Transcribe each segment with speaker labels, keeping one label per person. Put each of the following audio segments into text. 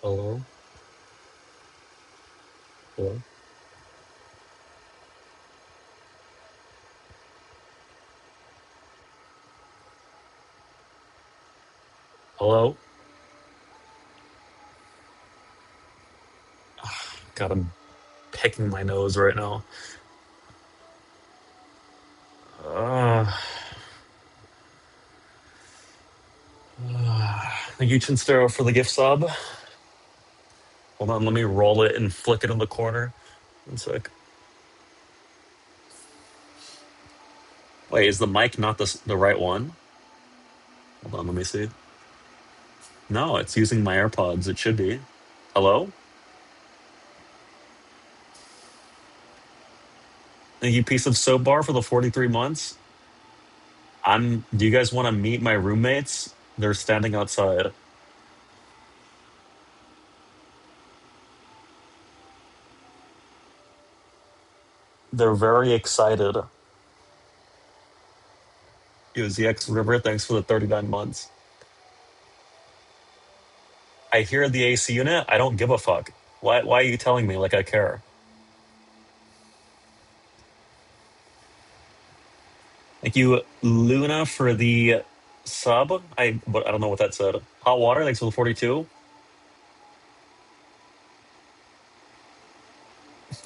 Speaker 1: Hello? Hello? Hello? God, I'm picking my nose right now. Uh, Thank you, Chinstero, for the gift sub. Hold on, let me roll it and flick it in the corner. One sec. Wait, is the mic not the right one? Hold on, let me see. No, it's using my AirPods. It should be. Hello? Thank you, piece of soap bar, for the 43 months. Do you guys want to meet my roommates? They're standing outside. They're very excited. It was the X River. Thanks for the 39 months. I hear the AC unit. I don't give a fuck. Why are you telling me like I care? Thank you, Luna, for the sub. But I don't know what that said. Hot water. Thanks for the 42.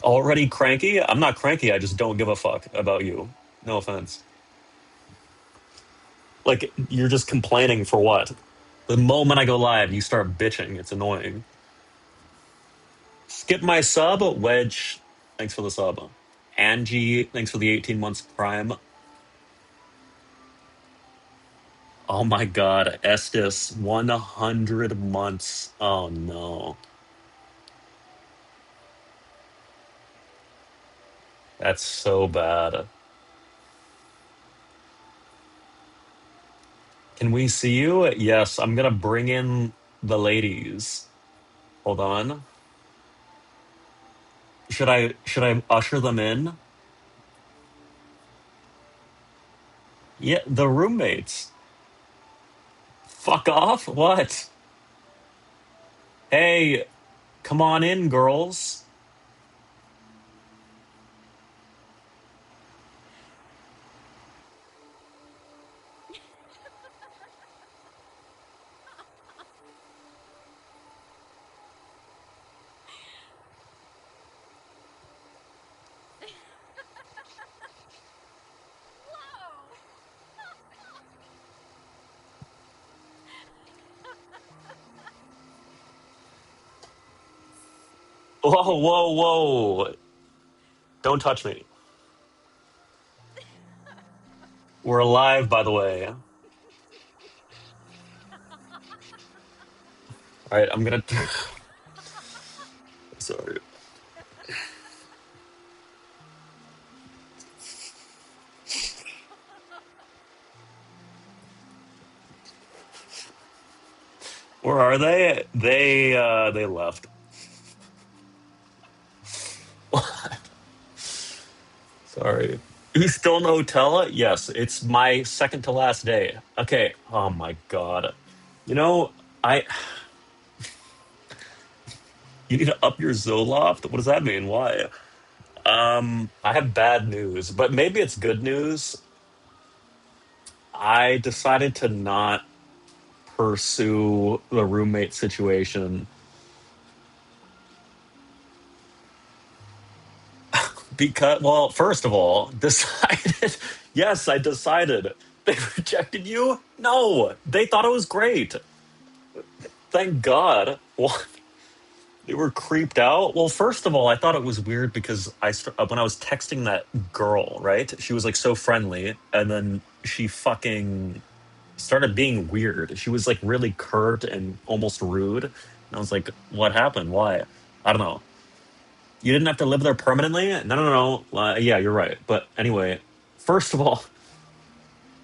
Speaker 1: Already cranky? I'm not cranky. I just don't give a fuck about you. No offense. Like you're just complaining for what? The moment I go live, you start bitching. It's annoying. Skip my sub. Wedge. Thanks for the sub. Angie. Thanks for the 18 months prime. Oh my god, Estes, 100 months. Oh no. That's so bad. Can we see you? Yes, I'm gonna bring in the ladies. Hold on. Should I usher them in? Yeah, the roommates. Fuck off? What? Hey, come on in, girls. Whoa, whoa, whoa. Don't touch me. We're alive, by the way. All right, I'm gonna. Sorry. Where are they? They left. Sorry. You still in the hotel? Yes, it's my second to last day. Okay. Oh my god. You know, I you need to up your Zoloft? What does that mean? Why? I have bad news, but maybe it's good news. I decided to not pursue the roommate situation because, well, first of all, decided. Yes, I decided. They rejected you? No, they thought it was great. Thank God. What? They were creeped out. Well, first of all, I thought it was weird because when I was texting that girl, right? She was like so friendly, and then she fucking started being weird. She was like really curt and almost rude. And I was like, "What happened? Why?" I don't know. You didn't have to live there permanently. No, no, no. Yeah, you're right. But anyway, first of all,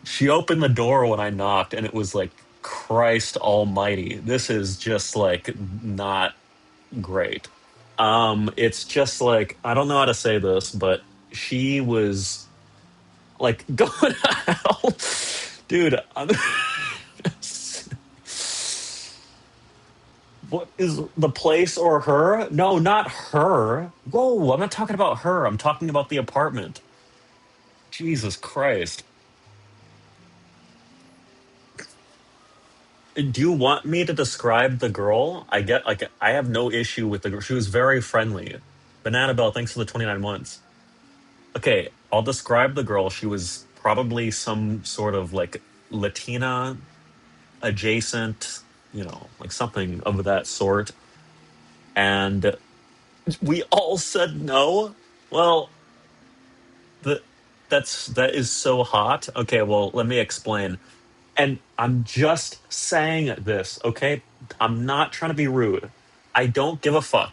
Speaker 1: she opened the door when I knocked, and it was like, Christ Almighty, this is just like not great. It's just like I don't know how to say this, but she was like going out, dude. What is the place or her? No, not her. Whoa, I'm not talking about her. I'm talking about the apartment. Jesus Christ. Do you want me to describe the girl? I get like I have no issue with the girl. She was very friendly. Banana Bell, thanks for the 29 months. Okay, I'll describe the girl. She was probably some sort of like Latina adjacent, like something of that sort. And we all said no. Well, the that is so hot. Okay, well, let me explain. And I'm just saying this, okay? I'm not trying to be rude. I don't give a fuck,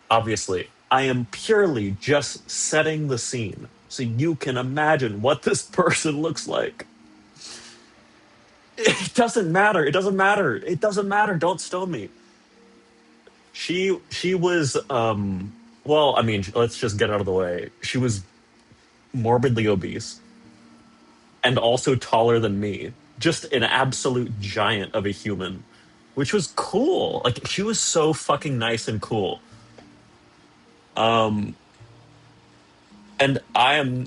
Speaker 1: obviously. I am purely just setting the scene so you can imagine what this person looks like. It doesn't matter. It doesn't matter. It doesn't matter. Don't stone me. She was well, I mean, let's just get out of the way. She was morbidly obese and also taller than me. Just an absolute giant of a human, which was cool. Like she was so fucking nice and cool. Um, and I am.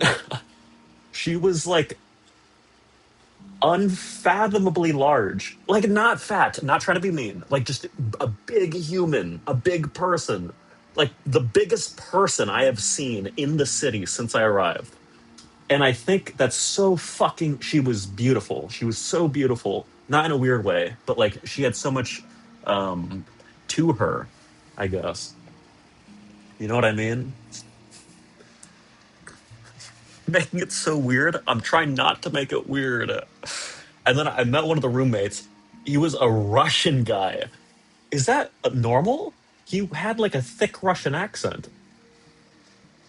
Speaker 1: She was like unfathomably large. Like not fat. Not trying to be mean. Like just a big human, a big person. Like the biggest person I have seen in the city since I arrived. And I think that's so fucking. She was beautiful. She was so beautiful, not in a weird way, but like she had so much um, to her. I guess you know what I mean. Making it so weird. I'm trying not to make it weird. And then I met one of the roommates. He was a Russian guy. Is that normal? He had like a thick Russian accent.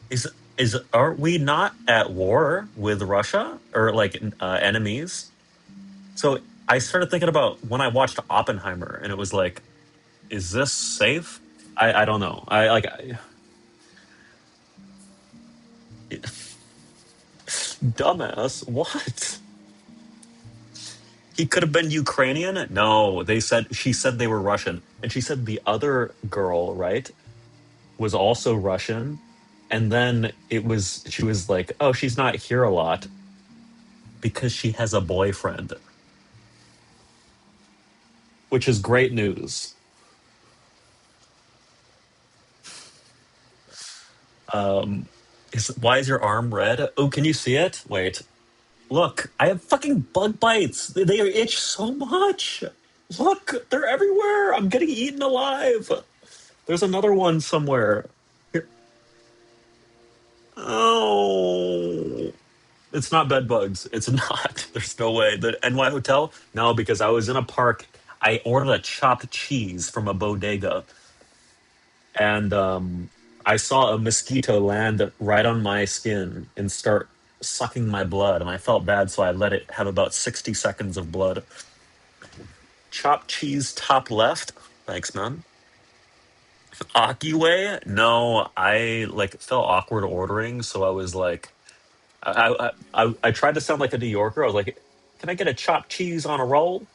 Speaker 1: Is are we not at war with Russia or like enemies? So I started thinking about when I watched Oppenheimer, and it was like, is this safe? I don't know. Dumbass. What? He could have been Ukrainian. No, she said they were Russian, and she said the other girl, right, was also Russian, and then she was like, oh, she's not here a lot because she has a boyfriend, which is great news. Um, why is your arm red? Oh, can you see it? Wait. Look, I have fucking bug bites. They itch so much. Look, they're everywhere. I'm getting eaten alive. There's another one somewhere. Here. Oh, it's not bed bugs. It's not. There's no way. The NY Hotel? No, because I was in a park. I ordered a chopped cheese from a bodega, and I saw a mosquito land right on my skin and start sucking my blood, and I felt bad, so I let it have about 60 seconds of blood. Chopped cheese top left. Thanks, man. Akiway? No, I like felt awkward ordering, so I was like, I tried to sound like a New Yorker. I was like, "Can I get a chopped cheese on a roll?"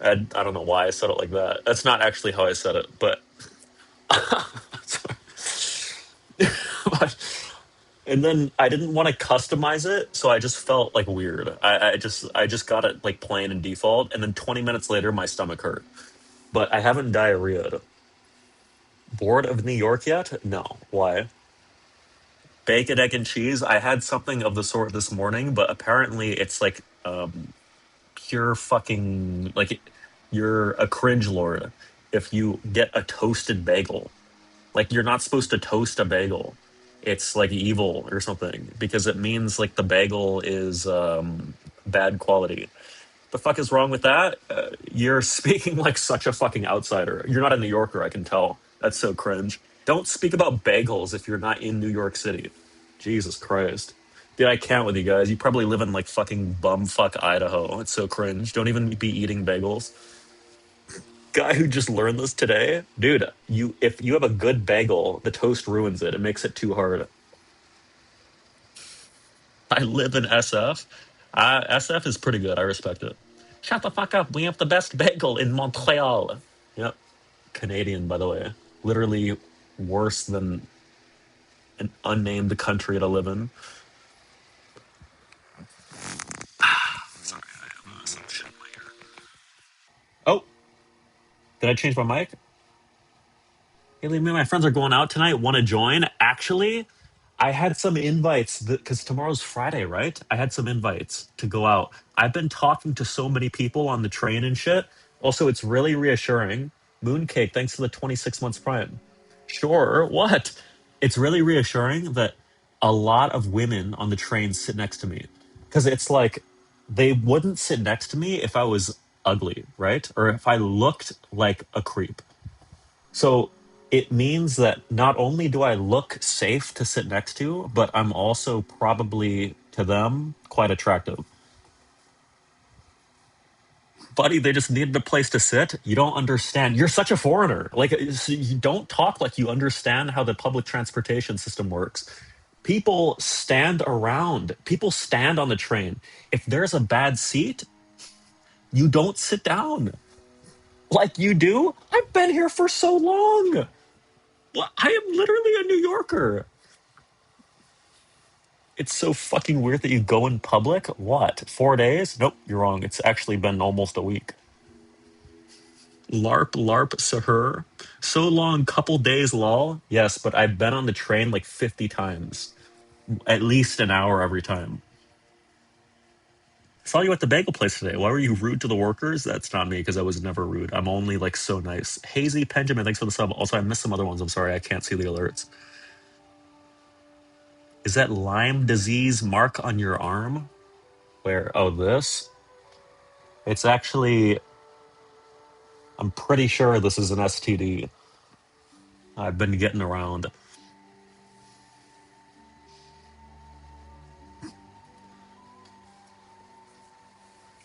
Speaker 1: I don't know why I said it like that. That's not actually how I said it, but but and then I didn't want to customize it, so I just felt like weird. I just got it like plain and default, and then 20 minutes later, my stomach hurt. But I haven't diarrheaed. Bored of New York yet? No. Why? Bacon, egg, and cheese. I had something of the sort this morning, but apparently it's like pure fucking like you're a cringe lord if you get a toasted bagel. Like you're not supposed to toast a bagel. It's like evil or something because it means like the bagel is bad quality. The fuck is wrong with that? You're speaking like such a fucking outsider. You're not a New Yorker, I can tell. That's so cringe. Don't speak about bagels if you're not in New York City. Jesus Christ. Dude, I can't with you guys. You probably live in like fucking bumfuck Idaho. It's so cringe. Don't even be eating bagels. Guy who just learned this today. Dude, if you have a good bagel, the toast ruins it. It makes it too hard. I live in SF. SF is pretty good. I respect it. Shut the fuck up. We have the best bagel in Montreal. Yep. Canadian, by the way. Literally worse than an unnamed country to live in. Sorry, I have some shit in my ear. Oh, did I change my mic? Hey, me and my friends are going out tonight. Want to join? Actually, I had some invites because tomorrow's Friday, right? I had some invites to go out. I've been talking to so many people on the train and shit. Also, it's really reassuring. Mooncake, thanks for the 26 months prime. Sure, what? It's really reassuring that a lot of women on the train sit next to me. Because it's like they wouldn't sit next to me if I was ugly, right? Or if I looked like a creep. So it means that not only do I look safe to sit next to, but I'm also probably to them quite attractive. Buddy, they just needed a place to sit. You don't understand. You're such a foreigner. Like, you don't talk like you understand how the public transportation system works. People stand around, people stand on the train. If there's a bad seat, you don't sit down like you do. I've been here for so long. Well, I am literally a New Yorker. It's so fucking weird that you go in public. What? 4 days? Nope, you're wrong. It's actually been almost a week. LARP, LARP, sir. So long, couple days, lol. Yes, but I've been on the train like 50 times. At least an hour every time. I saw you at the bagel place today. Why were you rude to the workers? That's not me because I was never rude. I'm only like so nice. Hazy Benjamin, thanks for the sub. Also, I missed some other ones. I'm sorry, I can't see the alerts. Is that Lyme disease mark on your arm? Where? Oh, this? It's actually, I'm pretty sure this is an STD. I've been getting around.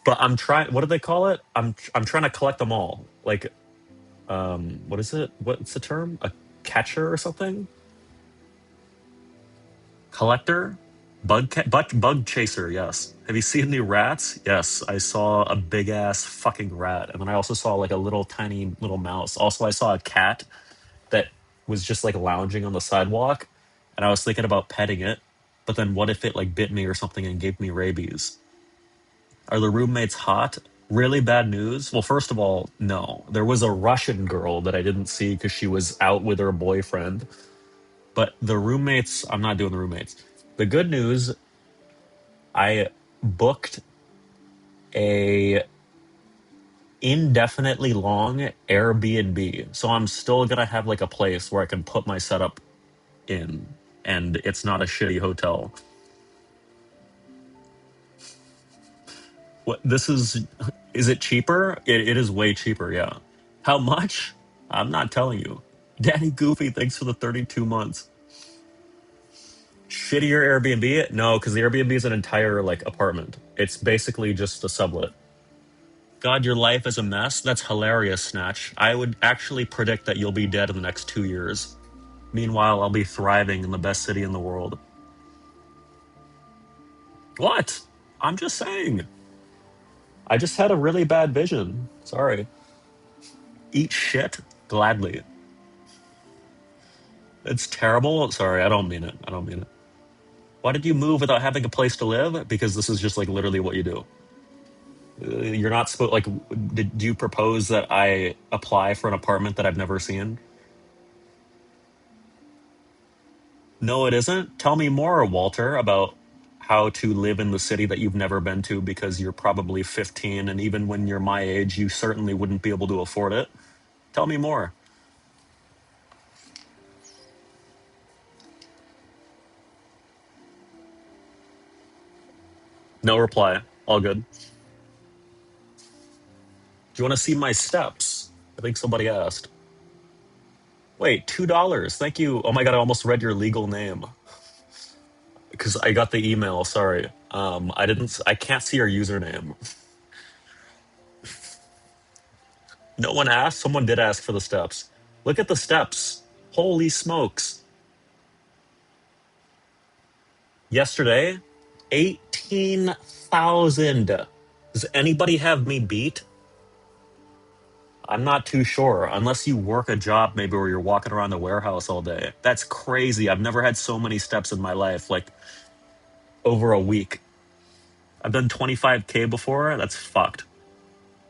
Speaker 1: But I'm trying, what do they call it? I'm trying to collect them all. Like, what is it? What's the term? A catcher or something? Collector? Bug chaser, yes. Have you seen the rats? Yes, I saw a big ass fucking rat. And then I also saw like a little tiny little mouse. Also, I saw a cat that was just like lounging on the sidewalk. And I was thinking about petting it. But then what if it like bit me or something and gave me rabies? Are the roommates hot? Really bad news? Well, first of all, no. There was a Russian girl that I didn't see because she was out with her boyfriend. But the roommates, I'm not doing the roommates. The good news, I booked a indefinitely long Airbnb. So I'm still gonna have like a place where I can put my setup in and it's not a shitty hotel. What this is it cheaper? It is way cheaper, yeah. How much? I'm not telling you. Danny Goofy, thanks for the 32 months. Shittier Airbnb? No, because the Airbnb is an entire like apartment. It's basically just a sublet. God, your life is a mess? That's hilarious, Snatch. I would actually predict that you'll be dead in the next 2 years. Meanwhile, I'll be thriving in the best city in the world. What? I'm just saying. I just had a really bad vision. Sorry. Eat shit? Gladly. It's terrible. Sorry, I don't mean it. I don't mean it. Why did you move without having a place to live? Because this is just like literally what you do. You're not supposed like. Do you propose that I apply for an apartment that I've never seen? No, it isn't. Tell me more, Walter, about how to live in the city that you've never been to because you're probably 15, and even when you're my age, you certainly wouldn't be able to afford it. Tell me more. No reply. All good. Do you want to see my steps? I think somebody asked. Wait, $2. Thank you. Oh my god, I almost read your legal name because I got the email. Sorry. I didn't. I can't see your username. No one asked. Someone did ask for the steps. Look at the steps. Holy smokes! Yesterday, 18,000. Does anybody have me beat? I'm not too sure. Unless you work a job maybe where you're walking around the warehouse all day. That's crazy. I've never had so many steps in my life, like over a week. I've done 25K before. That's fucked.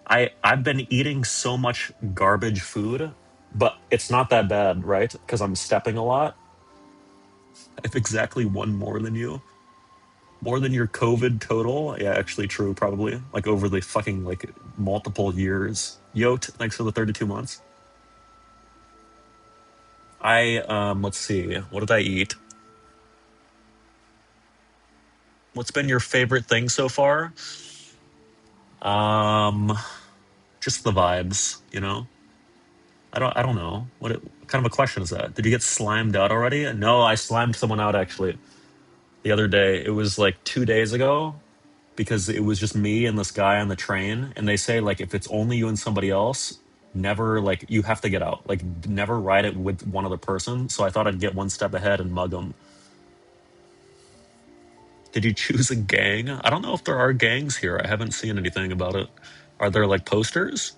Speaker 1: I've been eating so much garbage food, but it's not that bad, right? Because I'm stepping a lot. I have exactly one more than you. More than your COVID total. Yeah, actually true, probably. Like over the fucking like multiple years. Yote, thanks for the 32 months. Let's see, what did I eat? What's been your favorite thing so far? Um, just the vibes, you know? I don't know. What kind of a question is that? Did you get slimed out already? No, I slimed someone out actually the other day. It was like 2 days ago because it was just me and this guy on the train. And they say like if it's only you and somebody else, never like you have to get out. Like never ride it with one other person. So I thought I'd get one step ahead and mug them. Did you choose a gang? I don't know if there are gangs here. I haven't seen anything about it. Are there like posters?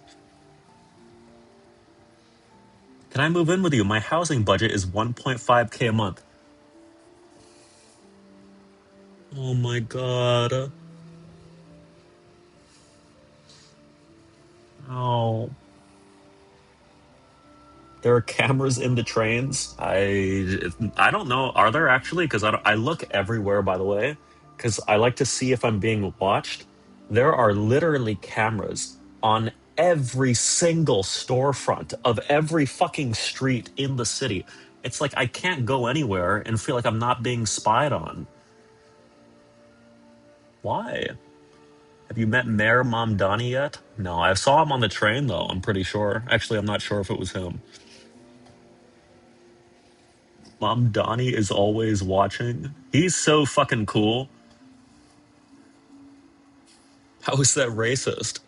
Speaker 1: Can I move in with you? My housing budget is 1.5K a month. Oh my god. Oh, there are cameras in the trains. I don't know. Are there actually? Because I look everywhere. By the way, because I like to see if I'm being watched. There are literally cameras on every single storefront of every fucking street in the city. It's like I can't go anywhere and feel like I'm not being spied on. Why? Have you met Mayor Mamdani yet? No, I saw him on the train though. I'm pretty sure. Actually, I'm not sure if it was him. Mom Donnie is always watching. He's so fucking cool. How is that racist?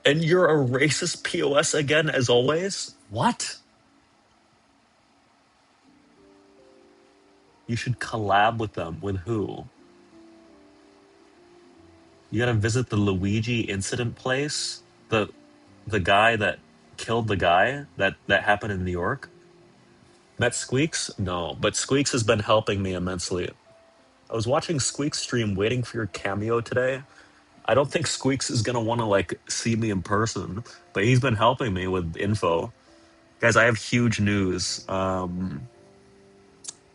Speaker 1: And you're a racist POS again, as always? What? You should collab with them. With who? You gotta visit the Luigi incident place? The guy that killed the guy that happened in New York? Met Squeaks? No, but Squeaks has been helping me immensely. I was watching Squeaks stream waiting for your cameo today. I don't think Squeaks is gonna want to like see me in person, but he's been helping me with info. Guys, I have huge news. Never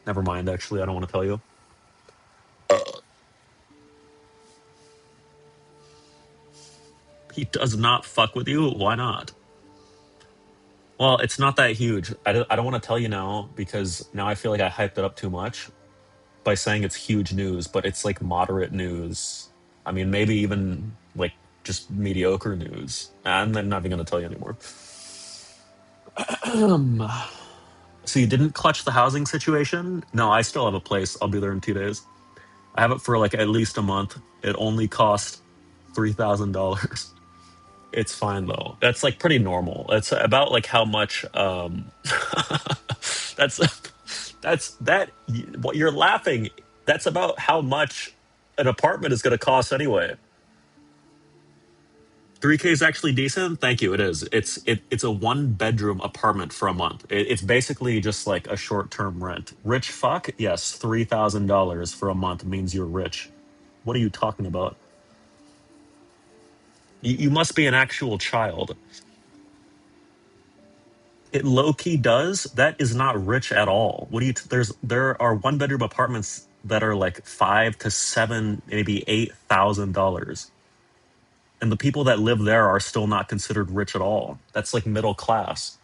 Speaker 1: mind. Actually, I don't want to tell you. He does not fuck with you. Why not? Well, it's not that huge. I don't want to tell you now because now I feel like I hyped it up too much by saying it's huge news, but it's like moderate news. I mean, maybe even like just mediocre news. I'm not even going to tell you anymore. Um, So you didn't clutch the housing situation? No, I still have a place. I'll be there in 2 days. I have it for like at least a month. It only cost $3,000. It's fine though. That's like pretty normal. That's about like how much. That's that. What you're laughing? That's about how much an apartment is going to cost anyway. 3K is actually decent. Thank you. It is. It's a one bedroom apartment for a month. It's basically just like a short term rent. Rich fuck? Yes, $3,000 for a month means you're rich. What are you talking about? You must be an actual child. It low key does. That is not rich at all. What do you? There are one bedroom apartments that are like 5 to 7, maybe $8,000, and the people that live there are still not considered rich at all. That's like middle class.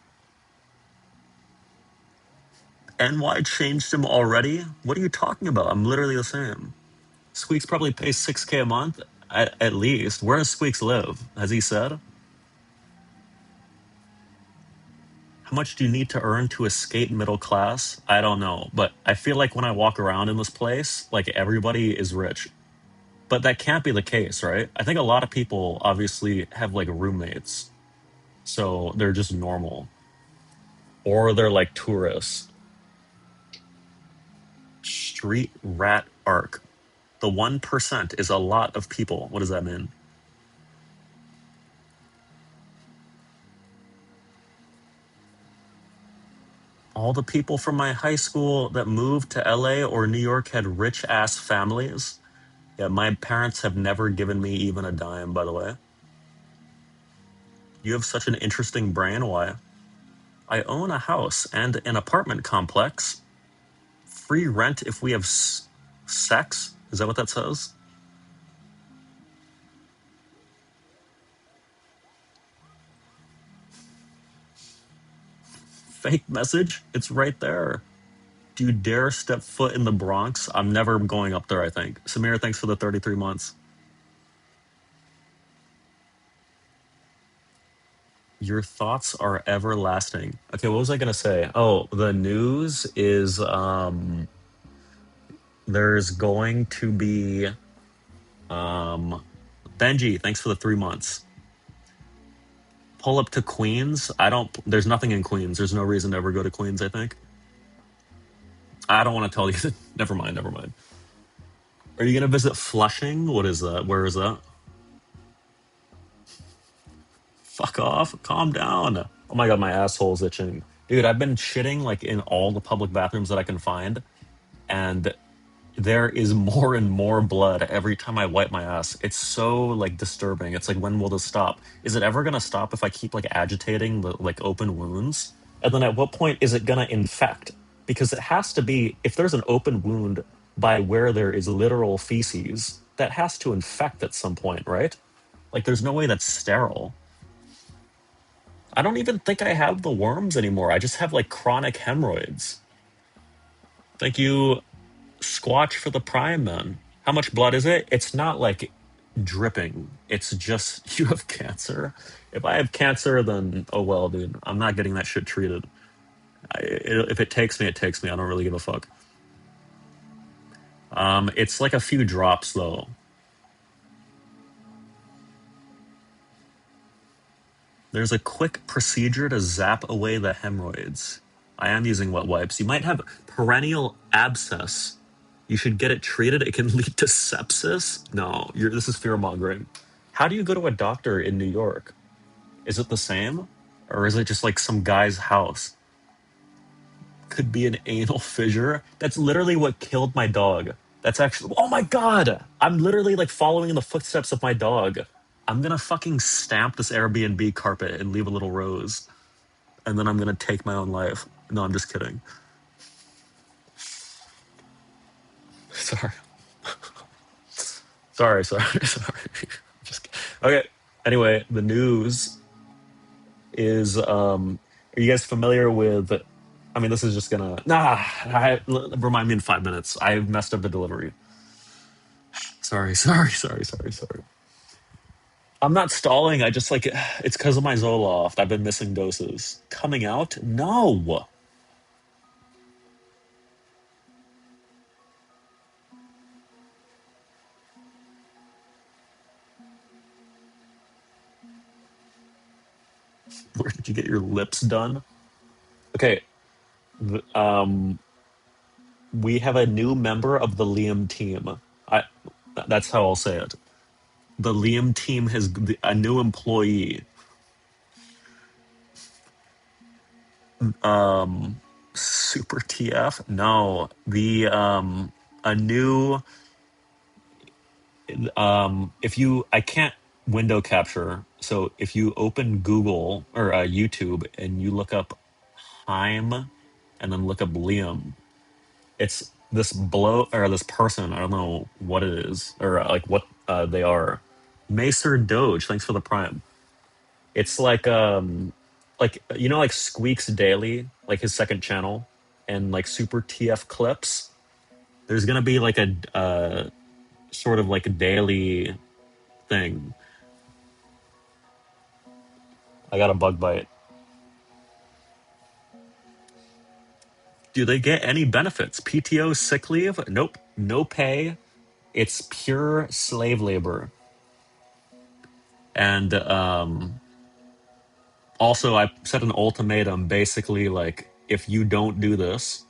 Speaker 1: NY changed him already? What are you talking about? I'm literally the same. Squeaks probably pays 6K a month at least. Where does Squeaks live? Has he said? How much do you need to earn to escape middle class? I don't know. But I feel like when I walk around in this place, like everybody is rich. But that can't be the case, right? I think a lot of people obviously have like roommates. So they're just normal. Or they're like tourists. Street rat arc. The 1% is a lot of people. What does that mean? All the people from my high school that moved to LA or New York had rich ass families. Yeah, my parents have never given me even a dime, by the way. You have such an interesting brain. Why? I own a house and an apartment complex. Free rent if we have sex. Is that what that says? Fake message? It's right there. Do you dare step foot in the Bronx? I'm never going up there, I think. Samir, thanks for the 33 months. Your thoughts are everlasting. Okay, what was I gonna say? Oh, the news is there's going to be Benji, thanks for the 3 months. Pull up to Queens. There's nothing in Queens. There's no reason to ever go to Queens, I think. I don't want to tell you. Never mind, never mind. Are you gonna visit Flushing? What is that? Where is that? Fuck off. Calm down. Oh my god, my asshole's itching. Dude, I've been shitting like in all the public bathrooms that I can find, and there is more and more blood every time I wipe my ass. It's so like disturbing. It's like, when will this stop? Is it ever gonna stop if I keep like agitating the like open wounds? And then at what point is it gonna infect? Because it has to be, if there's an open wound by where there is literal feces, that has to infect at some point, right? Like there's no way that's sterile. I don't even think I have the worms anymore. I just have like chronic hemorrhoids. Thank you, Squatch, for the prime, man. How much blood is it? It's not like dripping. It's just you have cancer. If I have cancer, then oh well, dude. I'm not getting that shit treated. If it takes me, it takes me. I don't really give a fuck. It's like a few drops though. There's a quick procedure to zap away the hemorrhoids. I am using wet wipes. You might have perennial abscess. You should get it treated. It can lead to sepsis. No, this is fear mongering. How do you go to a doctor in New York? Is it the same? Or is it just like some guy's house? Could be an anal fissure. That's literally what killed my dog. That's actually, oh my god! I'm literally like following in the footsteps of my dog. I'm gonna fucking stamp this Airbnb carpet and leave a little rose. And then I'm gonna take my own life. No, I'm just kidding. Sorry. Sorry. Just okay. Anyway, the news is are you guys familiar with, I mean, this is just gonna remind me in 5 minutes. I messed up the delivery. Sorry. I'm not stalling. I just like it's because of my Zoloft. I've been missing doses. Coming out? No. Where did you get your lips done? Okay. th- Um, we have a new member of the Liam team. I. That's how I'll say it. The Liam team has a new employee. Super TF? No, the a new if you I can't window capture. So if you open Google or YouTube and you look up Heim and then look up Liam, it's this this person. I don't know what it is or like what they are. Macer Doge, thanks for the prime. It's like you know like Squeaks Daily, like his second channel, and like Super TF Clips. There's gonna be like a sort of like a daily thing. I got a bug bite. Do they get any benefits? PTO, sick leave? Nope. No pay. It's pure slave labor. And also, I set an ultimatum basically like, if you don't do this,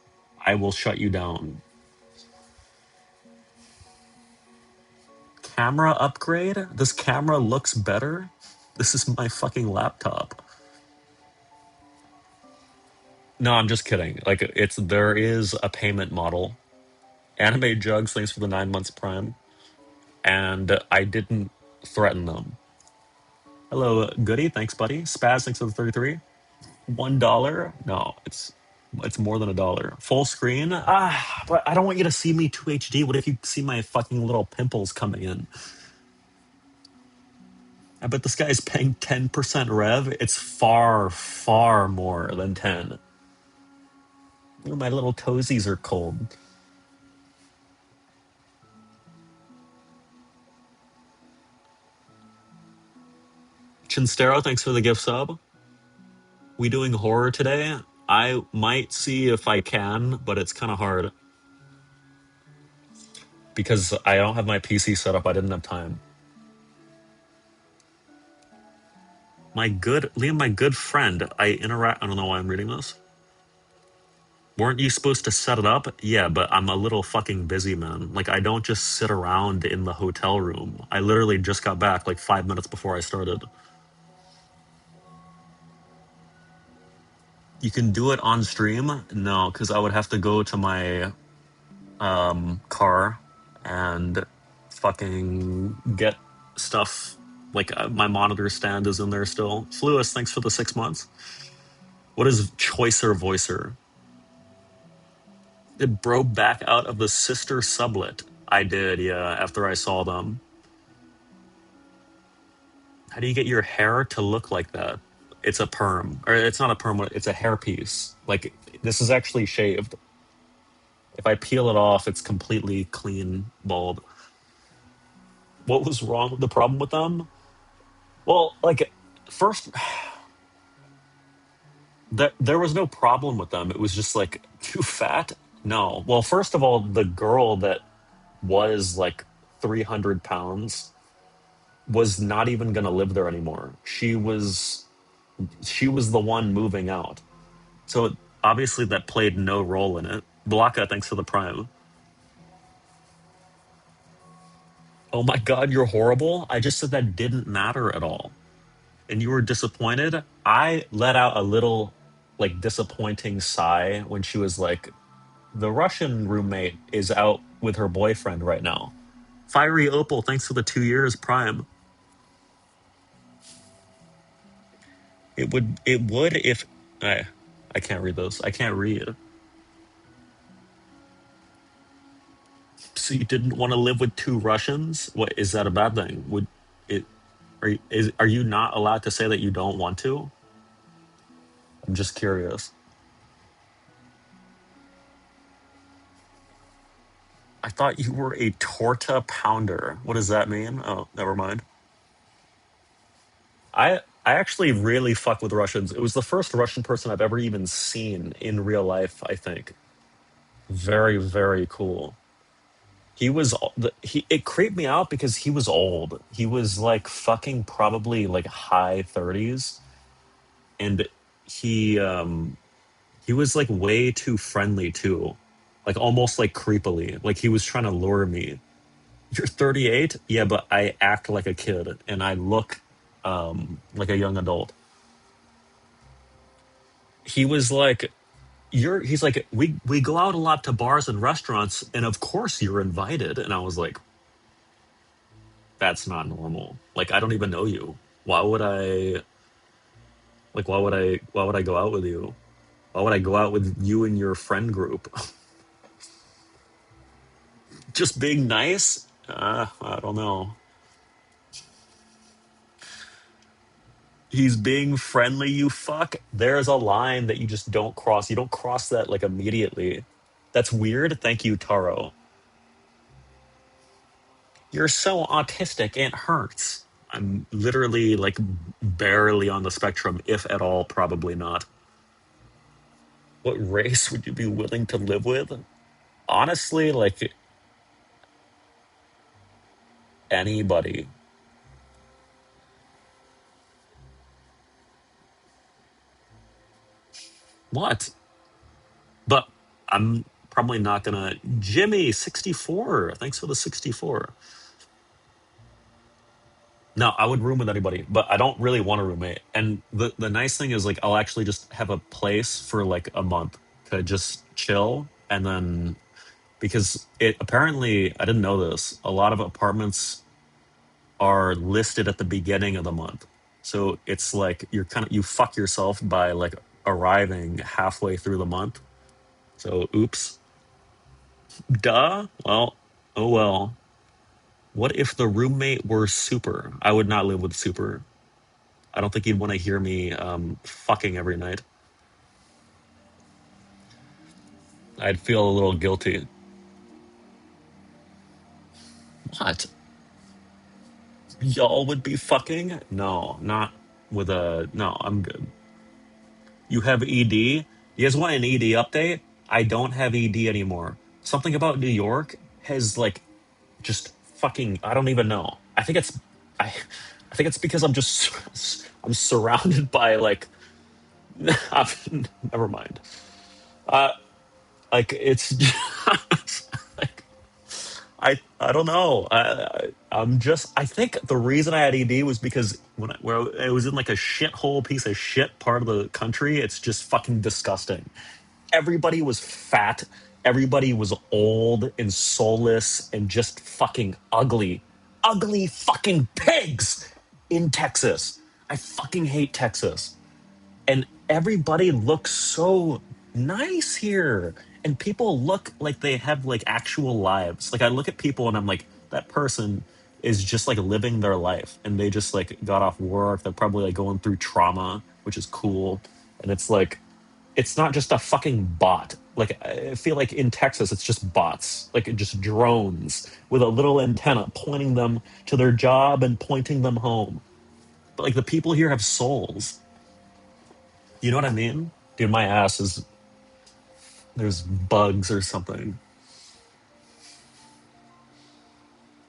Speaker 1: I will shut you down. Camera upgrade? This camera looks better? This is my fucking laptop. No, I'm just kidding. Like there is a payment model. Anime Jugs, thanks for the 9 months Prime, and I didn't threaten them. Hello, Goody, thanks, buddy. Spaz, thanks for the 33. $1? No, it's more than $1. Full screen? Ah, but I don't want you to see me 2 HD. What if you see my fucking little pimples coming in? I bet this guy's paying 10% rev. It's far, far more than 10. Ooh, my little toesies are cold. Chinstero, thanks for the gift sub. We doing horror today? I might see if I can, but it's kind of hard because I don't have my PC set up. I didn't have time. My good Liam, my good friend. I interact. I don't know why I'm reading this. Weren't you supposed to set it up? Yeah, but I'm a little fucking busy, man. Like I don't just sit around in the hotel room. I literally just got back like 5 minutes before I started. You can do it on stream? No, because I would have to go to my car and fucking get stuff. Like my monitor stand is in there still. Fluis, thanks for the 6 months. What is Choicer Voicer? It broke back out of the sister sublet. I did, yeah, after I saw them. How do you get your hair to look like that? It's a perm. Or it's not a perm, it's a hairpiece. Like, this is actually shaved. If I peel it off, it's completely clean bald. What was wrong with the problem with them? Well, like, first, there was no problem with them. It was just like too fat. No. Well, first of all, the girl that was like 300 pounds was not even going to live there anymore. She was the one moving out. So obviously that played no role in it. Blaka, thanks for the prime. Oh my god, you're horrible. I just said that didn't matter at all. And you were disappointed. I let out a little like disappointing sigh when she was like, the Russian roommate is out with her boyfriend right now. Fiery Opal, thanks for the 2 years prime. It would if I can't read those. I can't read. So you didn't want to live with two Russians? What is that a bad thing? Would it are you not allowed to say that you don't want to? I'm just curious. I thought you were a torta pounder. What does that mean? Oh, never mind. I actually really fuck with Russians. It was the first Russian person I've ever even seen in real life, I think. Very, very cool. He was he it creeped me out because he was old. He was like fucking probably like high 30s, and he he was like way too friendly too. Like almost like creepily. Like he was trying to lure me. You're 38? Yeah, but I act like a kid and I look like a young adult. He was like he's like we go out a lot to bars and restaurants and of course you're invited, and I was like, that's not normal. Like I don't even know you. Why would I why would I go out with you? Why would I go out with you and your friend group? Just being nice? I don't know. He's being friendly, you fuck. There's a line that you just don't cross. You don't cross that like immediately. That's weird. Thank you, Taro. You're so autistic, it hurts. I'm literally like barely on the spectrum, if at all, probably not. What race would you be willing to live with? Honestly, like anybody. What? But I'm probably not gonna. Jimmy, 64. Thanks for the 64. No, I would room with anybody, but I don't really want a roommate. And the nice thing is like I'll actually just have a place for like a month to just chill, and then because it apparently I didn't know this, a lot of apartments are listed at the beginning of the month. So it's like you're kind of you fuck yourself by like arriving halfway through the month. So oops. Duh. Well, oh well. What if the roommate were super? I would not live with super. I don't think he'd want to hear me fucking every night. I'd feel a little guilty. What? Y'all would be fucking? No, not with a. No, I'm good. You have ED? You guys want an ED update? I don't have ED anymore. Something about New York has like just fucking. I don't even know. I think it's. I think it's because I'm just. I'm surrounded by like. Never mind. Uh, like it's. Like, I don't know. I'm just. I think the reason I had ED was because where it was in like a shithole piece of shit part of the country. It's just fucking disgusting. Everybody was fat. Everybody was old and soulless and just fucking ugly. Ugly fucking pigs in Texas. I fucking hate Texas, and everybody looks so nice here, and people look like they have like actual lives. Like I look at people and I'm like, that person is just like living their life, and they just like got off work. They're probably like going through trauma, which is cool. And it's like it's not just a fucking bot. Like I feel like in Texas it's just bots, like just drones with a little antenna pointing them to their job and pointing them home. But like the people here have souls. You know what I mean? Dude, my ass is there's bugs or something.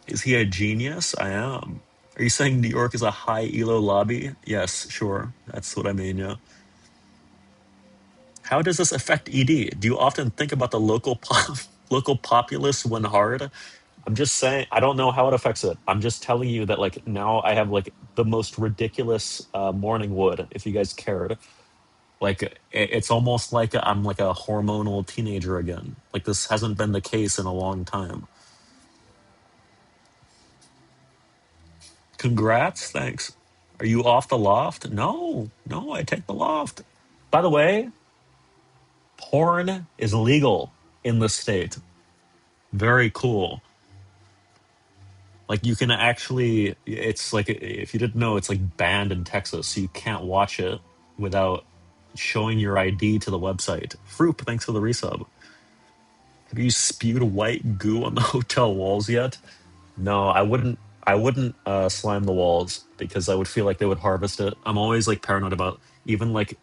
Speaker 1: Is he a genius? I am. Are you saying New York is a high elo lobby? Yes, sure. That's what I mean, yeah. How does this affect ED? Do you often think about the local populace when hard? I'm just saying I don't know how it affects it. I'm just telling you that like now I have like the most ridiculous morning wood, if you guys cared. Like it's almost like I'm like a hormonal teenager again. Like this hasn't been the case in a long time. Congrats, thanks. Are you off the loft? No, no, I take the loft. By the way, porn is legal in the state. Very cool. Like you can actually, it's like if you didn't know, it's like banned in Texas, so you can't watch it without showing your ID to the website. Froop, thanks for the resub. Have you spewed white goo on the hotel walls yet? No, I wouldn't. I wouldn't slime the walls because I would feel like they would harvest it. I'm always like paranoid about even like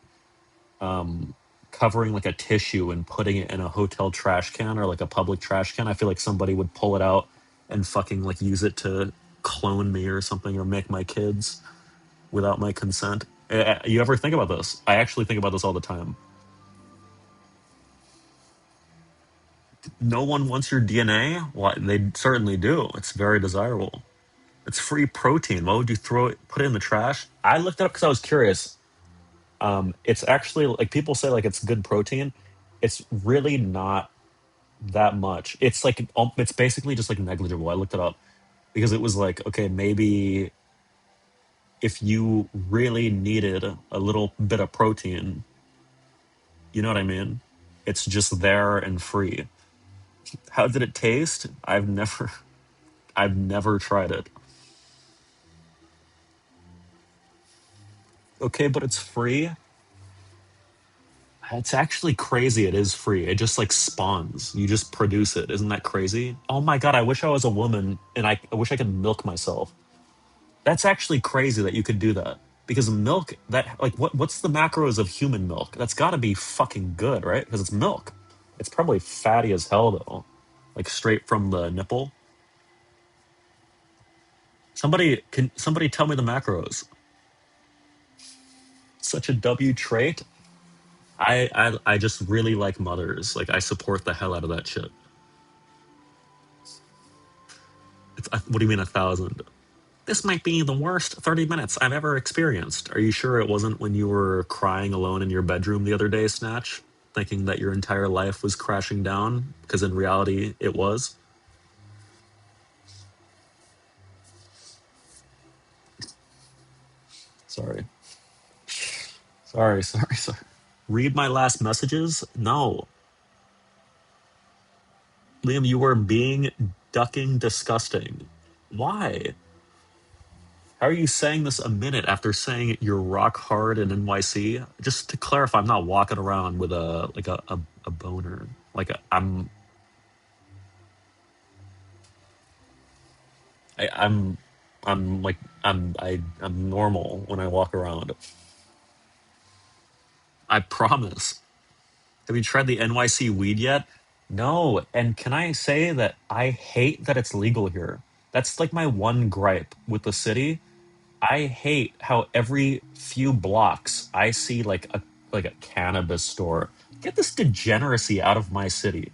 Speaker 1: um, covering like a tissue and putting it in a hotel trash can or like a public trash can. I feel like somebody would pull it out and fucking like use it to clone me or something or make my kids without my consent. You ever think about this? I actually think about this all the time. No one wants your DNA? Well, they certainly do. It's very desirable. It's free protein. Why would you throw it, put it in the trash? I looked it up because I was curious. It's actually like people say like it's good protein. It's really not that much. It's like it's basically just like negligible. I looked it up because it was like okay, maybe if you really needed a little bit of protein, you know what I mean? It's just there and free. How did it taste? I've never tried it. Okay, but it's free. It's actually crazy. It is free. It just like spawns. You just produce it. Isn't that crazy? Oh my god, I wish I was a woman and I wish I could milk myself. That's actually crazy that you could do that. Because milk that like what's the macros of human milk? That's got to be fucking good, right? Because it's milk. It's probably fatty as hell though. Like straight from the nipple. Somebody tell me the macros. Such a W trait. I just really like mothers. Like I support the hell out of that shit. What do you mean 1,000? This might be the worst 30 minutes I've ever experienced. Are you sure it wasn't when you were crying alone in your bedroom the other day, Snatch? Thinking that your entire life was crashing down? Because in reality, it was? Sorry. Sorry. Read my last messages? No. Liam, you were being ducking disgusting. Why? How are you saying this a minute after saying you're rock hard in NYC? Just to clarify, I'm not walking around with a boner. Like I, I'm I'm like I'm normal when I walk around. I promise. Have you tried the NYC weed yet? No. And can I say that I hate that it's legal here? That's like my one gripe with the city. I hate how every few blocks I see like a cannabis store. Get this degeneracy out of my city.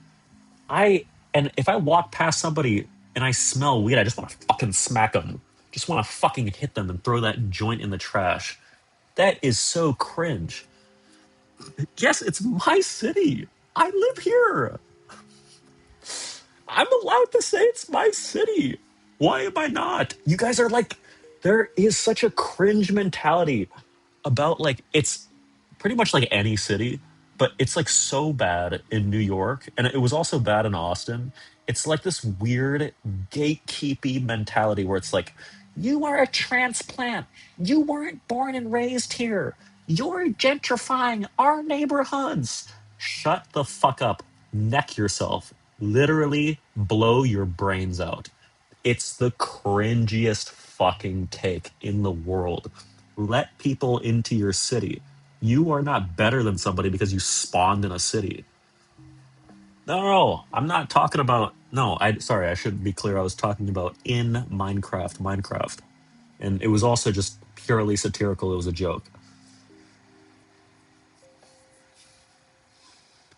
Speaker 1: I and if I walk past somebody and I smell weed, I just want to fucking smack them. Just want to fucking hit them and throw that joint in the trash. That is so cringe. Yes, it's my city. I live here. I'm allowed to say it's my city. Why am I not? You guys are like, there is such a cringe mentality about like, it's pretty much like any city, but it's like so bad in New York. And it was also bad in Austin. It's like this weird gatekeepy mentality where it's like, you are a transplant. You weren't born and raised here. You're gentrifying our neighborhoods. Shut the fuck up. Neck yourself. Literally blow your brains out. It's the cringiest fucking take in the world. Let people into your city. You are not better than somebody because you spawned in a city. No, I'm not talking about. No, sorry, I should be clear. I was talking about in Minecraft. And it was also just purely satirical. It was a joke.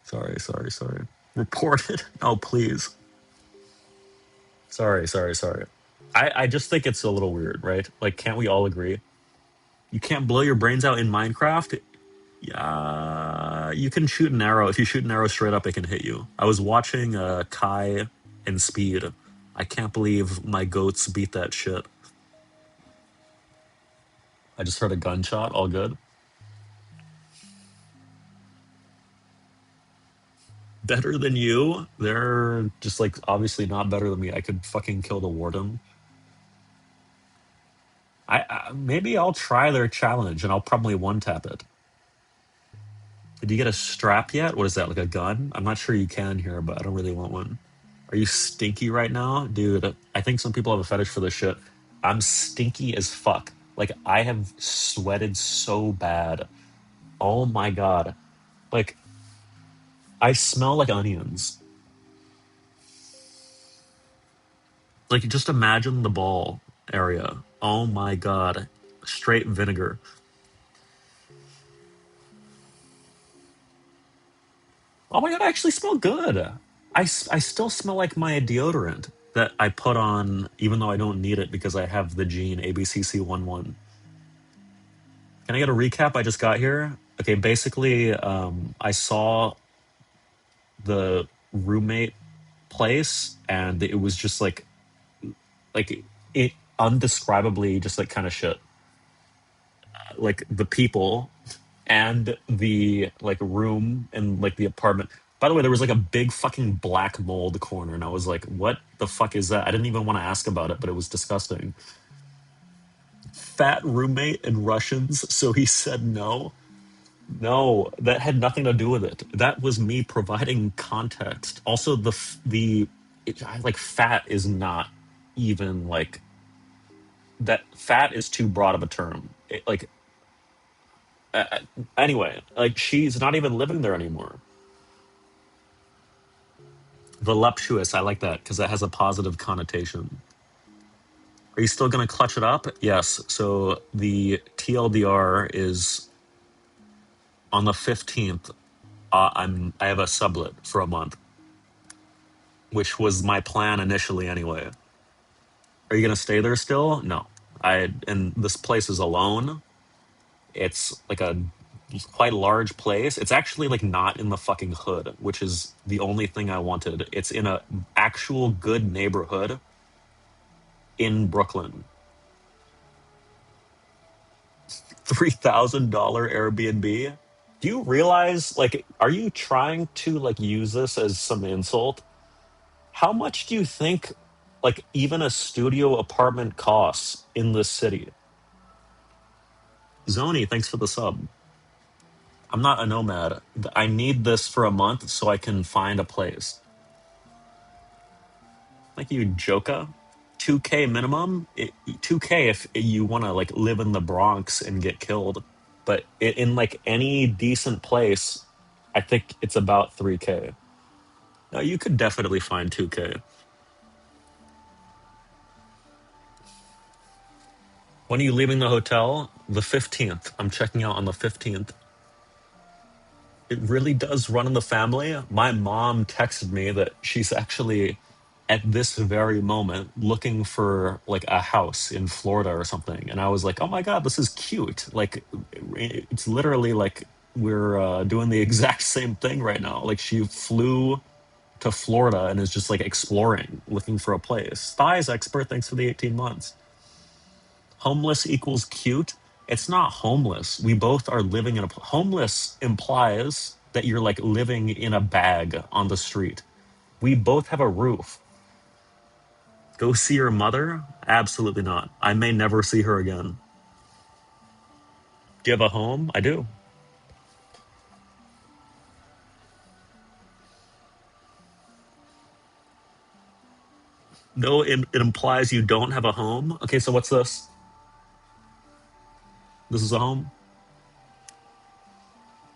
Speaker 1: Sorry. Reported. Oh, please. Sorry. I just think it's a little weird, right? Like, can't we all agree? You can't blow your brains out in Minecraft. Yeah, you can shoot an arrow. If you shoot an arrow straight up, it can hit you. I was watching Kai and Speed. I can't believe my goats beat that shit. I just heard a gunshot. All good. Better than you? They're just like obviously not better than me. I could fucking kill the warden. I maybe I'll try their challenge and I'll probably one tap it. Did you get a strap yet? What is that, like a gun? I'm not sure you can here, but I don't really want one. Are you stinky right now? Dude, I think some people have a fetish for this shit. I'm stinky as fuck. Like, I have sweated so bad. Oh my god. Like, I smell like onions. Like, just imagine the ball area. Oh my god. Straight vinegar. Oh my god, I actually smell good. I still smell like my deodorant that I put on, even though I don't need it because I have the gene ABCC11. Can I get a recap? I just got here. Okay, basically, I saw the roommate place, and it was just like it undescribably just like kind of shit. Like the people and the like room and like the apartment. By the way, there was like a big fucking black mold corner, and I was like, "What the fuck is that?" I didn't even want to ask about it, but it was disgusting. Fat roommate and Russians, so he said no. No, that had nothing to do with it. That was me providing context. Also, like fat is not even like that. Fat is too broad of a term. Uh, uh, anyway, like she's not even living there anymore. Voluptuous, I like that because that has a positive connotation. Are you still going to clutch it up? Yes. So the TLDR is on the 15th. I have a sublet for a month, which was my plan initially anyway. Are you going to stay there still? No. And this place is alone. It's like a quite large place. It's actually like not in the fucking hood, which is the only thing I wanted. It's in a actual good neighborhood in Brooklyn. $3,000 Airbnb. Do you realize, like, are you trying to like use this as some insult? How much do you think, like, even a studio apartment costs in this city? Zoni, thanks for the sub. I'm not a nomad. I need this for a month so I can find a place. Thank you, Joka. 2K minimum. 2K if you want to like live in the Bronx and get killed. But in like any decent place, I think it's about 3K. Now you could definitely find 2K. When are you leaving the hotel? The 15th. I'm checking out on the 15th. It really does run in the family. My mom texted me that she's actually at this very moment looking for like a house in Florida or something. And I was like, oh my God, this is cute. Like, it's literally like we're doing the exact same thing right now. Like, she flew to Florida and is just like exploring, looking for a place. Thighs expert, thanks for the 18 months. Homeless equals cute. It's not homeless. We both are living in a homeless implies that you're like living in a bag on the street. We both have a roof. Go see your mother? Absolutely not. I may never see her again. Do you have a home? I do. No, it implies you don't have a home. Okay, so what's this? This is a home?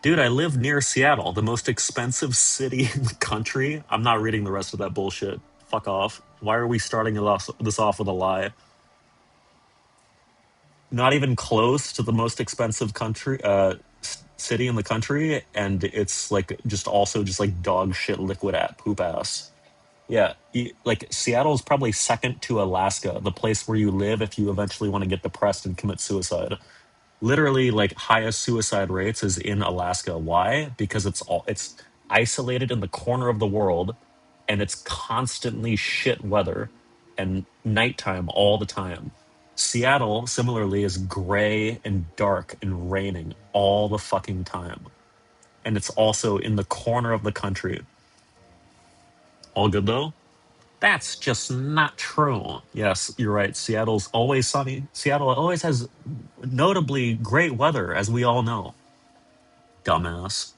Speaker 1: Dude, I live near Seattle, the most expensive city in the country. I'm not reading the rest of that bullshit. Fuck off. Why are we starting this off with a lie? Not even close to the most expensive country city in the country, and it's like just also just like dog shit liquid at poop ass. Yeah, like Seattle's probably second to Alaska, the place where you live if you eventually want to get depressed and commit suicide. Literally, like highest suicide rates is in Alaska. Why? Because it's isolated in the corner of the world, and it's constantly shit weather and nighttime all the time. Seattle, similarly, is gray and dark and raining all the fucking time. And it's also in the corner of the country. All good though? That's just not true. Yes, you're right. Seattle's always sunny. Seattle always has notably great weather, as we all know. Dumbass.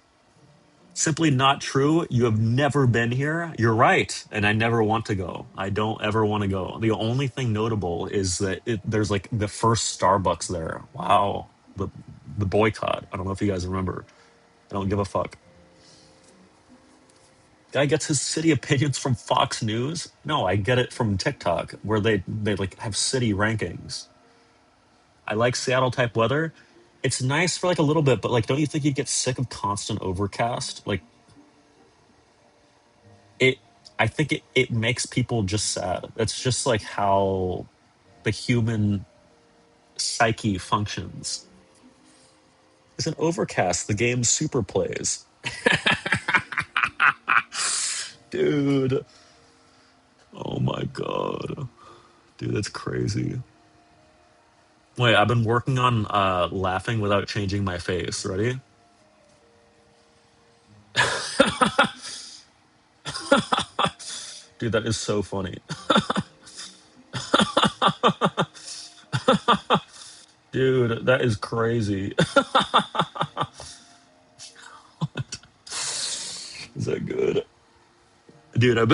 Speaker 1: Simply not true. You have never been here. You're right. And I never want to go. I don't ever want to go. The only thing notable is that there's like the first Starbucks there. Wow. The boycott. I don't know if you guys remember. I don't give a fuck. Guy gets his city opinions from Fox News. No, I get it from TikTok, where they like have city rankings. I like Seattle type weather. It's nice for like a little bit, but like, don't you think you get sick of constant overcast? Like it, I think it makes people just sad. It's just like how the human psyche functions. It's an overcast. The game super plays, dude. Oh my god, dude, that's crazy. Wait, I've been working on laughing without changing my face. Ready? Dude, that is so funny. Dude, that is crazy. Is that good? Dude, I've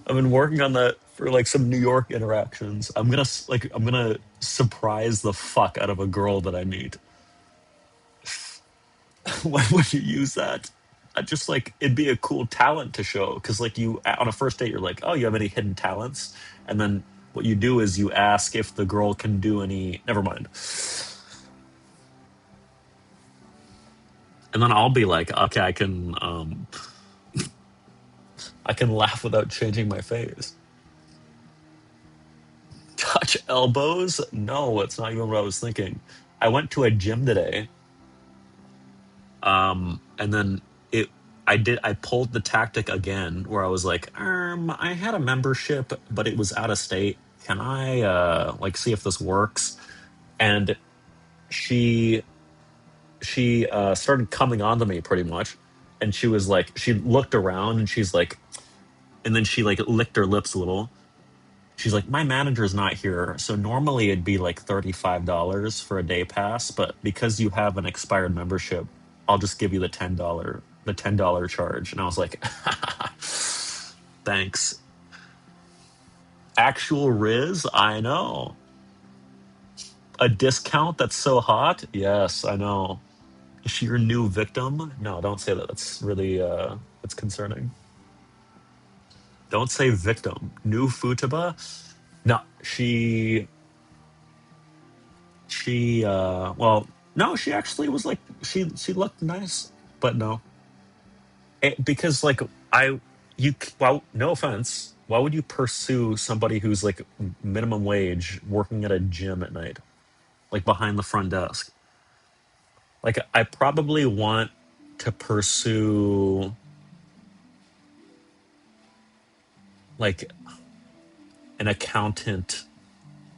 Speaker 1: been working on that for like some New York interactions. I'm gonna surprise the fuck out of a girl that I meet. When would you use that? I just like it'd be a cool talent to show because like you on a first date you're like, oh, you have any hidden talents? And then what you do is you ask if the girl can do any. Never mind. And then I'll be like, okay, I can laugh without changing my face. Watch elbows? No, it's not even what I was thinking. I went to a gym today, and then it. I pulled the tactic again where I was like, I had a membership, but it was out of state. Can I like see if this works? And she started coming on to me pretty much, and she was like, she looked around and she's like, and then she like licked her lips a little. She's like, my manager's not here, so normally it'd be like $35 for a day pass, but because you have an expired membership, I'll just give you the $10 charge. And I was like, thanks. Actual Riz, I know. A discount that's so hot? Yes, I know. Is she your new victim? No, don't say that. That's really that's concerning. Don't say victim. New Futaba? No, she well, no, she actually was like she looked nice, but no. Because like I well, no offense, why would you pursue somebody who's like minimum wage working at a gym at night, like behind the front desk? Like I probably want to pursue like an accountant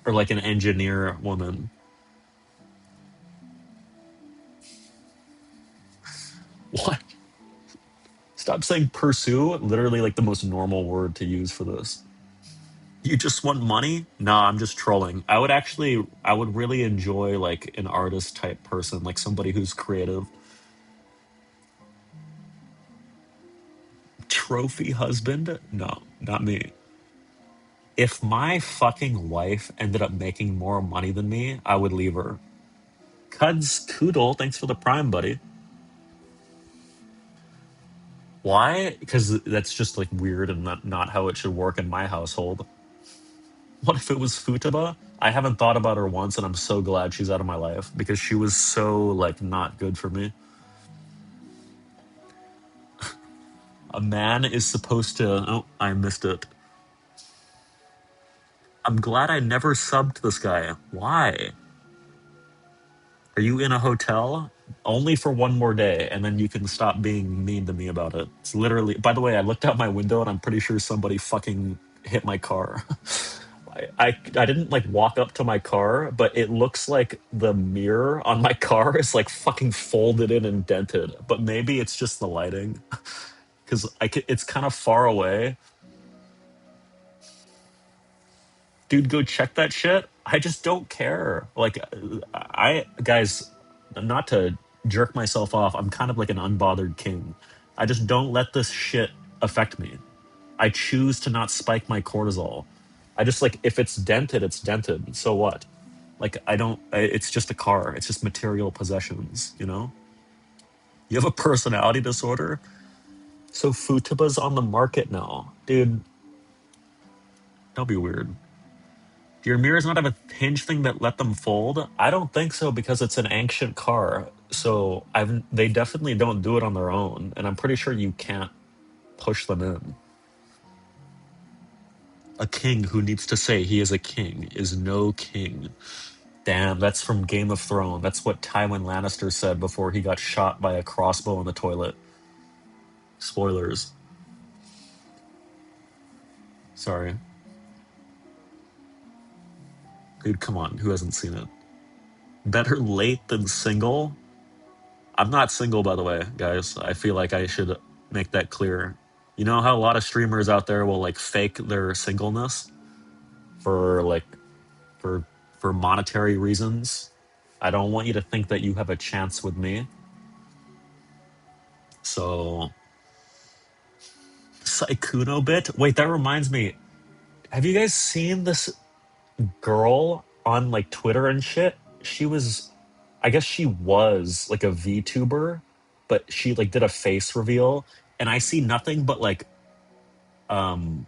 Speaker 1: or like an engineer woman. What? Stop saying pursue, literally like the most normal word to use for this. You just want money? No, I'm just trolling. I would really enjoy like an artist type person, like somebody who's creative. Trophy husband? No, not me. If my fucking wife ended up making more money than me, I would leave her. Cuds Coodle, thanks for the prime, buddy. Why? Because that's just like weird and not how it should work in my household. What if it was Futaba? I haven't thought about her once, and I'm so glad she's out of my life because she was so like not good for me. A man is supposed to. Oh, I missed it. I'm glad I never subbed this guy. Why? Are you in a hotel? Only for one more day, and then you can stop being mean to me about it. It's literally. By the way, I looked out my window, and I'm pretty sure somebody fucking hit my car. I didn't like walk up to my car, but it looks like the mirror on my car is like fucking folded in and dented. But maybe it's just the lighting because it's kind of far away. Dude, go check that shit. I just don't care. Like, I guys, not to jerk myself off, I'm kind of like an unbothered king. I just don't let this shit affect me. I choose to not spike my cortisol. I just like if it's dented, it's dented. So what? Like I don't. It's just a car. It's just material possessions. You know. You have a personality disorder. So Futaba's on the market now, dude. Don't be weird. Do your mirrors not have a hinge thing that let them fold? I don't think so because it's an ancient car. So they definitely don't do it on their own, and I'm pretty sure you can't push them in. A king who needs to say he is a king is no king. Damn, that's from Game of Thrones. That's what Tywin Lannister said before he got shot by a crossbow in the toilet. Spoilers. Sorry. Dude, come on. Who hasn't seen it? Better late than single? I'm not single, by the way, guys. I feel like I should make that clear. You know how a lot of streamers out there will like fake their singleness for like for for monetary reasons? I don't want you to think that you have a chance with me. So Saikuno bit? Wait, that reminds me. Have you guys seen this girl on like Twitter and shit? She was, I guess she was like a VTuber, but she like did a face reveal, and I see nothing but like, um,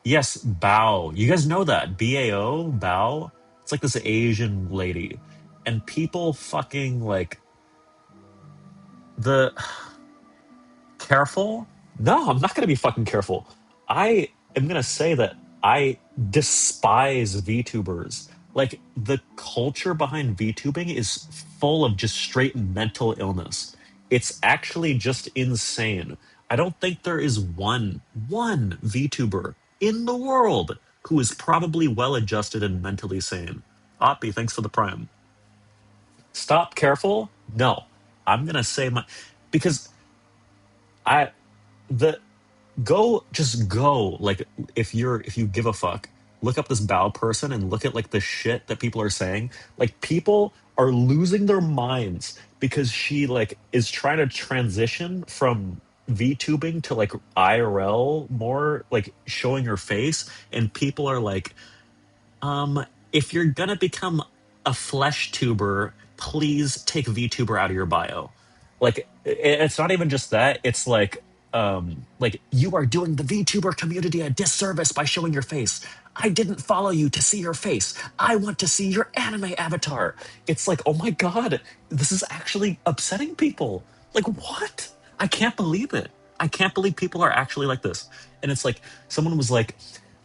Speaker 1: yes, Bao. You guys know that BAO Bao? It's like this Asian lady, and people fucking like the careful. No, I'm not gonna be fucking careful. I am gonna say that I despise VTubers. Like the culture behind VTubing is full of just straight mental illness. It's actually just insane. I don't think there is one VTuber in the world who is probably well adjusted and mentally sane. Oppie, thanks for the prime. Stop careful? No. I'm gonna say my because I the just go like if you give a fuck, look up this bow person and look at like the shit that people are saying. Like people are losing their minds because she like is trying to transition from VTubing to like IRL more like showing her face, and people are like, if you're gonna become a flesh tuber, please take VTuber out of your bio. Like, it's not even just that. It's like you are doing the VTuber community a disservice by showing your face. I didn't follow you to see your face. I want to see your anime avatar. It's like, oh my god, this is actually upsetting people. Like, what? I can't believe it. I can't believe people are actually like this. And it's like someone was like,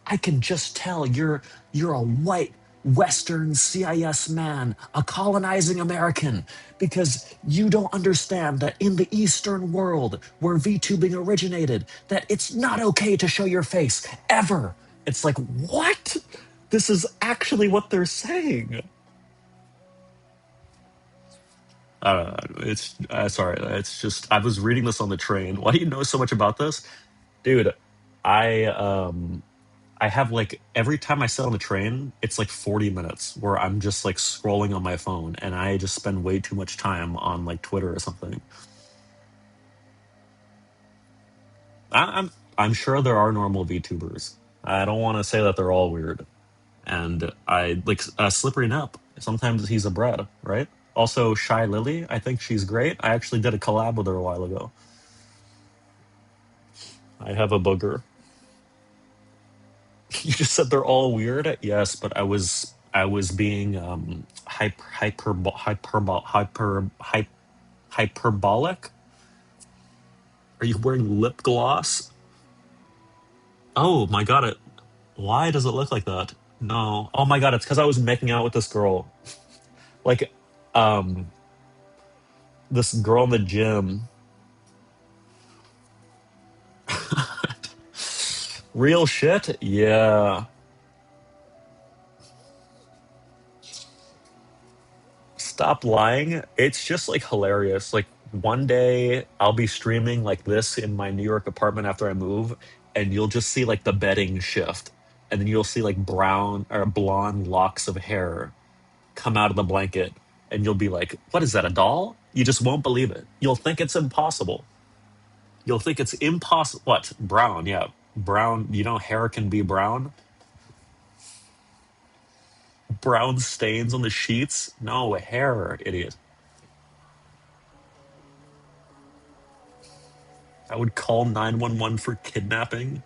Speaker 1: I can just tell you're a white Western CIS man, a colonizing American, because you don't understand that in the Eastern world where VTubing originated, that it's not okay to show your face ever. It's like, what? This is actually what they're saying. It's sorry. It's just I was reading this on the train. Why do you know so much about this, dude? I I have like every time I sit on the train, it's like 40 minutes where I'm just like scrolling on my phone and I just spend way too much time on like Twitter or something. I'm sure there are normal VTubers. I don't want to say that they're all weird. And I like Slippery Nap. Sometimes he's a bread, right? Also, Shy Lily, I think she's great. I actually did a collab with her a while ago. I have a booger. You just said they're all weird. Yes, but I was being hyperbolic. Are you wearing lip gloss? Oh my god! Why does it look like that? No. Oh my god! It's because I was making out with this girl. Like, um, this girl in the gym. Real shit. Yeah. Stop lying. It's just like hilarious. Like one day I'll be streaming like this in my New York apartment after I move, and you'll just see like the bedding shift, and then you'll see like brown or blonde locks of hair come out of the blanket, and you'll be like, "What is that? A doll?" You just won't believe it. You'll think it's impossible. You'll think it's impossible. What? Brown? Yeah, brown. You know, hair can be brown. Brown stains on the sheets. No hair, idiot. I would call 911 for kidnapping.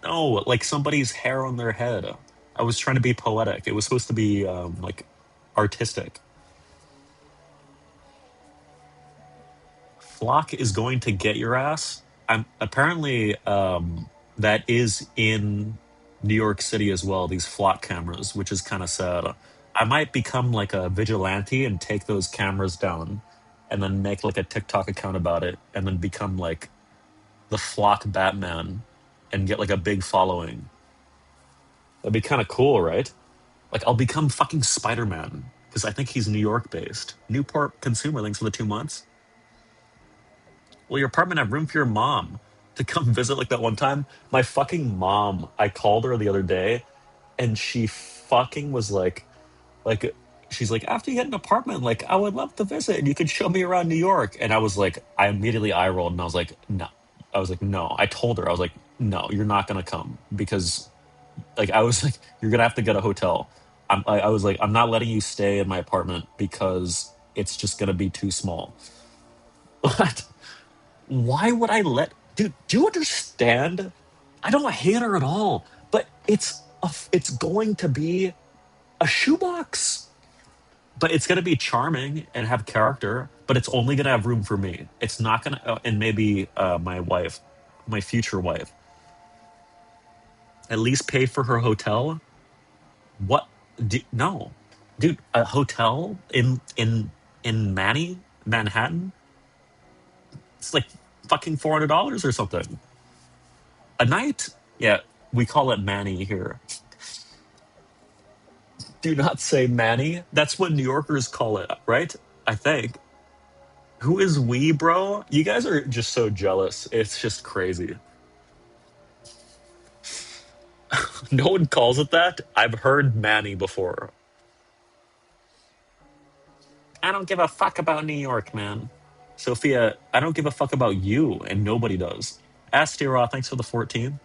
Speaker 1: No, like somebody's hair on their head. I was trying to be poetic. It was supposed to be like artistic. Flock is going to get your ass. I'm apparently that is in New York City as well. These flock cameras, which is kind of sad. I might become like a vigilante and take those cameras down, and then make like a TikTok account about it, and then become like the flock Batman, and get like a big following. That'd be kind of cool, right? Like I'll become fucking Spider Man because I think he's New York based. Newport consumer links for the 2 months. Well, your apartment have room for your mom to come visit like that one time. My fucking mom, I called her the other day and she fucking was like, she's like, after you get an apartment, like, I would love to visit and you could show me around New York. And I was like, I immediately eye rolled and I was like, no. I was like, no. I told her, I was like, no, you're not going to come because, like, I was like, you're going to have to get a hotel. I was like, I'm not letting you stay in my apartment because it's just going to be too small. What? Why would I let dude? Do you understand? I don't hate her at all, but it's going to be a shoebox. But it's going to be charming and have character. But it's only going to have room for me. It's not going to, and maybe my wife, my future wife. At least pay for her hotel. What? No, dude. A hotel in Manhattan. It's like fucking $400 or something a night. Yeah, we call it Manny here. Do not say Manny. That's what New Yorkers call it, right? I think. Who is we, bro? You guys are just so jealous. It's just crazy. No one calls it that. I've heard Manny before. I don't give a fuck about New York, man. Sophia, I don't give a fuck about you, and nobody does. Astira, thanks for the 14.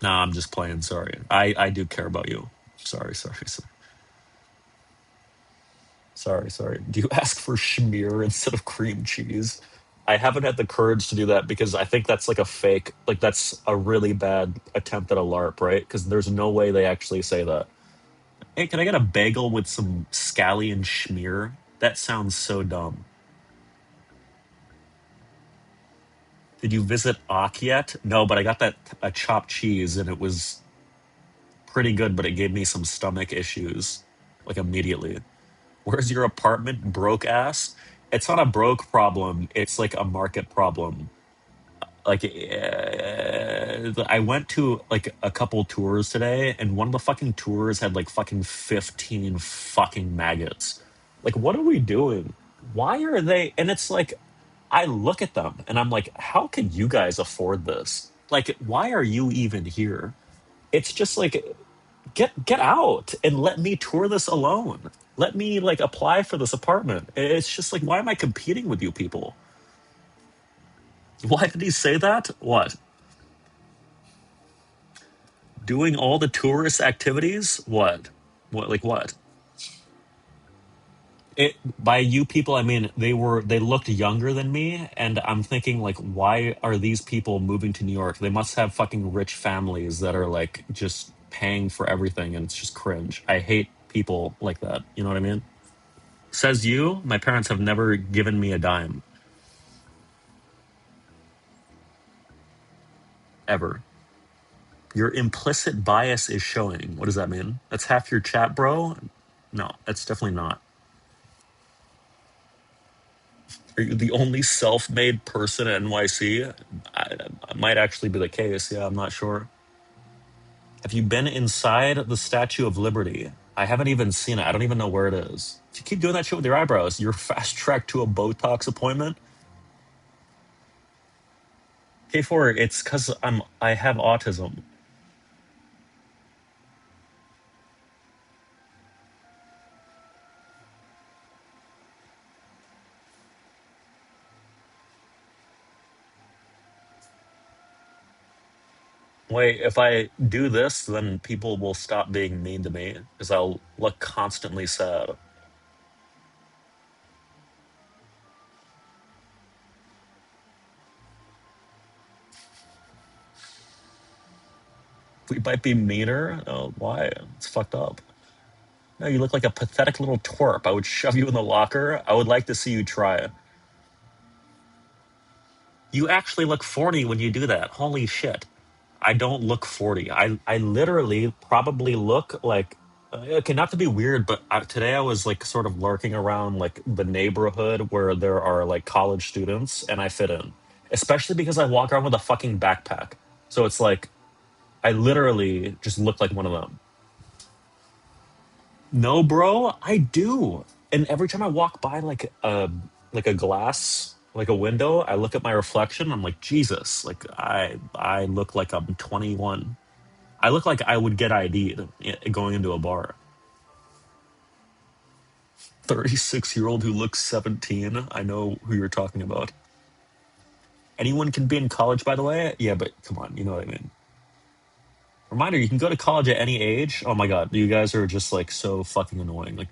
Speaker 1: Nah, I'm just playing. Sorry. I do care about you. Sorry. Sorry. Do you ask for schmear instead of cream cheese? I haven't had the courage to do that because I think that's like a fake, like that's a really bad attempt at a LARP, right? Because there's no way they actually say that. Hey, can I get a bagel with some scallion schmear? That sounds so dumb. Did you visit Ak yet? No, but I got that a chopped cheese and it was pretty good, but it gave me some stomach issues like immediately. Where's your apartment, broke ass? It's not a broke problem. It's like a market problem. Like, I went to like a couple tours today, and one of the fucking tours had like fucking 15 fucking maggots. Like, what are we doing? Why are they? And it's like, I look at them and I'm like, how can you guys afford this? Like, why are you even here? It's just like, get out and let me tour this alone. Let me like apply for this apartment. It's just like, why am I competing with you people? Why did he say that? What? Doing all the tourist activities? What? What? Like what? It by you people, I mean they looked younger than me, and I'm thinking like, why are these people moving to New York? They must have fucking rich families that are like just paying for everything, and it's just cringe. I hate people like that. You know what I mean? Says you. My parents have never given me a dime ever. Your implicit bias is showing. What does that mean? That's half your chat, bro. No, that's definitely not. Are you the only self-made person at NYC? I might actually be the case. Yeah, I'm not sure. Have you been inside the Statue of Liberty? I haven't even seen it. I don't even know where it is. If you keep doing that shit with your eyebrows, you're fast tracked to a Botox appointment. K4, it's because I have autism. Wait, if I do this, then people will stop being mean to me because I'll look constantly sad. We might be meaner. Oh, why? It's fucked up. No, you look like a pathetic little twerp. I would shove you in the locker. I would like to see you try it. You actually look 40 when you do that. Holy shit. I don't look 40. I literally probably look like, okay, not to be weird, but today I was like sort of lurking around like the neighborhood where there are like college students and I fit in. Especially because I walk around with a fucking backpack. So it's like, I literally just look like one of them. No, bro, I do. And every time I walk by like a glass, like a window, I look at my reflection. I'm like, Jesus, like I look like I'm 21. I look like I would get ID'd going into a bar. 36-year-old who looks 17. I know who you're talking about. Anyone can be in college, by the way. Yeah, but come on, you know what I mean. Reminder, you can go to college at any age. Oh my god, you guys are just like so fucking annoying. Like,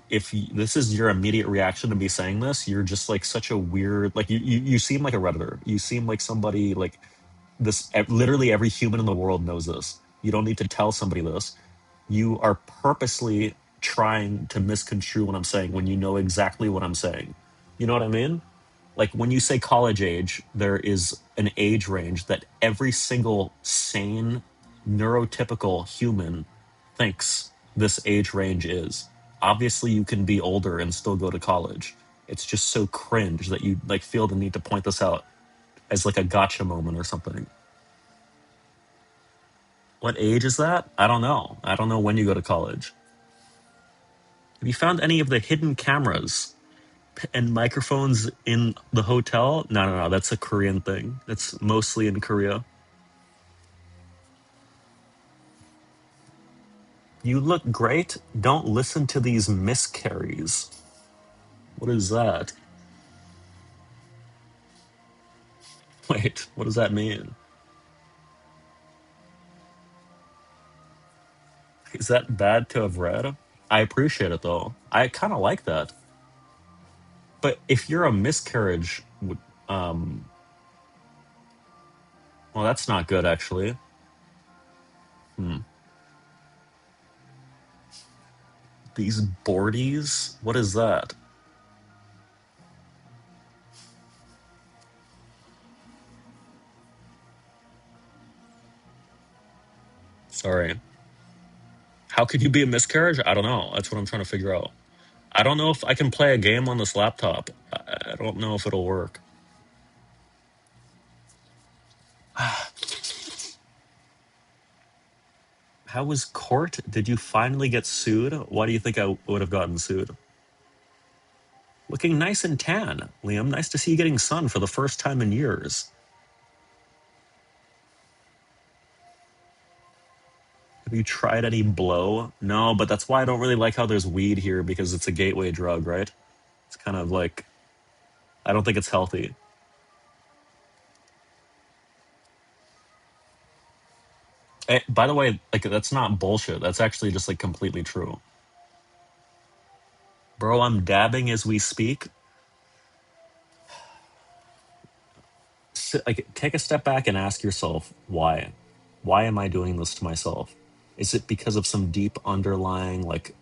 Speaker 1: if this is your immediate reaction to me saying this, you're just like such a weird. Like, you seem like a redditor. You seem like somebody like this. Literally, every human in the world knows this. You don't need to tell somebody this. You are purposely trying to misconstrue what I'm saying when you know exactly what I'm saying. You know what I mean? Like when you say college age, there is an age range that every single sane, neurotypical human thinks this age range is. Obviously, you can be older and still go to college. It's just so cringe that you like feel the need to point this out as like a gotcha moment or something. What age is that? I don't know. I don't know when you go to college. Have you found any of the hidden cameras and microphones in the hotel? No, no, no. That's a Korean thing. That's mostly in Korea. You look great. Don't listen to these miscarries. What is that? Wait, what does that mean? Is that bad to have read? I appreciate it though. I kind of like that. But if you're a miscarriage, um, well, that's not good actually. Hmm. These boardies? What is that? Sorry. How could you be a miscarriage? I don't know. That's what I'm trying to figure out. I don't know if I can play a game on this laptop. I don't know if it'll work. How was court? Did you finally get sued? Why do you think I would have gotten sued? Looking nice and tan, Liam. Nice to see you getting sun for the first time in years. Have you tried any blow? No, but that's why I don't really like how there's weed here because it's a gateway drug, right? It's kind of like, I don't think it's healthy. By the way, like that's not bullshit. That's actually just like completely true. Bro, I'm dabbing as we speak. Like take a step back and ask yourself why am I doing this to myself? Is it because of some deep underlying like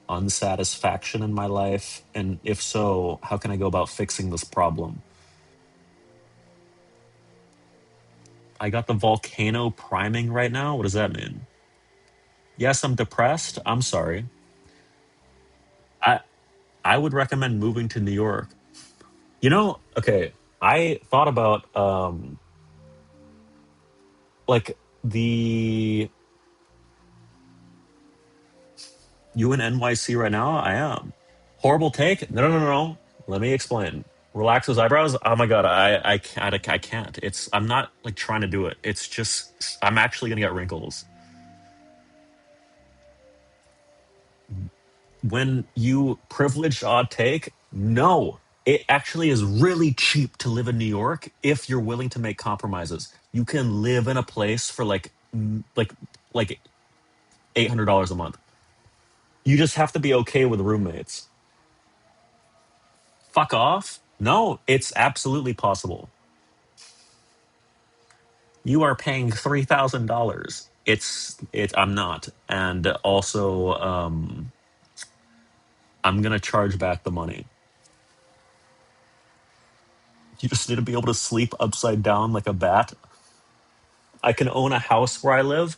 Speaker 1: unsatisfaction in my life, and if so, how can I go about fixing this problem? I got the volcano priming right now. What does that mean? Yes, I'm depressed. I'm sorry. I i would recommend moving to New York. Okay, I thought about like the you in NYC right now? I am. Horrible take? No, no, no, no. Let me explain. Relax those eyebrows. Oh my god, I can't. It's I'm not like trying to do it. It's just I'm actually gonna get wrinkles when you privileged odd take. No, it actually is really cheap to live in New York if you're willing to make compromises. You can live in a place for like $800 a month. You just have to be okay with roommates. Fuck off. No, it's absolutely possible. You are paying $3,000. I'm not, and also I'm gonna charge back the money. You just need to be able to sleep upside down like a bat. I can own a house where I live.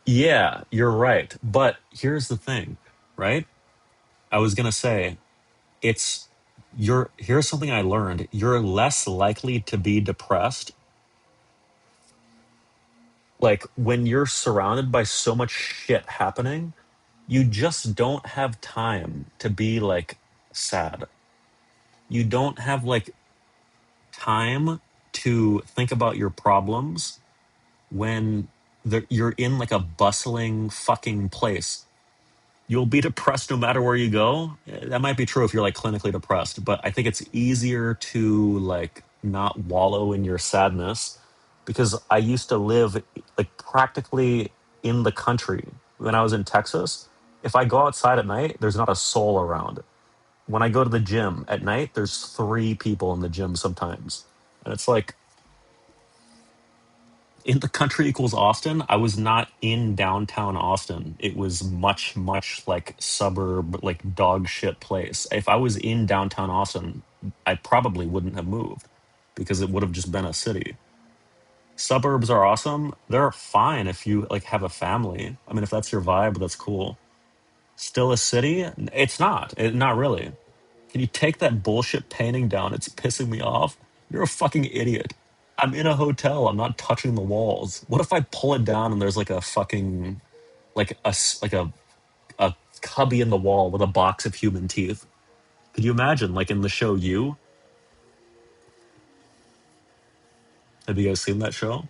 Speaker 1: Yeah, you're right. But here's the thing, right? I was gonna say it's you're here's something I learned. You're less likely to be depressed like when you're surrounded by so much shit happening, you just don't have time to be like sad. You don't have like time to think about your problems when you're in like a bustling fucking place. You'll be depressed no matter where you go. That might be true if you're like clinically depressed, but I think it's easier to like not wallow in your sadness because I used to live like practically in the country when I was in Texas. If I go outside at night, there's not a soul around. When I go to the gym at night, there's three people in the gym sometimes. And it's like in the country equals Austin, I was not in downtown Austin. It was much, much like suburb, like dog shit place. If I was in downtown Austin, I probably wouldn't have moved because it would have just been a city. Suburbs are awesome. They're fine if you like have a family. I mean, if that's your vibe, that's cool. Still a city? It's not. Not really. Can you take that bullshit painting down? It's pissing me off. You're a fucking idiot. I'm in a hotel. I'm not touching the walls. What if I pull it down and there's like a fucking like a cubby in the wall with a box of human teeth? Could you imagine? Like in the show You? Have you guys seen that show?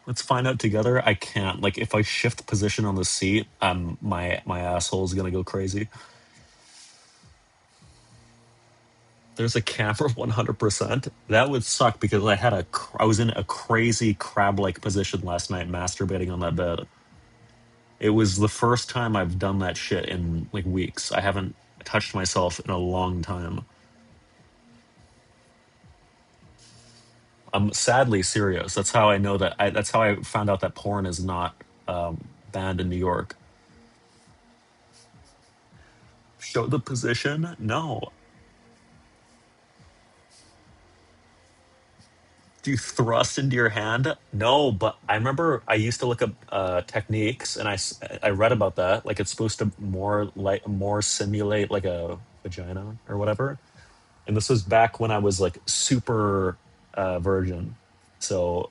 Speaker 1: Let's find out together. I can't. Like if I shift position on the seat, my asshole is gonna go crazy. There's a camera 100%. That would suck because I was in a crazy crab-like position last night masturbating on that bed. It was the first time I've done that shit in like weeks. I haven't touched myself in a long time. I'm sadly serious. That's how I know that that's how I found out that porn is not banned in New York. Show the position? No. Do you thrust into your hand? No, but I remember I used to look up techniques, and I read about that. Like it's supposed to more simulate like a vagina or whatever. And this was back when I was like super virgin, so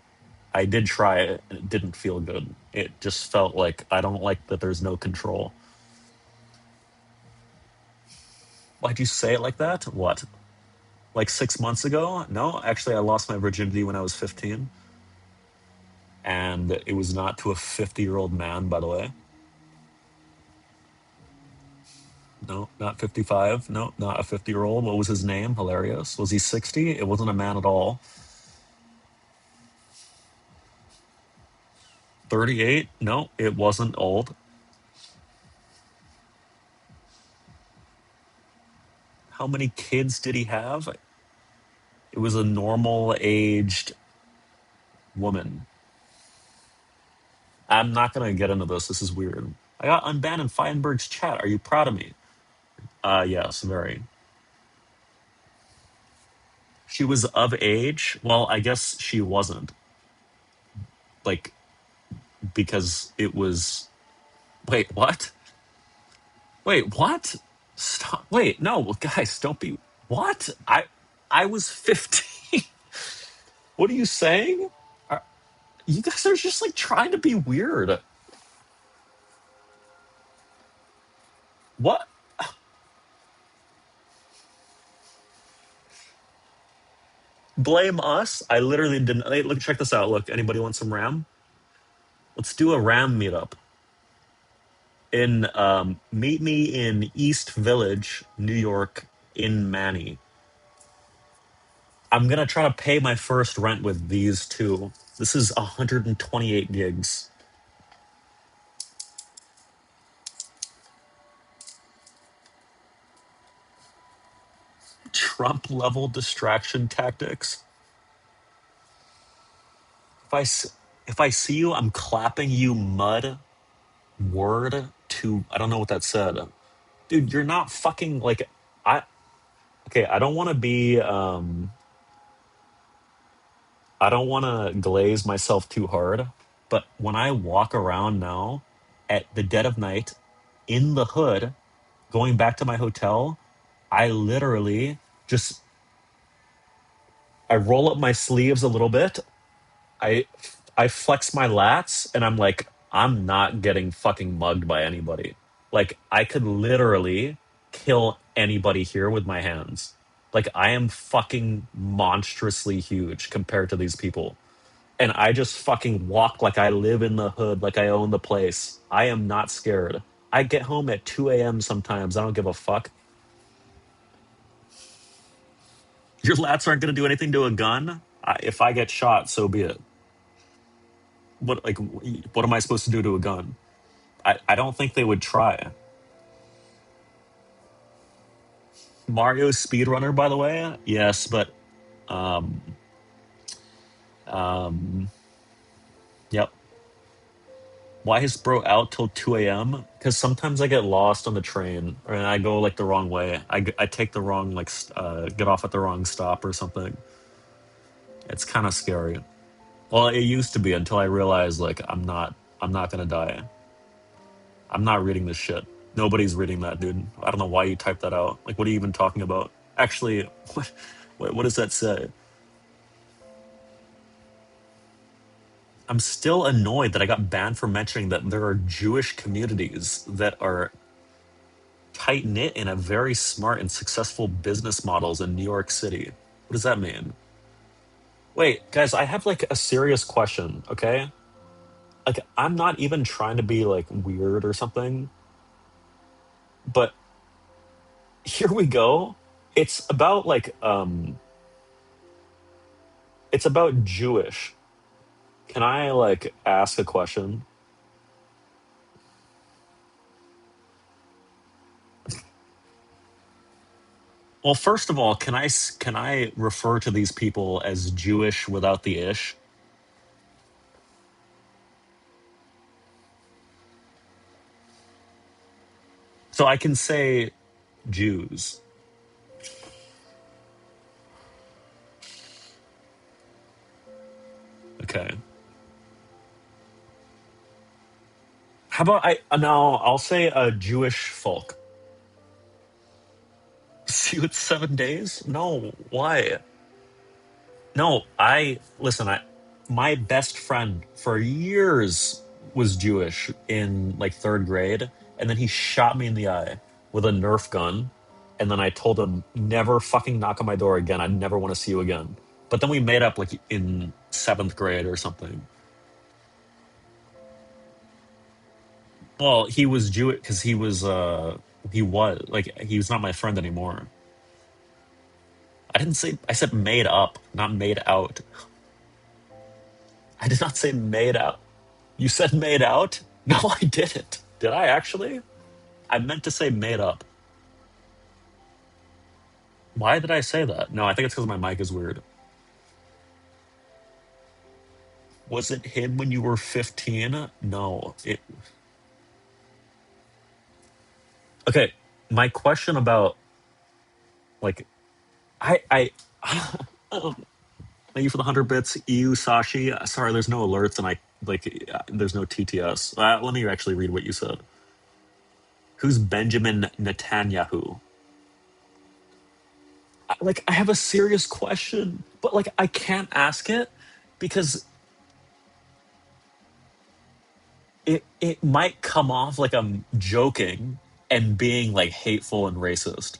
Speaker 1: I did try it, and it didn't feel good. It just felt like I don't like that. There's no control. Why'd you say it like that? What? Like 6 months ago? No, actually, I lost my virginity when I was 15. And it was not to a 50-year-old man, by the way. No, not 55. No, not a 50-year-old. What was his name? Hilarious. Was he 60? It wasn't a man at all. 38? No, it wasn't old. How many kids did he have? It was a normal aged woman. I'm not going to get into this. This is weird. I got unbanned in Feinberg's chat. Are you proud of me? Yes, very. She was of age. Well, I guess she wasn't. Like, because it was. Wait, what? Wait, what? Stop. Wait, no, guys, don't be. What? I was 15. What are you saying? Are, you guys are just like trying to be weird. What? Blame us? I literally didn't. Hey, look, check this out. Look, anybody want some RAM? Let's do a RAM meetup. Meet me in East Village, New York, in Manny. I'm gonna try to pay my first rent with these two. This is 128 gigs. Trump level distraction tactics. If if I see you, I'm clapping you mud word to I don't know what that said. Dude, you're not fucking like I okay, I don't want to glaze myself too hard, but when I walk around now at the dead of night in the hood going back to my hotel, I literally just I roll up my sleeves a little bit. I I flex my lats and I'm like, I'm not getting fucking mugged by anybody. Like I could literally kill anybody here with my hands. Like I am fucking monstrously huge compared to these people. And I just fucking walk like I live in the hood, like I own the place. I am not scared. I get home at 2 a.m. sometimes. I don't give a fuck. Your lats aren't going to do anything to a gun. If I get shot, so be it. What am I supposed to do to a gun? I don't think they would try. Mario speedrunner, by the way. Yes, but um, um, yep. Why is bro out till 2 a.m.? Because sometimes I get lost on the train and I go like the wrong way. I take the wrong, like, get off at the wrong stop or something. It's kind of scary. Well, it used to be until I realized, like, I'm not gonna die. I'm not reading this shit. Nobody's reading that, dude. I don't know why you typed that out. Like, what are you even talking about? Actually, what does that say? I'm still annoyed that I got banned for mentioning that there are Jewish communities that are tight knit and have very smart and successful business models in New York City. What does that mean? Wait, guys, I have like a serious question, okay? Like, I'm not even trying to be like weird or something, but here we go. It's about like it's about Jewish. Can I like ask a question? Well, first of all, can I refer to these people as Jewish without the ish? So I can say Jews. Okay. How about I no, I'll say a Jewish folk. See you in 7 days? No, why? No, I listen, I my best friend for years was Jewish in like third grade, and then he shot me in the eye with a Nerf gun, and then I told him never fucking knock on my door again. I never want to see you again. But then we made up like in seventh grade or something. Well, he was Jewish because he was like he was not my friend anymore. I didn't say I said made up, not made out. I did not say made out. You said made out? No, I didn't. Did I actually? I meant to say made up. Why did I say that? No, I think it's because my mic is weird. Was it him when you were 15? No. Okay, my question about like I thank you for the 100 bits, EU Sashi. Sorry, there's no alerts and I like there's no TTS. Let me actually read what you said. Who's Benjamin Netanyahu? Like I have a serious question, but like I can't ask it because it might come off like I'm joking and being like hateful and racist.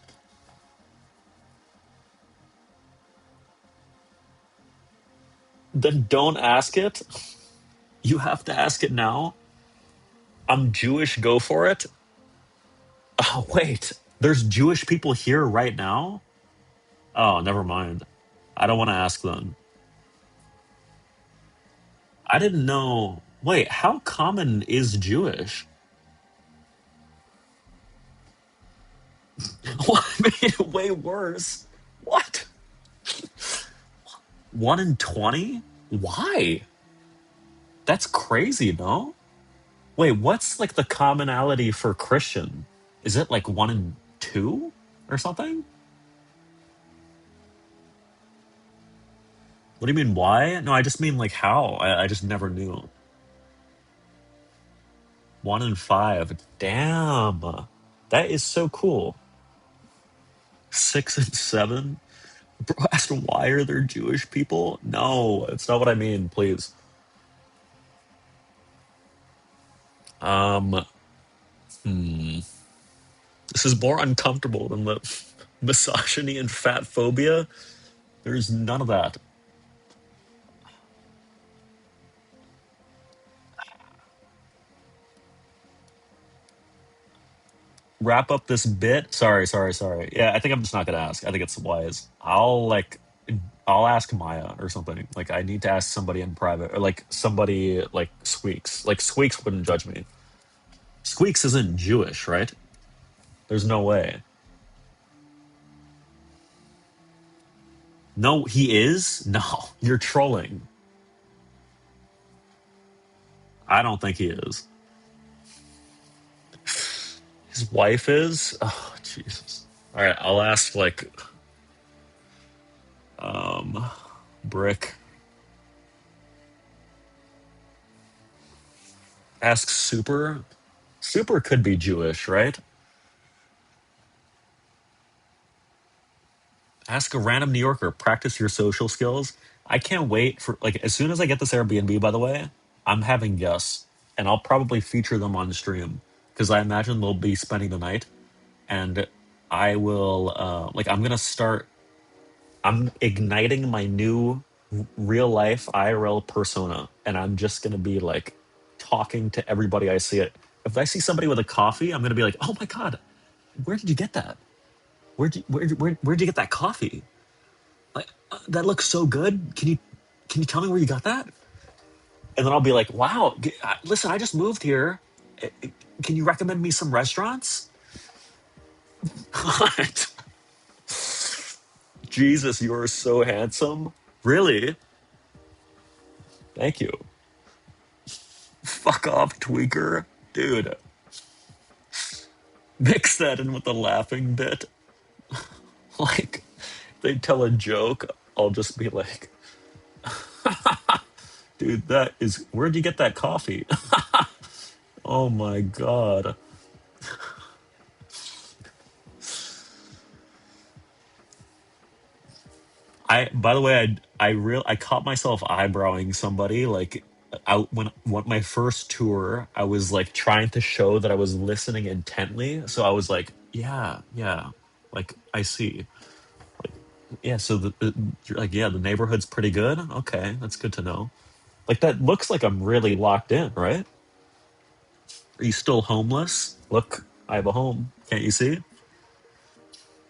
Speaker 1: Then don't ask it. You have to ask it now. I'm Jewish, go for it. Oh wait, there's Jewish people here right now? Oh, never mind. I don't want to ask them. I didn't know. Wait, how common is Jewish? What made it way worse? What? 1 in 20? Why? That's crazy, no? Wait, what's like the commonality for Christian? Is it like 1 in 2 or something? What do you mean, why? No, I just mean like how. I just never knew. 1 in 5. Damn. That is so cool. 6 and 7? Bro, asked why are there Jewish people? No, it's not what I mean, please. Um, hmm. This is more uncomfortable than the misogyny and fat phobia. There's none of that. Wrap up this bit. Sorry. Yeah, I think I'm just not gonna ask. I think it's wise. I'll ask Maya or something. Like I need to ask somebody in private or like somebody like Squeaks. Like Squeaks wouldn't judge me. Squeaks isn't Jewish, right? There's no way. No, he is? No, you're trolling. I don't think he is. His wife is. Oh Jesus! All right, I'll ask like um Brick. Ask Super. Super could be Jewish, right? Ask a random New Yorker. Practice your social skills. I can't wait for like as soon as I get this Airbnb. By the way, I'm having guests, and I'll probably feature them on stream because I imagine they'll be spending the night, and I will like I'm gonna start. I'm igniting my new real life IRL persona, and I'm just gonna be like talking to everybody I see it. If I see somebody with a coffee, I'm gonna be like, "Oh my god, where did you get that? Where'd you get that coffee? Like that looks so good. Can you tell me where you got that?" And then I'll be like, "Wow, listen, I just moved here. Can you recommend me some restaurants?" What? Jesus, you are so handsome. Really? Thank you. Fuck off, tweaker. Dude, mix that in with the laughing bit. Like, they tell a joke, I'll just be like, dude, that is, where'd you get that coffee? Oh my God. By the way, I caught myself eyebrowing somebody like out when my first tour, I was like trying to show that I was listening intently. So I was like, yeah, yeah, like I see. Like, yeah, so you're like, yeah, the neighborhood's pretty good. Okay, that's good to know. Like that looks like I'm really locked in, right? Are you still homeless? Look, I have a home. Can't you see?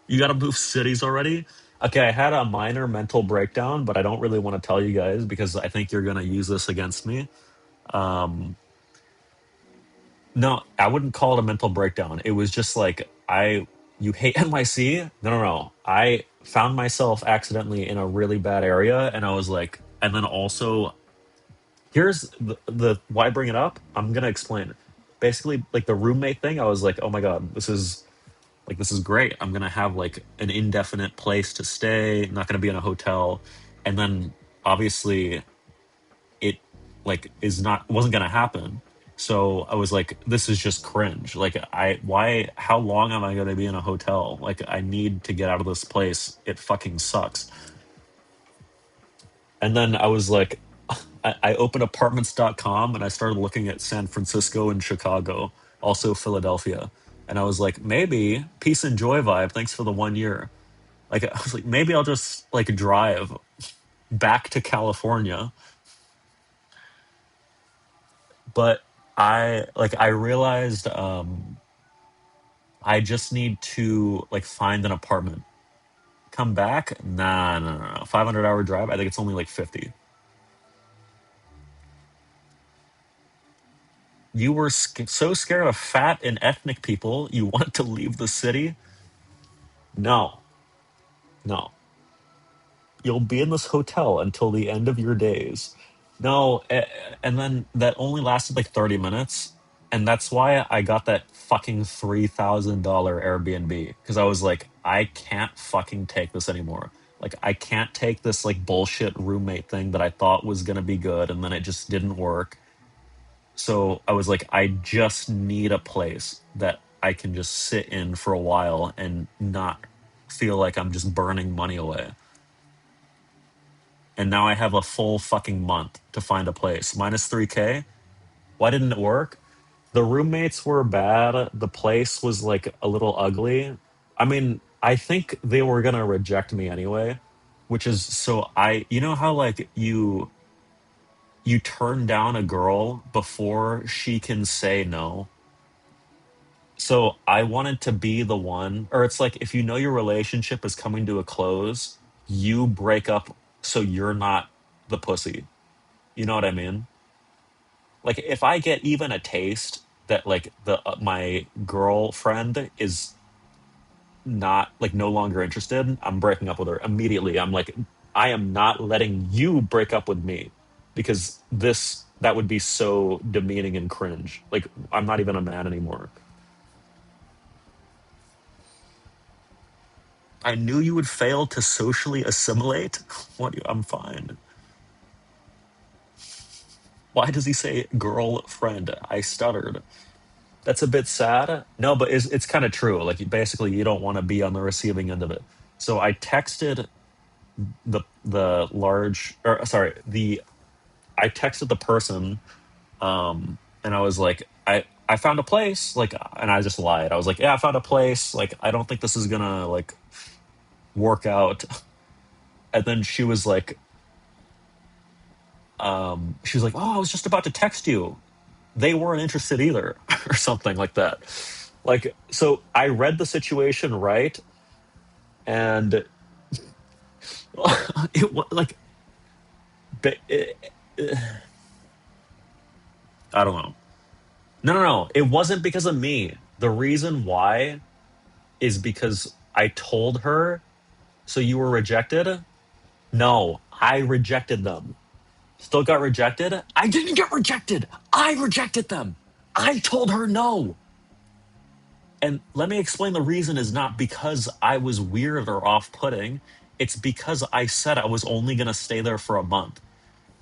Speaker 1: You got to move cities already. Okay, I had a minor mental breakdown, but I don't really want to tell you guys because I think you're going to use this against me. Um, no, I wouldn't call it a mental breakdown. It was just like you hate NYC? No, no, no. I found myself accidentally in a really bad area, and I was like, and then also here's the why I bring it up. I'm gonna explain it. Basically, like the roommate thing, I was like, oh my god, this is great. I'm gonna have like an indefinite place to stay. Not gonna be in a hotel, and then obviously it like is not wasn't gonna happen. So I was like, this is just cringe. Like why how long am I gonna be in a hotel? Like I need to get out of this place. It fucking sucks. And then I was like, I opened apartments.com and I started looking at San Francisco and Chicago, also Philadelphia. And I was like, maybe peace and joy vibe. Thanks for the 1 year. Like, I was like, maybe I'll just like drive back to California. But I realized I just need to like find an apartment. Come back? Nah, no, no, no. 500-hour drive. I think it's only like 50. You were so scared of fat and ethnic people, you want to leave the city? No, no. You'll be in this hotel until the end of your days. No, and then that only lasted like 30 minutes. And that's why I got that fucking $3,000 Airbnb. Because I was like, I can't fucking take this anymore. Like, I can't take this like bullshit roommate thing that I thought was going to be good. And then it just didn't work. So I was like, I just need a place that I can just sit in for a while and not feel like I'm just burning money away. And now I have a full fucking month to find a place. Minus 3K. Why didn't it work? The roommates were bad. The place was like a little ugly. I mean, I think they were going to reject me anyway, which is so you know how like you turn down a girl before she can say no. So I wanted to be the one, or it's like if you know your relationship is coming to a close, you break up so you're not the pussy. You know what I mean? Like if I get even a taste that like the my girlfriend is not like no longer interested, I'm breaking up with her immediately. I'm like, I am not letting you break up with me because this that would be so demeaning and cringe. Like, I'm not even a man anymore. I knew you would fail to socially assimilate. What? I'm fine. Why does he say girlfriend? I stuttered. That's a bit sad. No, but it's kind of true. Like, basically, you don't want to be on the receiving end of it. So I texted the large, or sorry, the I texted the person, and I was like, I found a place, like, and I just lied. I was like, yeah, I found a place. Like, I don't think this is gonna like work out. And then she was like, oh, I was just about to text you. They weren't interested either, or something like that. Like, so I read the situation right, and it was like, I don't know. No, no, no. It wasn't because of me. The reason why is because I told her, so you were rejected? No, I rejected them. Still got rejected? I didn't get rejected. I rejected them. I told her no. And let me explain, the reason is not because I was weird or off putting. It's because I said I was only going to stay there for a month.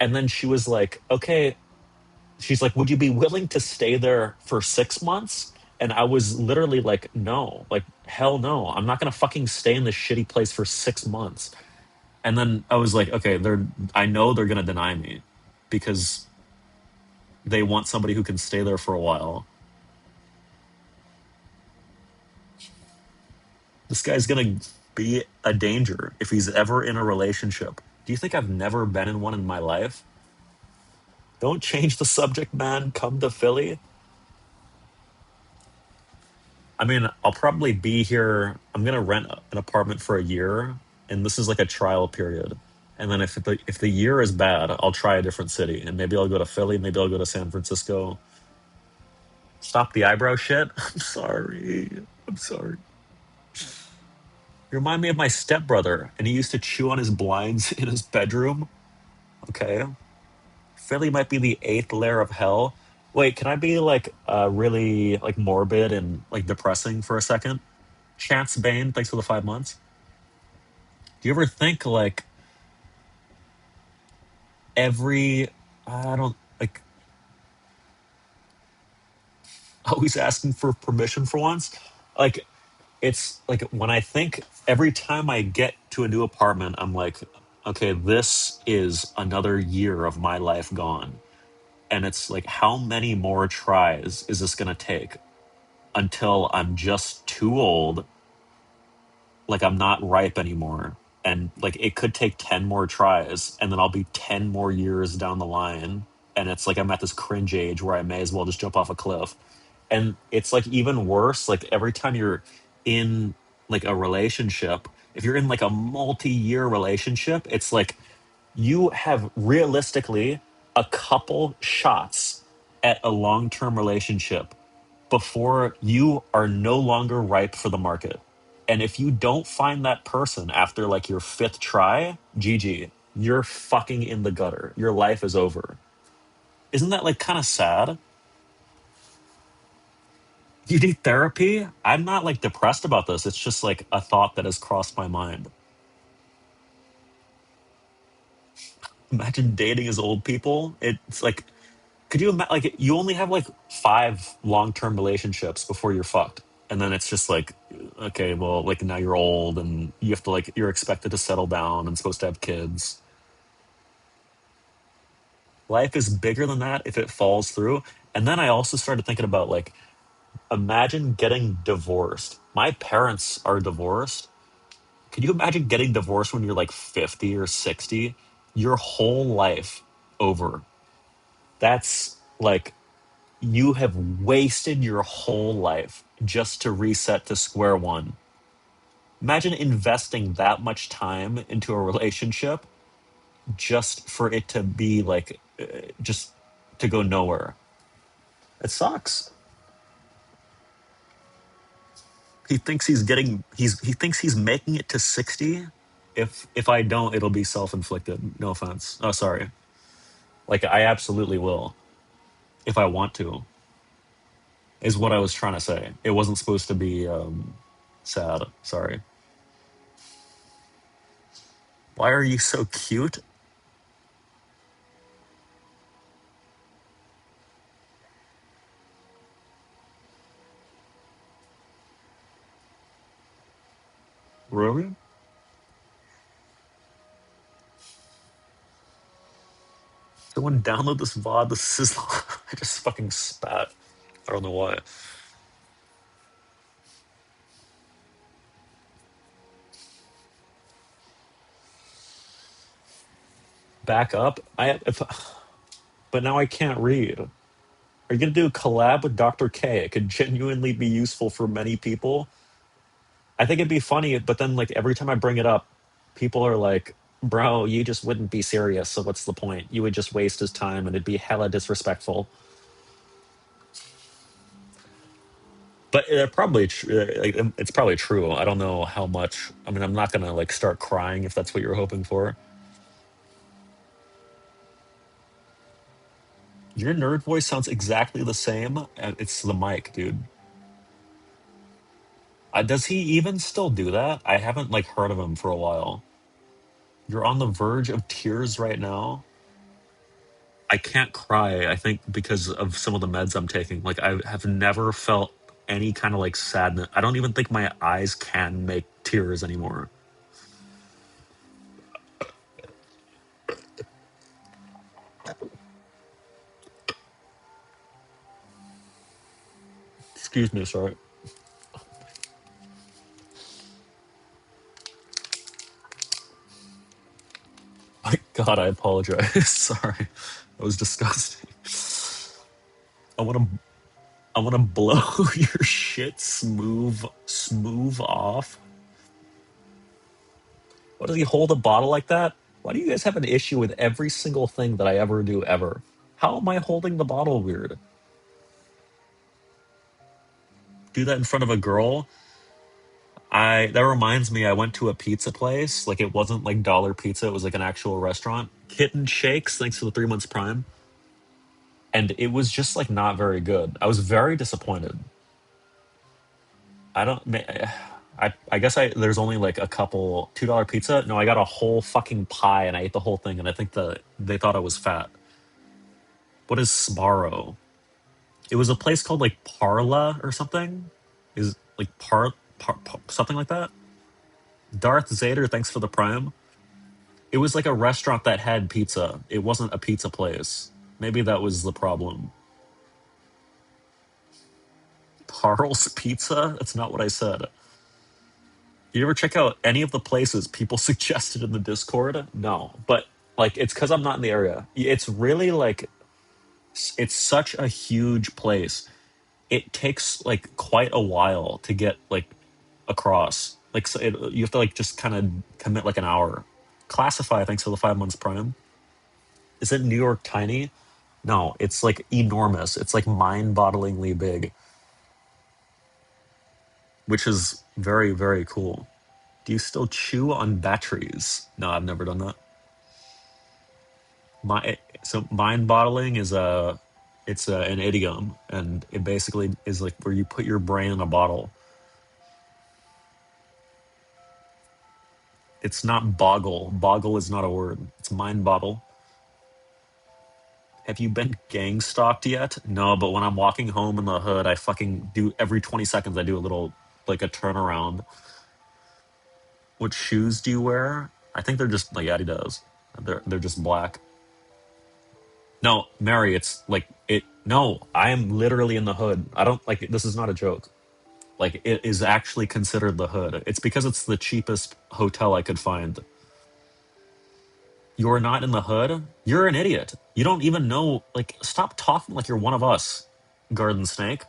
Speaker 1: And then she was like, okay, she's like, would you be willing to stay there for 6 months? And I was literally like, no, like, hell no. I'm not going to fucking stay in this shitty place for 6 months. And then I was like, okay, I know they're going to deny me because they want somebody who can stay there for a while. This guy's going to be a danger if he's ever in a relationship. Do you think I've never been in one in my life? Don't change the subject, man. Come to Philly. I mean, I'll probably be here. I'm gonna rent an apartment for a year, and this is like a trial period. And then if the year is bad, I'll try a different city, and maybe I'll go to Philly. Maybe I'll go to San Francisco. Stop the eyebrow shit. I'm sorry. I'm sorry. You remind me of my stepbrother, and he used to chew on his blinds in his bedroom. Okay, Philly might be the eighth layer of hell. Wait, can I be like really like morbid and like depressing for a second? Chance Bane, thanks for the 5 months. Do you ever think like every I don't like always asking for permission for once? Like, it's like when I think every time I get to a new apartment, I'm like, okay, this is another year of my life gone. And it's like, how many more tries is this gonna take until I'm just too old, like I'm not ripe anymore? And like it could take 10 more tries, and then I'll be 10 more years down the line, and it's like I'm at this cringe age where I may as well just jump off a cliff. And it's like even worse, like every time you're in like a relationship, if you're in like a multi-year relationship, it's like you have realistically a couple shots at a long-term relationship before you are no longer ripe for the market. And if you don't find that person after like your fifth try, GG, you're fucking in the gutter. Your life is over. Isn't that like kind of sad? You need therapy? I'm not like depressed about this. It's just like a thought that has crossed my mind. Imagine dating as old people. It's like, could you imagine, like, you only have like 5 long-term relationships before you're fucked. And then it's just like, okay, well, like now you're old and you have to like, you're expected to settle down and supposed to have kids. Life is bigger than that if it falls through. And then I also started thinking about like, imagine getting divorced. My parents are divorced. Can you imagine getting divorced when you're like 50 or 60? Your whole life over. That's like, you have wasted your whole life just to reset to square one. Imagine investing that much time into a relationship just for it to be like, just to go nowhere. It sucks. He thinks he's making it to 60. If I don't, it'll be self-inflicted. No offense. Oh, sorry. Like, I absolutely will if I want to, is what I was trying to say. It wasn't supposed to be sad. Sorry. Why are you so cute? Really? Someone download this VOD. This is. I just fucking spat. I don't know why. Back up. But now I can't read. Are you gonna do a collab with Dr. K? It could genuinely be useful for many people. I think it'd be funny, but then like every time I bring it up, people are like, "Bro, you just wouldn't be serious. So what's the point? You would just waste his time, and it'd be hella disrespectful." But it's probably true. I don't know how much. I mean, I'm not gonna like start crying if that's what you're hoping for. Your nerd voice sounds exactly the same. And it's the mic, dude. Does he even still do that? I haven't like heard of him for a while. You're on the verge of tears right now. I can't cry. I think because of some of the meds I'm taking. Like I have never felt any kind of like sadness. I don't even think my eyes can make tears anymore. Excuse me, sorry. My God, I apologize. Sorry, that was disgusting. I want to, I want to blow your shit smooth off. What does he hold a bottle like that? Why do you guys have an issue with every single thing that I ever do ever? How am I holding the bottle weird? Do that in front of a girl? I that reminds me, I went to a pizza place. Like it wasn't like dollar pizza, it was like an actual restaurant. Kitten Shakes, thanks for the 3 months prime. And it was just like not very good. I was very disappointed. I don't I guess there's only like a couple $2 pizza. No, I got a whole fucking pie and I ate the whole thing and I think they thought I was fat. What is Sbarro? It was a place called like Parla or something. Is like something like that. Darth Zader, thanks for the prime. It was like a restaurant that had pizza. It wasn't a pizza place. Maybe that was the problem. Carl's Pizza? That's not what I said. You ever check out any of the places people suggested in the Discord? No, but like it's because I'm not in the area. It's really like it's such a huge place. It takes like quite a while to get like across. Like so you have to like just kind of commit like an hour. Classify, thanks for the 5 months prime. Is it New York tiny? No, it's like enormous. It's like mind-bogglingly big, which is very, very cool. Do you still chew on batteries? No, I've never done that. So mind-boggling is an idiom, and it basically is like where you put your brain in a bottle. It's not boggle. Boggle is not a word. It's mind bottle. Have you been gang stalked yet? No, but when I'm walking home in the hood, I fucking do every 20 seconds. I do a little like a turnaround. What shoes do you wear? I think they're just like Adidas. They're just black. No, Mary, it's like it. No, I am literally in the hood. I don't like. This is not a joke. Like it is actually considered the hood. It's because it's the cheapest hotel I could find. You're not in the hood? You're an idiot. You don't even know. Like, stop talking like you're one of us, Garden Snake.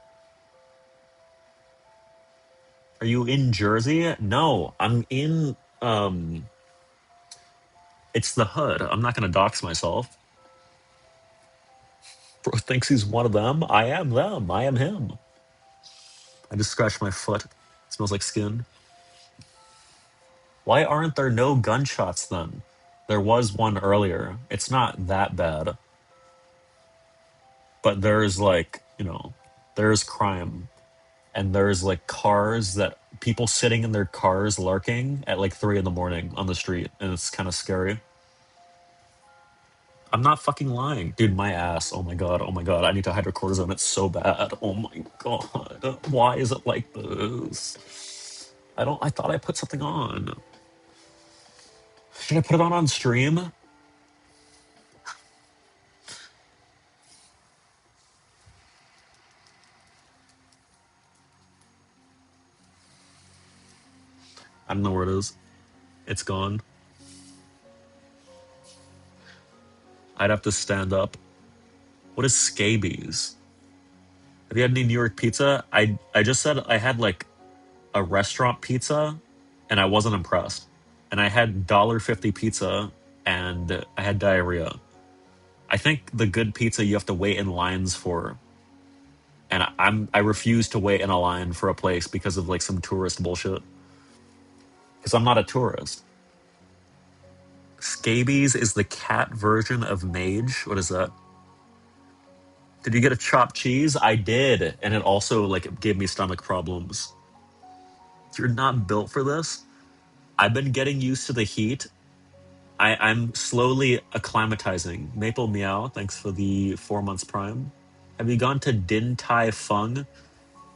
Speaker 1: Are you in Jersey? No, I'm in. It's the hood. I'm not going to dox myself. Bro thinks he's one of them. I am them. I am him. I just scratched my foot. It smells like skin. Why aren't there no gunshots then? There was one earlier. It's not that bad. But there's like, there's crime, and there's like cars that people sitting in their cars larking at like 3 in the morning on the street, and it's kind of scary. I'm not fucking lying, dude. My ass. Oh my god. Oh my god. I need to hydrocortisone. It's so bad. Oh my god. Why is it like this? I don't. I thought I put something on. Should I put it on stream? I don't know where it is. It's gone. I'd have to stand up. What is scabies? Have you had any New York pizza? I just said I had like a restaurant pizza, and I wasn't impressed. And I had $1.50 pizza, and I had diarrhea. I think the good pizza you have to wait in lines for, and I refuse to wait in a line for a place because of like some tourist bullshit. Because I'm not a tourist. Scabies is the cat version of mage. What is that? Did you get a chopped cheese? I did, and it also like gave me stomach problems. You're not built for this. I've been getting used to the heat. I'm slowly acclimatizing. Maple Meow, thanks for the 4 months prime. Have you gone to Din Tai Fung?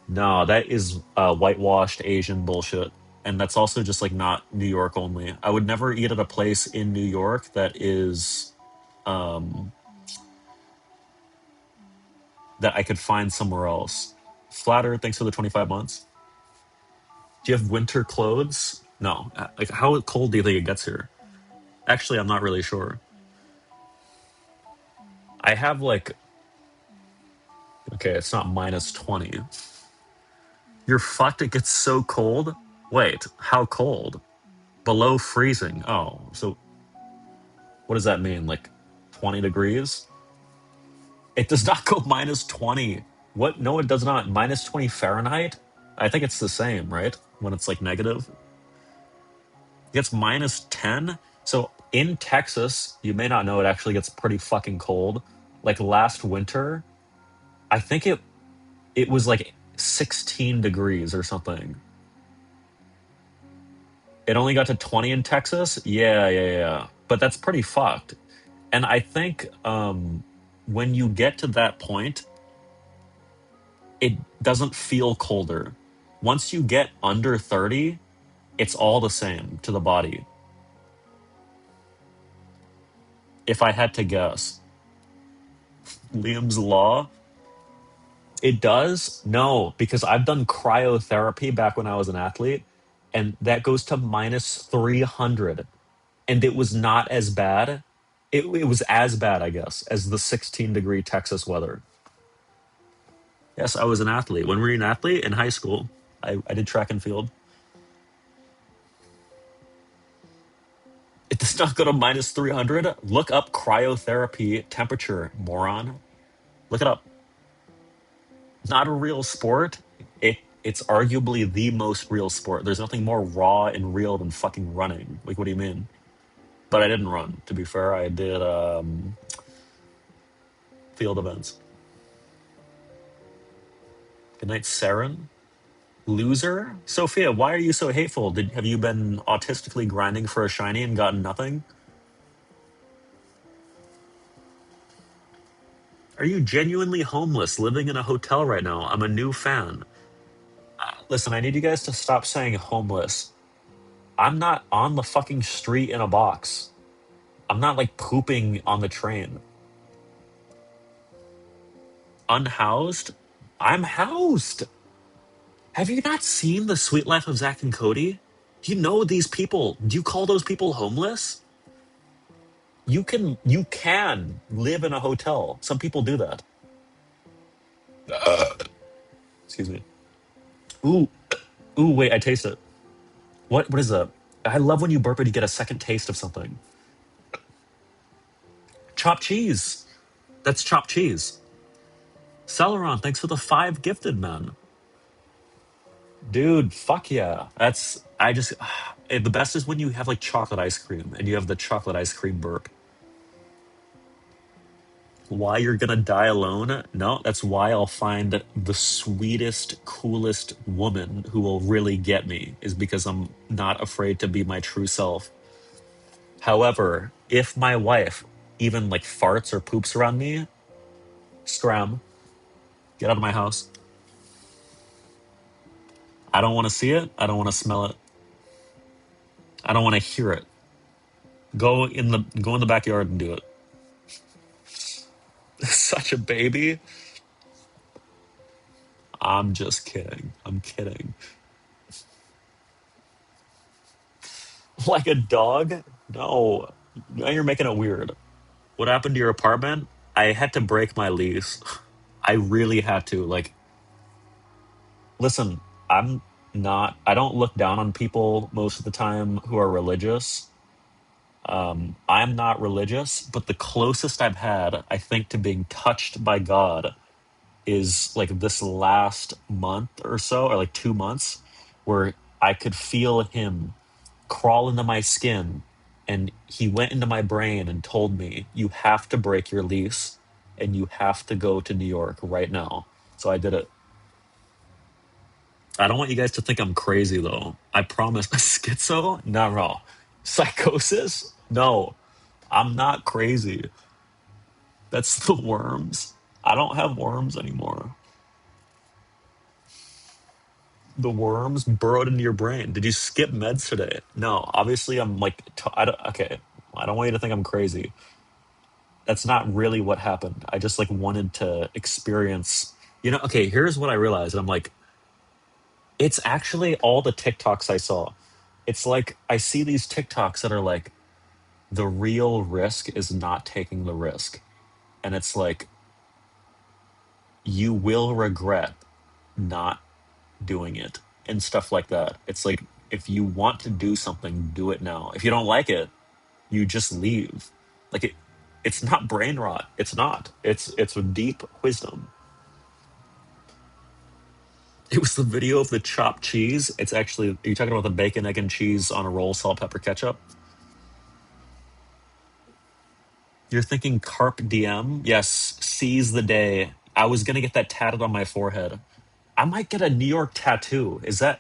Speaker 1: No, that is whitewashed Asian bullshit. And that's also just like not New York only. I would never eat at a place in New York that is um that I could find somewhere else. Flatter, thanks for the 25 months. Do you have winter clothes? No. Like how cold do you think it gets here? Actually, I'm not really sure. I have like okay, it's not -20. You're fucked, it gets so cold. Wait, how cold? Below freezing. Oh, so what does that mean? Like 20 degrees? It does not go -20. What? No, it does not. -20 Fahrenheit? I think it's the same, right? When it's like negative. It gets -10. So in Texas, you may not know, it actually gets pretty fucking cold. Like last winter, I think it was like 16 degrees or something. It only got to 20 in Texas? Yeah, yeah, yeah. But that's pretty fucked. And I think when you get to that point, it doesn't feel colder. Once you get under 30, it's all the same to the body. If I had to guess, Liam's Law, it does? No, because I've done cryotherapy back when I was an athlete, and that goes to -300. And it was not as bad. It was as bad, I guess, as the 16-degree Texas weather. Yes, I was an athlete. When were you an athlete? In high school. I did track and field. It does not go to -300. Look up cryotherapy temperature, moron. Look it up. Not a real sport. It's arguably the most real sport. There's nothing more raw and real than fucking running. Like, what do you mean? But I didn't run. To be fair, I did field events. Good night, Saren. Loser? Sophia, why are you so hateful? Have you been autistically grinding for a shiny and gotten nothing? Are you genuinely homeless, living in a hotel right now? I'm a new fan. Listen, I need you guys to stop saying homeless. I'm not on the fucking street in a box. I'm not like pooping on the train. Unhoused? I'm housed. Have you not seen The Sweet Life of Zach and Cody? Do you know these people? Do you call those people homeless? You can live in a hotel. Some people do that. Excuse me. Ooh, ooh, wait, I taste it. What is that? I love when you burp and you get a second taste of something. Chopped cheese. That's chopped cheese. Celeron, thanks for the 5 gifted, man. Dude, fuck yeah. That's I just the best is when you have like chocolate ice cream and you have the chocolate ice cream burp. Why you're gonna die alone? No, that's why I'll find the sweetest, coolest woman who will really get me, is because I'm not afraid to be my true self. However, if my wife even like farts or poops around me, scram, get out of my house. I don't want to see it. I don't want to smell it. I don't want to hear it. Go in the backyard and do it. Such a baby. I'm just kidding. I'm kidding. Like a dog? No. Now you're making it weird. What happened to your apartment? I had to break my lease. I really had to. Like, listen, I don't look down on people most of the time who are religious. I'm not religious, but the closest I've had, I think, to being touched by God is like this last month or so, or like 2 months, where I could feel him crawl into my skin, and he went into my brain and told me, you have to break your lease and you have to go to New York right now. So I did it. I don't want you guys to think I'm crazy though. I promise. Schizo? No, no. Psychosis? No. I'm not crazy. That's the worms. I don't have worms anymore. The worms burrowed into your brain. Did you skip meds today? No. Obviously, I'm like, I don't, okay. I don't want you to think I'm crazy. That's not really what happened. I just like wanted to experience, okay, here's what I realized. And I'm like, it's actually all the TikToks I saw. It's like I see these TikToks that are like, the real risk is not taking the risk. And it's like, you will regret not doing it and stuff like that. It's like, if you want to do something, do it now. If you don't like it, you just leave. Like it's not brain rot. It's not. It's a deep wisdom. It was the video of the chopped cheese. It's actually, are you talking about the bacon, egg, and cheese on a roll, salt, pepper, ketchup? You're thinking carp diem? Yes, seize the day. I was gonna get that tatted on my forehead. I might get a New York tattoo. Is that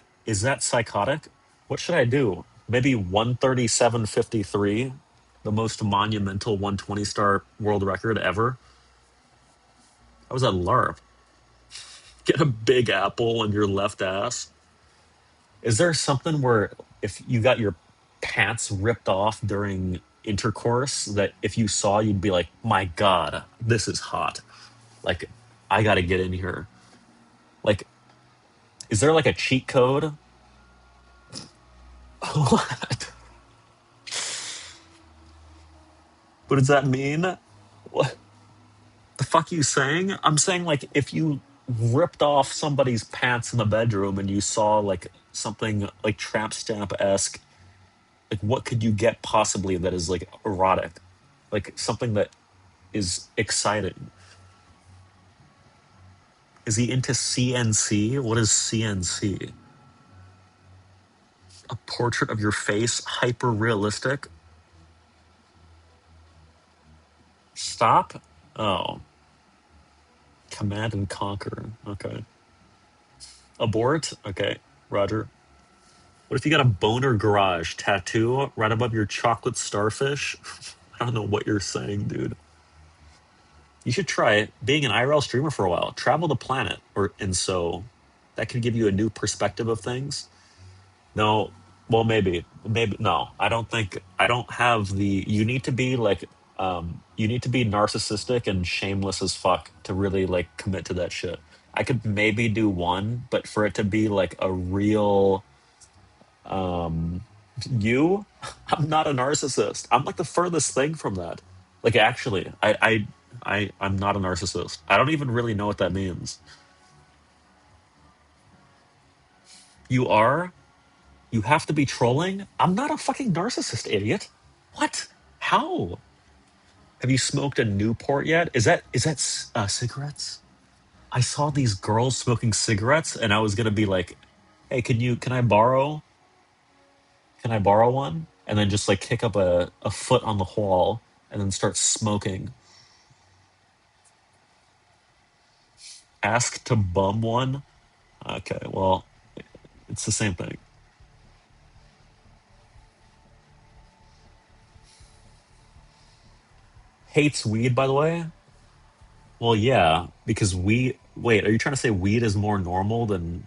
Speaker 1: psychotic? What should I do? Maybe 137.53, the most monumental 120 star world record ever. I was at LARP. Get a big apple on your left ass. Is there something where if you got your pants ripped off during intercourse that if you saw you'd be like, my God, this is hot. Like, I gotta get in here. Like, is there like a cheat code? What? What does that mean? What the fuck you saying? I'm saying like if you ripped off somebody's pants in the bedroom and you saw like something like tramp stamp esque, like what could you get possibly that is like erotic? Like something that is exciting. Is he into CNC? What is CNC? A portrait of your face, hyper realistic. Stop. Oh, command and conquer. Okay. Abort. Okay. Roger. What if you got a boner garage tattoo right above your chocolate starfish? I don't know what you're saying, dude. You should try it. Being an IRL streamer for a while, travel the planet, and so that can give you a new perspective of things. No, well, maybe no. I don't have the. You need to be like, you need to be narcissistic and shameless as fuck to really like commit to that shit. I could maybe do one, but for it to be like a real, you, I'm not a narcissist. I'm like the furthest thing from that. Like actually, I'm not a narcissist. I don't even really know what that means. You are? You have to be trolling? I'm not a fucking narcissist, idiot. What? How? Have you smoked a Newport yet? Is that cigarettes? I saw these girls smoking cigarettes, and I was gonna be like, "Hey, can I borrow one?" And then just like kick up a foot on the wall and then start smoking. Ask to bum one? Okay, well, it's the same thing. Hates weed, by the way? Well, yeah, because weed. Wait, are you trying to say weed is more normal than.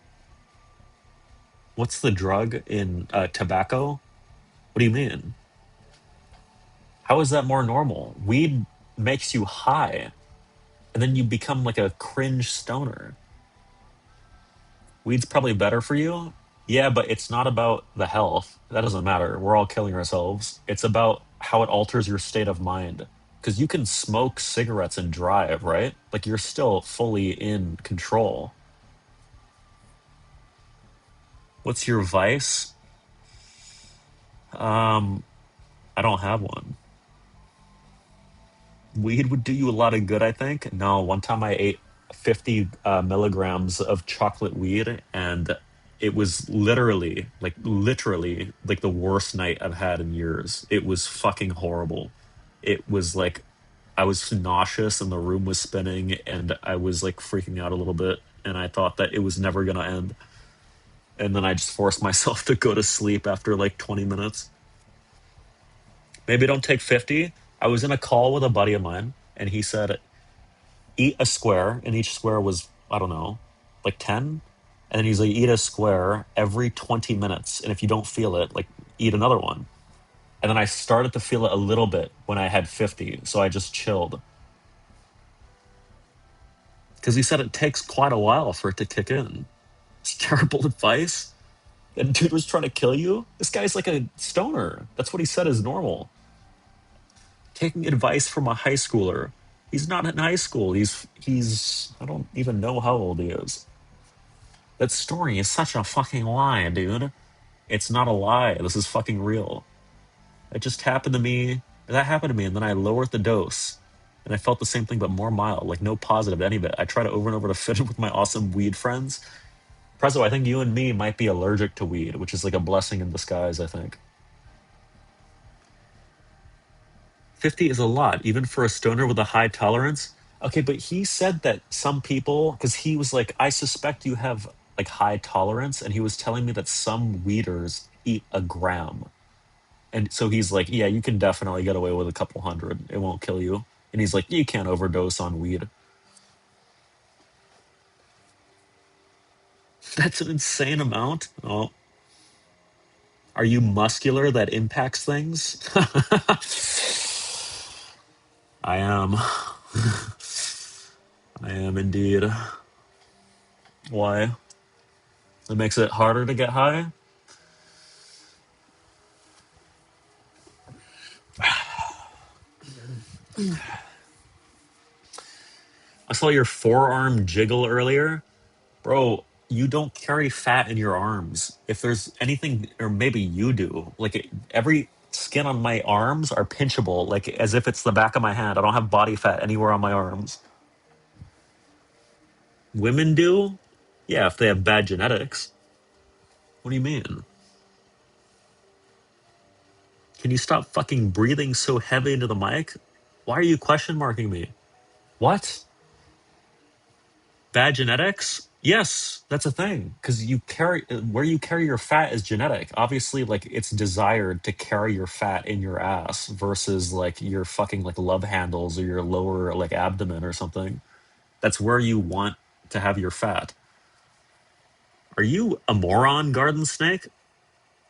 Speaker 1: What's the drug in tobacco? What do you mean? How is that more normal? Weed makes you high, and then you become like a cringe stoner. Weed's probably better for you. Yeah, but it's not about the health. That doesn't matter. We're all killing ourselves. It's about how it alters your state of mind. Because you can smoke cigarettes and drive, right? Like you're still fully in control. What's your vice? Um, I don't have one. Weed would do you a lot of good, I think. No, one time I ate 50 milligrams of chocolate weed, and it was literally, like the worst night I've had in years. It was fucking horrible. It was like I was nauseous and the room was spinning, and I was like freaking out a little bit, and I thought that it was never gonna end. And then I just forced myself to go to sleep after like 20 minutes. Maybe don't take 50. I was in a call with a buddy of mine, and he said eat a square, and each square was, I don't know, like 10. And then he's like, eat a square every 20 minutes. And if you don't feel it, like eat another one. And then I started to feel it a little bit when I had 50. So I just chilled. Because he said it takes quite a while for it to kick in. It's terrible advice. That dude was trying to kill you. This guy's like a stoner. That's what he said is normal. Taking advice from a high schooler. He's not in high school. He's I don't even know how old he is. That story is such a fucking lie, dude. It's not a lie. This is fucking real. It just happened to me. That happened to me, and then I lowered the dose. And I felt the same thing, but more mild, like no positive, any of it. I tried it over and over to fit in with my awesome weed friends. Prezzo, I think you and me might be allergic to weed, which is like a blessing in disguise, I think. 50 is a lot, even for a stoner with a high tolerance. Okay, but he said that some people, because he was like, I suspect you have like high tolerance, and he was telling me that some weeders eat a gram. And so he's like, yeah, you can definitely get away with a couple hundred. It won't kill you. And he's like, you can't overdose on weed. That's an insane amount. Oh, are you muscular that impacts things? I am. I am indeed. Why? It makes it harder to get high? I saw your forearm jiggle earlier. Bro, you don't carry fat in your arms. If there's anything, or maybe you do, like every skin on my arms are pinchable, like as if it's the back of my hand. I don't have body fat anywhere on my arms. Women do? Yeah, if they have bad genetics. What do you mean? Can you stop fucking breathing so heavy into the mic? Why are you question marking me? What? Bad genetics? Yes, that's a thing. Because you carry where you carry your fat is genetic. Obviously, like it's desired to carry your fat in your ass versus like your fucking like love handles or your lower like abdomen or something. That's where you want to have your fat. Are you a moron, Garden Snake?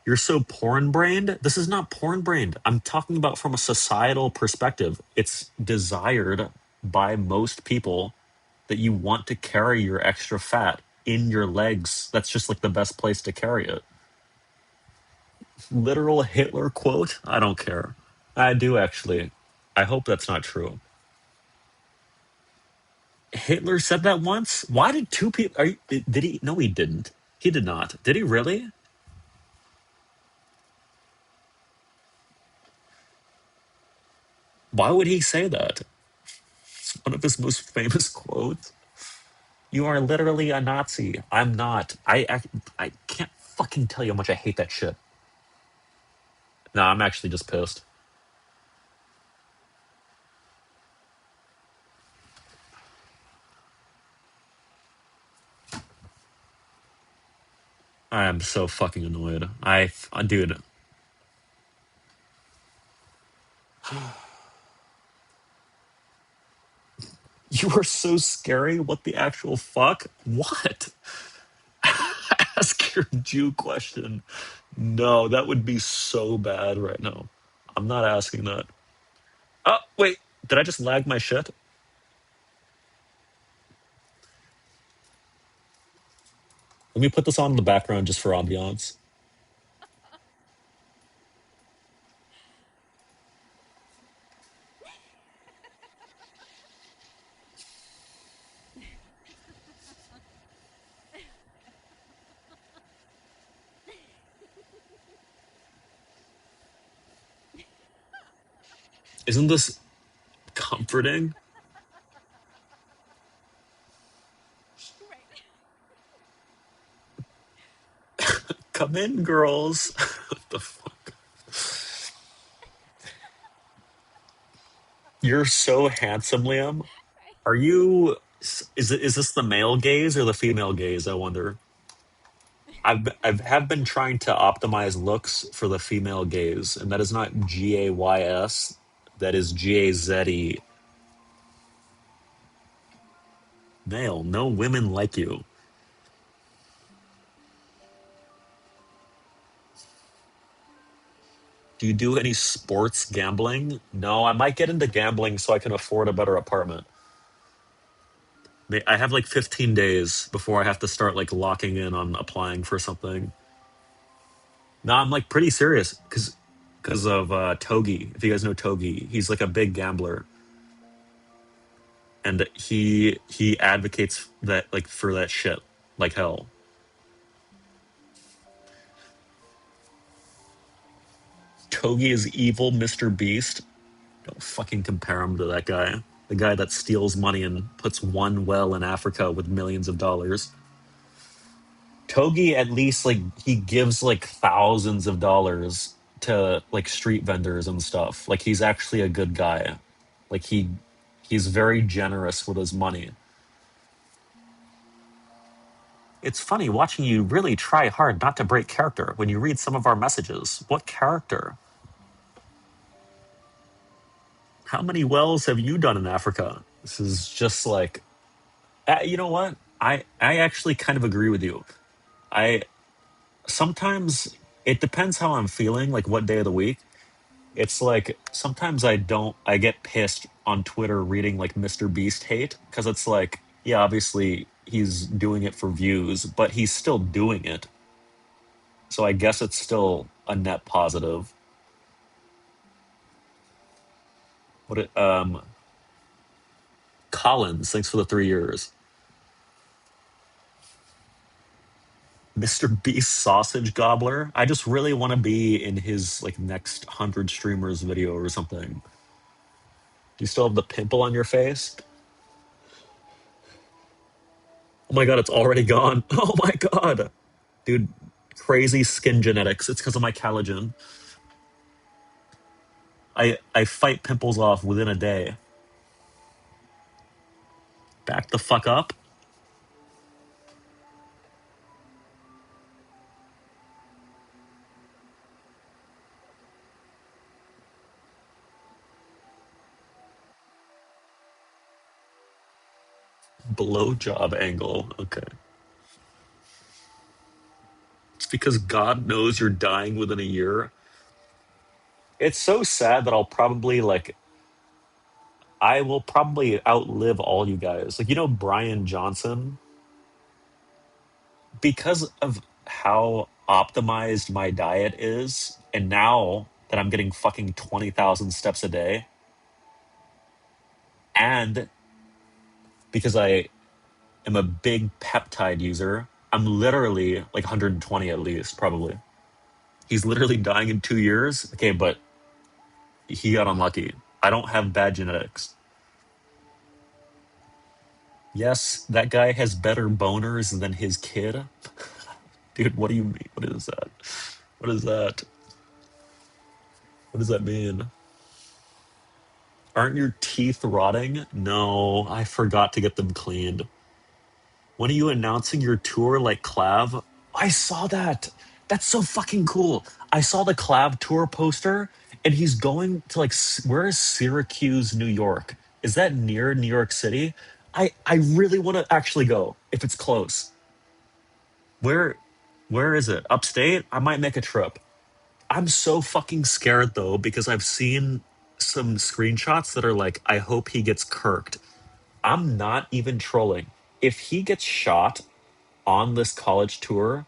Speaker 1: You're so porn brained. This is not porn brained. I'm talking about from a societal perspective. It's desired by most people that you want to carry your extra fat in your legs. That's just like the best place to carry it. Literal Hitler quote? I don't care. I do actually. I hope that's not true. Hitler said that once? Why did two people. Did he? No, he didn't. He did not. Did he really? Why would he say that? It's one of his most famous quotes. You are literally a Nazi. I'm not. I can't fucking tell you how much I hate that shit. No, I'm actually just pissed. I'm so fucking annoyed. Dude, you are so scary. What the actual fuck? What? Ask your Jew question. No, that would be so bad right now. I'm not asking that. Oh, wait. Did I just lag my shit? Let me put this on in the background just for ambiance. Isn't this comforting?
Speaker 2: Right.
Speaker 1: Come in, girls. What the fuck? You're so handsome, Liam.
Speaker 2: Right.
Speaker 1: Are you? Is this the male gaze or the female gaze? I wonder. Have been trying to optimize looks for the female gaze, and that is not GAYS. That is GAZE. Male. No women like you. Do you do any sports gambling? No, I might get into gambling so I can afford a better apartment. I have like 15 days before I have to start like locking in on applying for something. No, I'm like pretty serious because of Togi. If you guys know Togi, he's like a big gambler, and he advocates that like for that shit like hell. Togi is evil, Mr. Beast. Don't fucking compare him to that guy. The guy that steals money and puts one well in Africa with millions of dollars. Togi at least like he gives like thousands of dollars to like street vendors and stuff. Like he's actually a good guy. Like he's very generous with his money. It's funny watching you really try hard not to break character when you read some of our messages. What character? How many wells have you done in Africa? This is just like you know what? I actually kind of agree with you. I sometimes it depends how I'm feeling, like what day of the week. It's like sometimes I get pissed on Twitter reading like Mr. Beast hate because it's like, yeah, obviously he's doing it for views, but he's still doing it. So I guess it's still a net positive. What it Collins, thanks for the 3 years. Mr. Beast sausage gobbler. I just really want to be in his like next 100 streamers video or something. Do you still have the pimple on your face? Oh my god, it's already gone. Oh my god. Dude, crazy skin genetics. It's because of my collagen. I fight pimples off within a day. Back the fuck up. Blowjob angle. Okay. It's because God knows you're dying within a year. It's so sad that I will probably outlive all you guys. Like, you know, Brian Johnson, because of how optimized my diet is, and now that I'm getting fucking 20,000 steps a day, and because I am a big peptide user, I'm literally like 120 at least, probably. He's literally dying in 2 years. Okay, but he got unlucky. I don't have bad genetics. Yes, that guy has better boners than his kid. Dude, what do you mean? What is that? What is that? What does that mean? Aren't your teeth rotting? No, I forgot to get them cleaned. When are you announcing your tour like Clav? I saw that. That's so fucking cool. I saw the collab tour poster, and he's going to like where is Syracuse, New York? Is that near New York City? I really want to actually go if it's close. Where where is it? Upstate? I might make a trip. I'm so fucking scared though because I've seen some screenshots that are like, I hope he gets kirked. I'm not even trolling. If he gets shot on this college tour,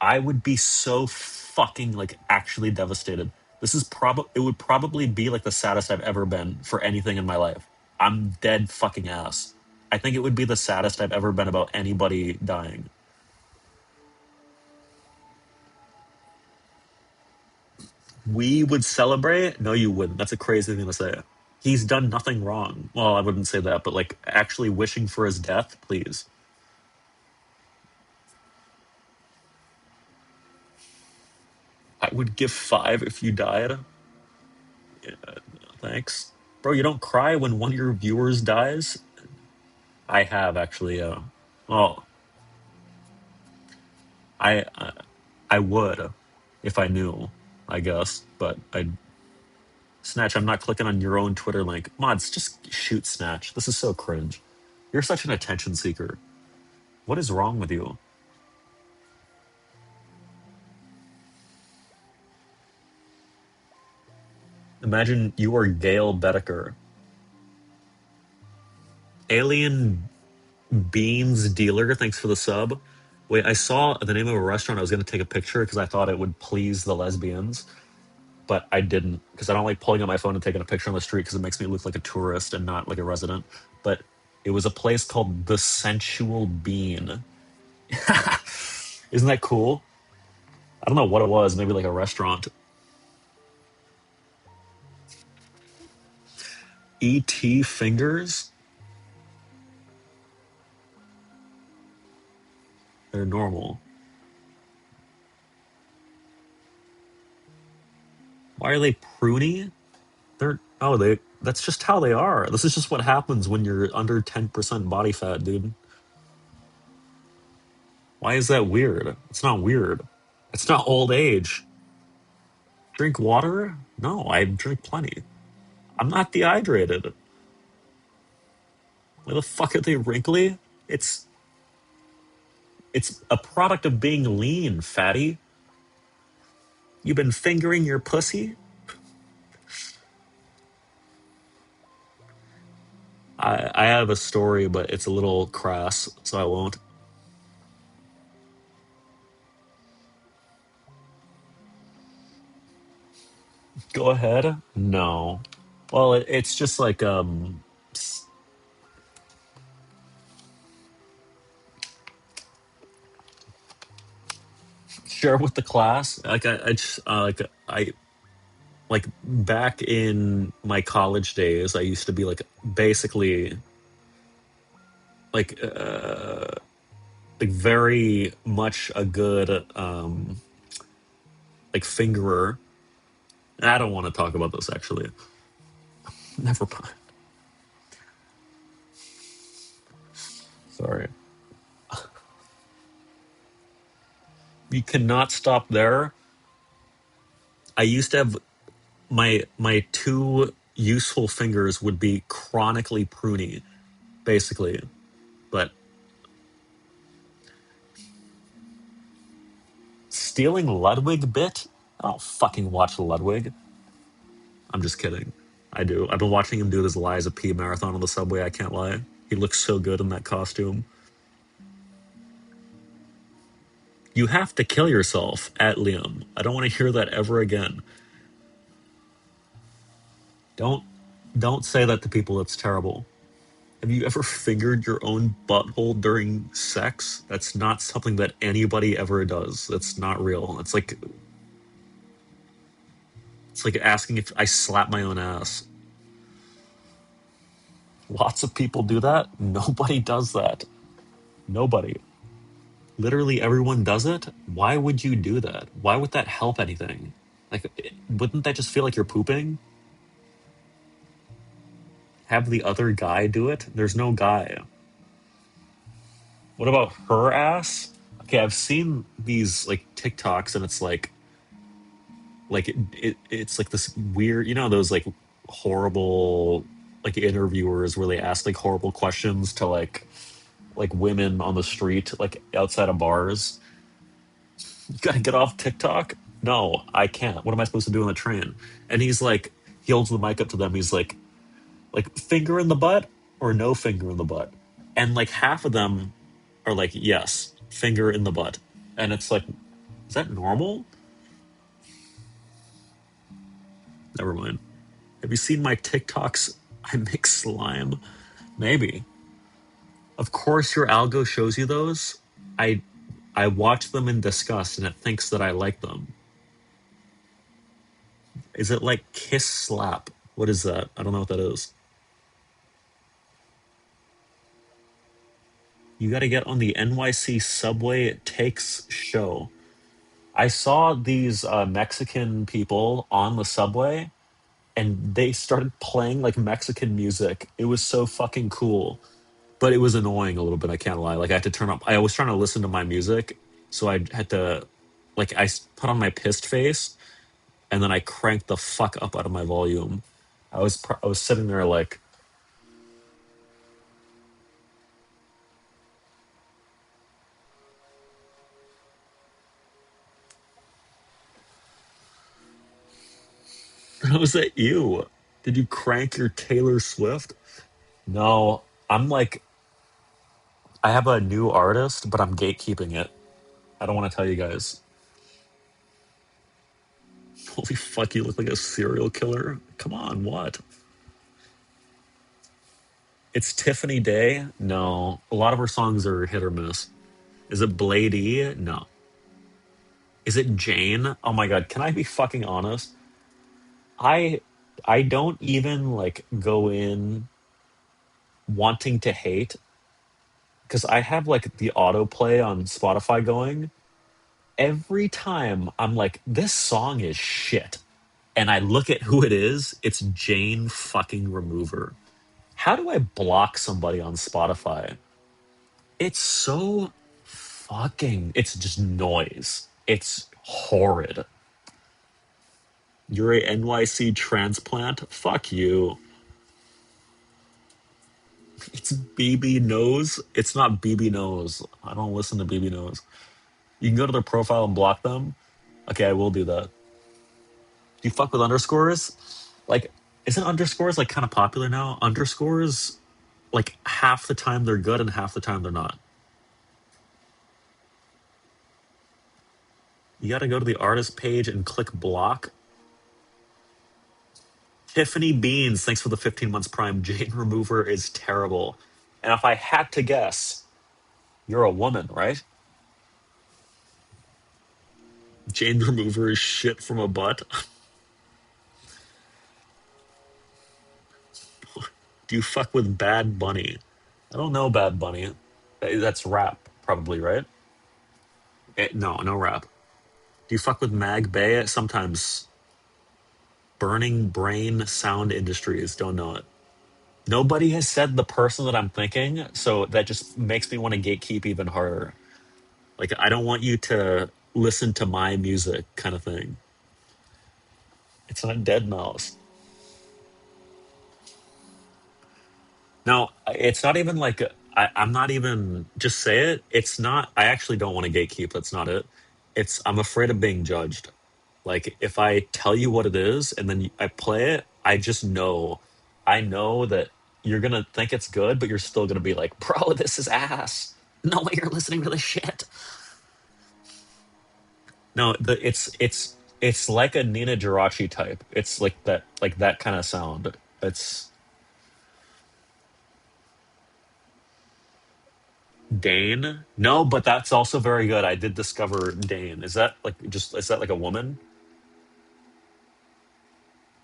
Speaker 1: I would be so fucking like actually devastated. This is probably it would probably be like the saddest I've ever been for anything in my life. I'm dead fucking ass. I think it would be the saddest I've ever been about anybody dying. We would celebrate? No, you wouldn't. That's a crazy thing to say. He's done nothing wrong. Well, I wouldn't say that, but like actually wishing for his death, please. I would give five if you died. Yeah, thanks. Bro, you don't cry when one of your viewers dies? I have actually. Well, I I would if I knew, I guess. But I Snatch. I'm not clicking on your own Twitter link. Mods, just shoot Snatch. This is so cringe. You're such an attention seeker. What is wrong with you? Imagine you are Gail Bedecker. Alien Beans Dealer, thanks for the sub. Wait, I saw the name of a restaurant. I was going to take a picture because I thought it would please the lesbians, but I didn't because I don't like pulling out my phone and taking a picture on the street because it makes me look like a tourist and not like a resident. But it was a place called The Sensual Bean. Isn't that cool? I don't know what it was. Maybe like a restaurant. E.T. fingers? They're normal. Why are they pruny? They're oh they that's just how they are. This is just what happens when you're under 10% body fat, dude. Why is that weird? It's not weird. It's not old age. Drink water? No, I drink plenty. I'm not dehydrated. Why the fuck are they wrinkly? It's it's a product of being lean, fatty. You've been fingering your pussy? I have a story, but it's a little crass, so I won't. Go ahead. No. Well, it's just like share with the class. Like I just like back in my college days, I used to be basically like like very much a good like fingerer. I don't want to talk about this actually. Never mind. Sorry. You cannot stop there. I used to have my two useful fingers would be chronically pruny, basically. But stealing Ludwig bit? I don't fucking watch Ludwig. I'm just kidding. I do. I've been watching him do this Liza P marathon on the subway. I can't lie. He looks so good in that costume. You have to kill yourself at Liam. I don't want to hear that ever again. Don't don't say that to people. It's terrible. Have you ever fingered your own butthole during sex? That's not something that anybody ever does. That's not real. It's like asking if I slap my own ass. Lots of people do that. Nobody does that. Nobody. Literally everyone does it. Why would you do that? Why would that help anything? Like, wouldn't that just feel like you're pooping? Have the other guy do it? There's no guy. What about her ass? Okay, I've seen these like TikToks, and it's like it's like this weird, you know, those like horrible like interviewers where they ask like horrible questions to like women on the street, like outside of bars. You gotta get off TikTok. No, I can't. What am I supposed to do on the train? And he's like, he holds the mic up to them. He's like finger in the butt or no finger in the butt, and like half of them are like yes, finger in the butt, and it's like, is that normal? Never mind. Have you seen my TikToks? I make slime. Maybe. Of course, your algo shows you those. I I watch them in disgust, and it thinks that I like them. Is it like kiss slap? What is that? I don't know what that is. You got to get on the NYC subway. It takes show. I saw these Mexican people on the subway, and they started playing like Mexican music. It was so fucking cool, but it was annoying a little bit. I can't lie. Like I had to turn up. I was trying to listen to my music, so I had to like put on my pissed face, and then I cranked the fuck up out of my volume. I was sitting there like I was at you. Did you crank your Taylor Swift? No, I'm like I have a new artist, but I'm gatekeeping it. I don't want to tell you guys. Holy fuck, you look like a serial killer. Come on, what? It's Tiffany Day? No. A lot of her songs are hit or miss. Is it Bladee? No. Is it Jane? Oh my god, can I be fucking honest? I I don't even like go in wanting to hate because I have like the autoplay on Spotify going. Every time I'm like, this song is shit. And I look at who it is, it's Jane fucking Remover. How do I block somebody on Spotify? It's so fucking, it's just noise. It's horrid. You're a NYC transplant? Fuck you. It's BB Nose. It's not BB Nose. I don't listen to BB Nose. You can go to their profile and block them. Okay, I will do that. Do you fuck with underscores? Like, isn't underscores like kind of popular now? Underscores, like half the time they're good and half the time they're not. You got to go to the artist page and click block. Tiffany Beans, thanks for the 15 months prime. Jane Remover is terrible. And if I had to guess, you're a woman, right? Jane Remover is shit from a butt. Do you fuck with Bad Bunny? I don't know Bad Bunny. That's rap, probably, right? No, no rap. Do you fuck with Mag Bay? Sometimes. Burning Brain Sound Industries. Don't know it. Nobody has said the person that I'm thinking, so that just makes me want to gatekeep even harder. Like, I don't want you to listen to my music, kind of thing. It's not Dead Mouse. No, it's not even like I'm not even just say it. It's not. I actually don't want to gatekeep. That's not it. It's I'm afraid of being judged. Like if I tell you what it is and then I play it, I just know. I know that you're gonna think it's good, but you're still gonna be like, "Bro, this is ass." No way, you're listening to this shit. No, it's like a Nina Girachi type. It's like that kind of sound. It's Dane? No, but that's also very good. I did discover Dane. Is that like a woman?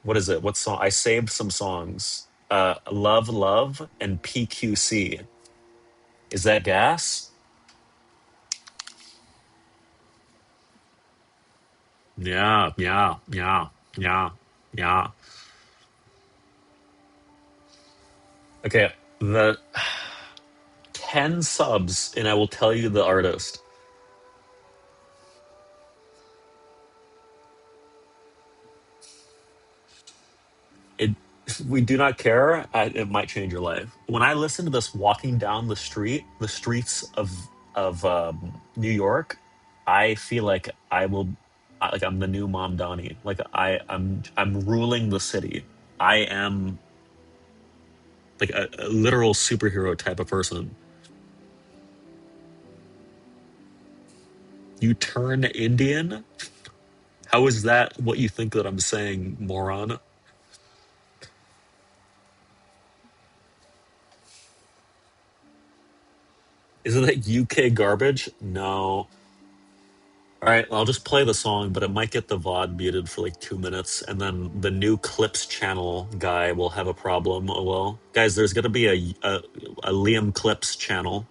Speaker 1: What is it? What song? I saved some songs. Love Love and PQC. Is that gas? Yeah, yeah, yeah, yeah, yeah. Okay, the 10 subs and I will tell you the artist. We do not care. It might change your life. When I listen to this walking down the streets of New York, I feel like like I'm the new Mom Donnie. Like I'm ruling the city. I am like a literal superhero type of person. You turn Indian? How is that what you think that I'm saying, moron? Isn't that UK garbage? No. All right, well, I'll just play the song, but it might get the VOD muted for like 2 minutes, and then the new Clips channel guy will have a problem. Oh well, guys, there's gonna be a Liam Clips channel.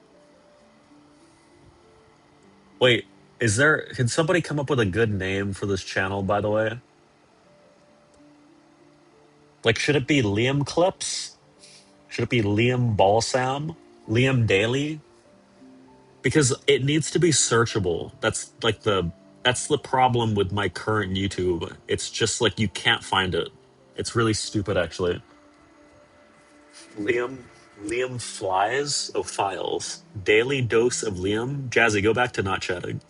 Speaker 1: Wait, is there? Can somebody come up with a good name for this channel? By the way, like, should it be Liam Clips? Should it be Liam Balsam? Liam Daily? Because it needs to be searchable. That's the problem with my current YouTube. It's just like you can't find it. It's really stupid, actually. Liam Liam flies. Oh, files. Daily dose of Liam. Jazzy, go back to not chatting.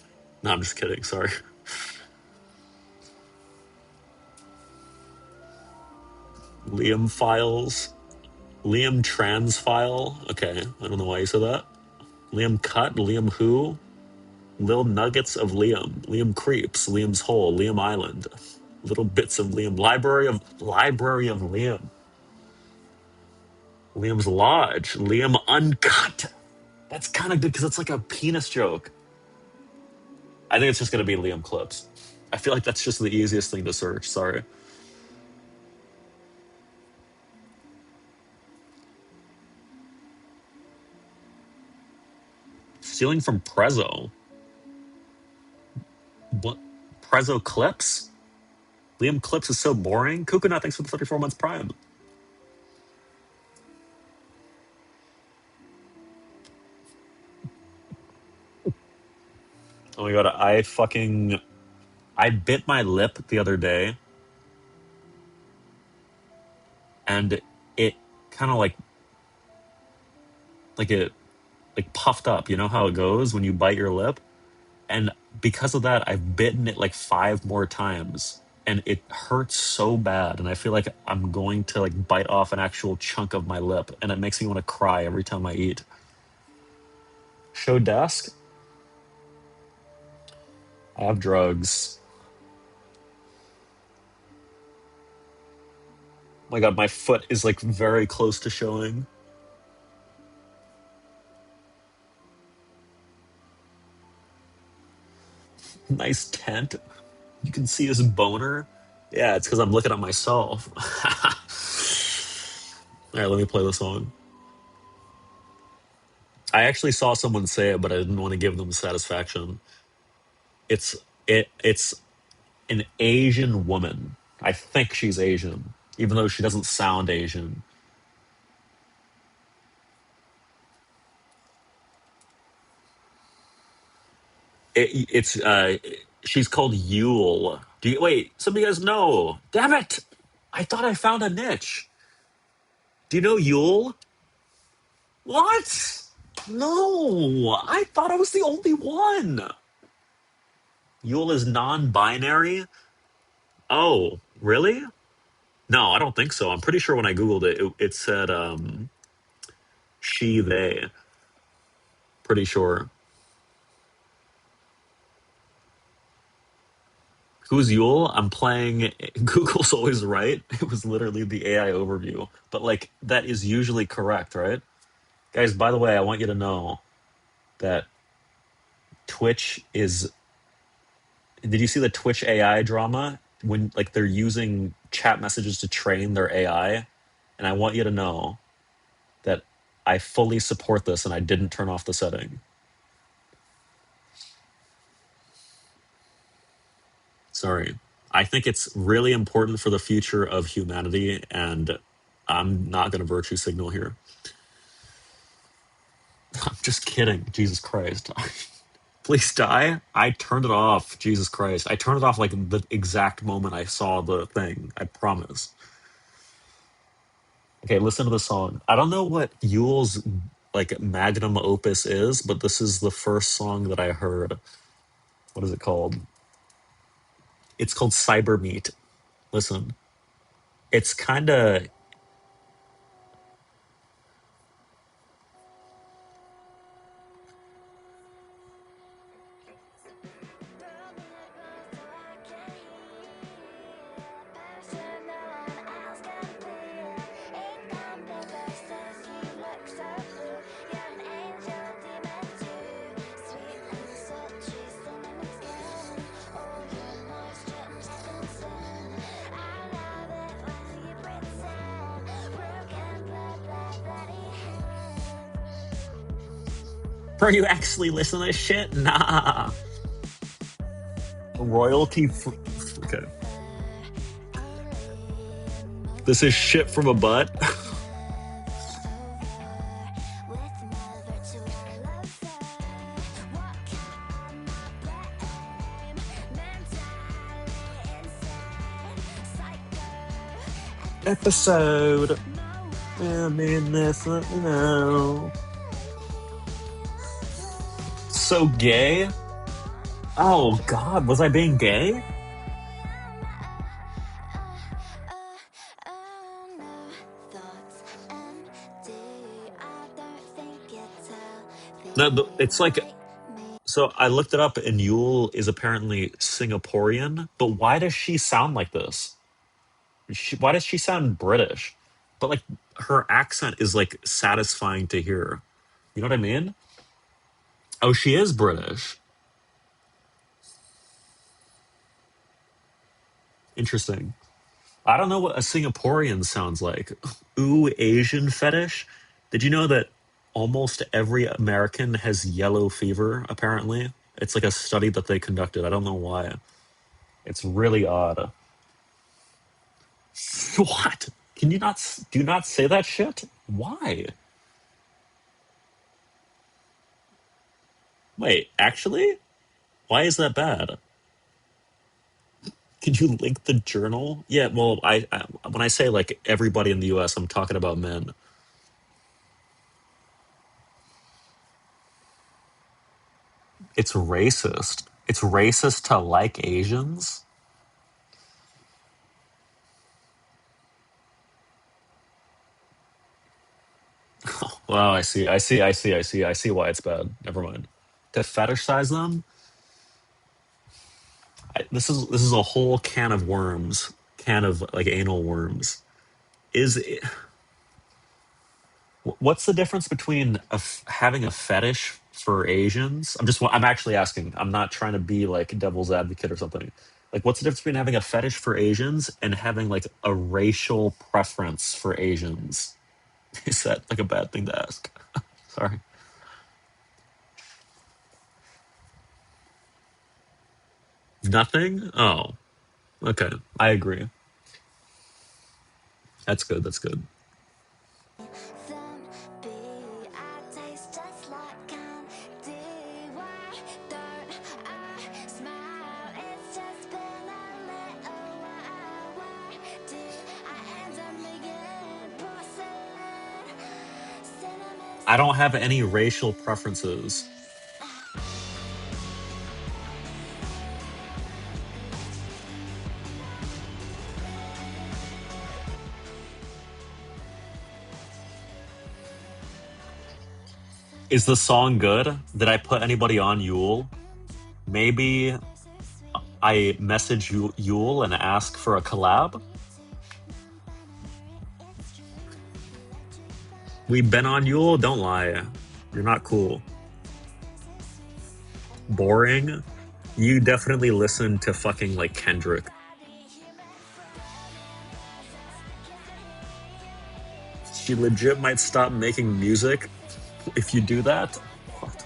Speaker 1: No, I'm just kidding. Sorry. Liam files. Liam trans file. Okay, I don't know why you said that. Liam cut. Liam who. Little nuggets of Liam. Liam creeps. Liam's hole. Liam Island. Little bits of Liam. Library of Liam. Liam's Lodge. Liam Uncut. That's kind of good because it's like a penis joke. I think it's just going to be Liam Clips. I feel like that's just the easiest thing to search. Sorry. Stealing from Prezzo. What? Prezzo Clips? Liam Clips is so boring. Kukunat, thanks for the 34 months Prime. Oh my god, I bit my lip the other day and it kind of like it like puffed up. You know how it goes when you bite your lip? And because of that, I've bitten it like 5 more times. And it hurts so bad. And I feel like I'm going to like bite off an actual chunk of my lip. And it makes me want to cry every time I eat. Show desk? I have drugs. Oh my god, my foot is like very close to showing. Nice tent. You can see his boner. Yeah, it's because I'm looking at myself. All right, let me play the song. I actually saw someone say it, but I didn't want to give them satisfaction. It's it's an Asian woman. I think she's Asian, even though she doesn't sound Asian. It's she's called Yule. Do you wait? Some of you guys know. Damn it! I thought I found a niche. Do you know Yule? What? No, I thought I was the only one. Yule is non-binary. Oh, really? No, I don't think so. I'm pretty sure when I googled it, it said she they. Pretty sure. Who's Yule? I'm playing. Google's always right. It was literally the AI overview, but like that is usually correct, right? Guys, by the way, I want you to know that Twitch is. Did you see the Twitch AI drama when like they're using chat messages to train their AI? And I want you to know that I fully support this, and I didn't turn off the setting. Sorry. I think it's really important for the future of humanity, and I'm not going to virtue signal here. I'm just kidding. Jesus Christ. Please die. I turned it off. Jesus Christ. I turned it off like the exact moment I saw the thing. I promise. Okay, listen to the song. I don't know what Yule's like magnum opus is, but this is the first song that I heard. What is it called? It's called Cyber Meat. Listen, it's kind of Are you actually listening to this shit? Nah. Royalty. Okay. This is shit from a butt. Episode. I mean, this, you know. So gay? Oh, God. Was I being gay? No, it's like. So I looked it up, and Yule is apparently Singaporean, but why does she sound like this? Why does she sound British? But like her accent is like satisfying to hear. You know what I mean? Oh, she is British. Interesting. I don't know what a Singaporean sounds like. Ooh, Asian fetish. Did you know that almost every American has yellow fever, apparently? It's like a study that they conducted. I don't know why. It's really odd. What? Can you not do not say that shit? Why? Wait, actually? Why is that bad? Can you link the journal? Yeah, well, I when I say like everybody in the US, I'm talking about men. It's racist. It's racist to like Asians. Wow, I see why it's bad. Never mind. To fetishize them, this is a whole can of worms, can of like anal worms. Is it, what's the difference between having a fetish for Asians? I'm actually asking. I'm not trying to be like devil's advocate or something. Like, what's the difference between having a fetish for Asians and having like a racial preference for Asians? Is that like a bad thing to ask? Sorry. Nothing? Oh, okay. I agree. That's good. That's good. I don't have any racial preferences. Is the song good? Did I put anybody on Yule? Maybe I message Yule and ask for a collab. We've been on Yule. Don't lie. You're not cool. Boring. You definitely listen to fucking like Kendrick. She legit might stop making music if you do that. What?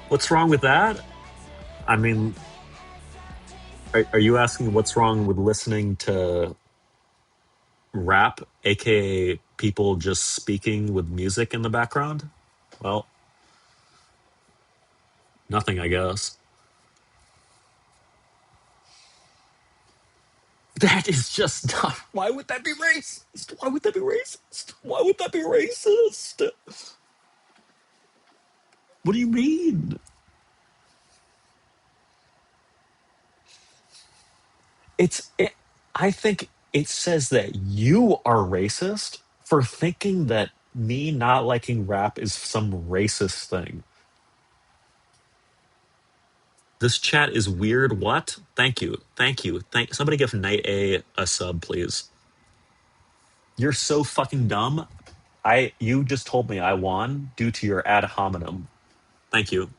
Speaker 1: What's wrong with that? I mean, are you asking what's wrong with listening to rap, aka people just speaking with music in the background? Well, nothing, I guess. That is just not. Why would that be racist? Why would that be racist? Why would that be racist? What do you mean? I think it says that you are racist for thinking that me not liking rap is some racist thing. This chat is weird. What? Thank you. Thank you. Thank somebody give Night a sub, please. You're so fucking dumb. You just told me I won due to your ad hominem. Thank you.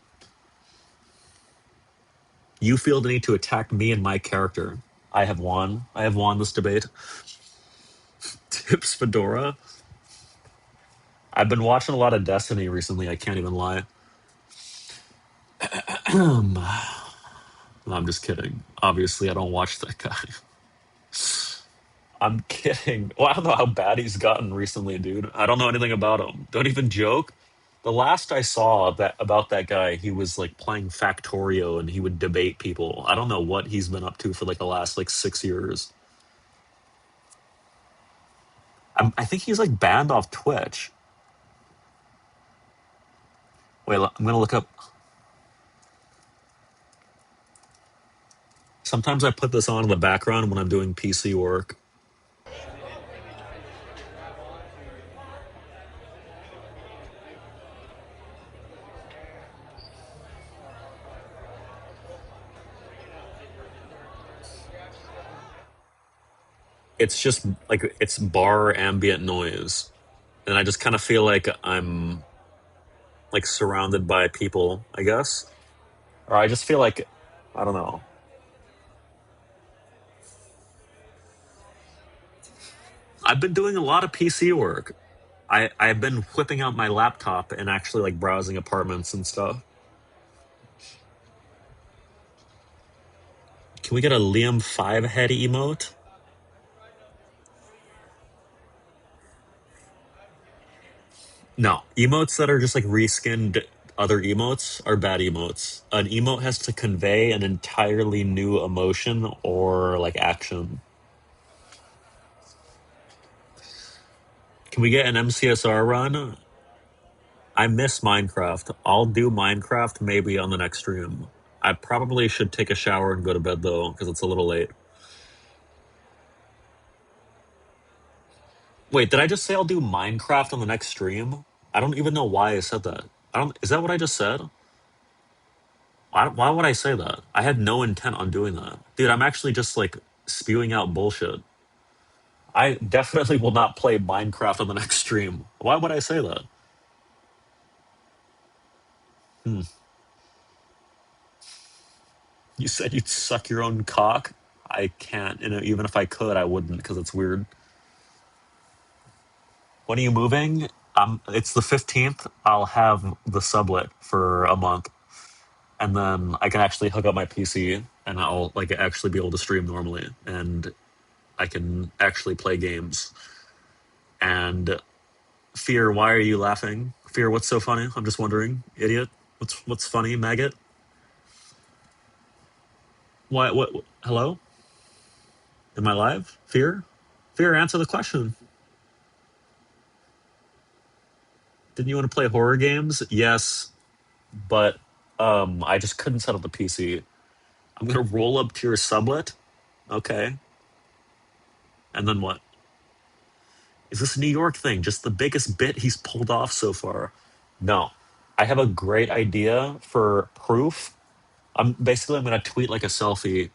Speaker 1: You feel the need to attack me and my character. I have won. I have won this debate. Tips Fedora. I've been watching a lot of Destiny recently. I can't even lie. No, I'm just kidding. Obviously, I don't watch that guy. I'm kidding. Well, I don't know how bad he's gotten recently, dude. I don't know anything about him. Don't even joke. The last I saw that about that guy, he was like playing Factorio and he would debate people. I don't know what he's been up to for like the last like 6 years. I think he's like banned off Twitch. Wait, I'm gonna look up. Sometimes I put this on in the background when I'm doing PC work. It's just like it's bar ambient noise, and I just kind of feel like I'm like surrounded by people, I guess, or I just feel like I don't know. I've been doing a lot of PC work. I've been whipping out my laptop and actually like browsing apartments and stuff. Can we get a Liam 5 head emote? No. Emotes that are just like reskinned other emotes are bad emotes. An emote has to convey an entirely new emotion or like action. Can we get an MCSR run? I miss Minecraft. I'll do Minecraft maybe on the next stream. I probably should take a shower and go to bed though, because it's a little late. Wait, did I just say I'll do Minecraft on the next stream? I don't even know why I said that. I don't. Is that what I just said? Why would I say that? I had no intent on doing that, dude. I'm actually just like spewing out bullshit. I definitely will not play Minecraft on the next stream. Why would I say that? Hmm. You said you'd suck your own cock. I can't. And even if I could, I wouldn't because it's weird. When are you moving? It's the 15th. I'll have the sublet for a month, and then I can actually hook up my PC, and I'll like actually be able to stream normally, and I can actually play games. And Fear, why are you laughing? Fear, what's so funny? I'm just wondering, idiot. What's funny, maggot? Why? What? Hello? Am I live? Fear? Fear, answer the question. Didn't you want to play horror games? Yes, but I just couldn't set up the PC. I'm gonna roll up to your sublet. Okay. And then what? Is this a New York thing? Just the biggest bit he's pulled off so far? No. I have a great idea for proof. I'm gonna tweet like a selfie,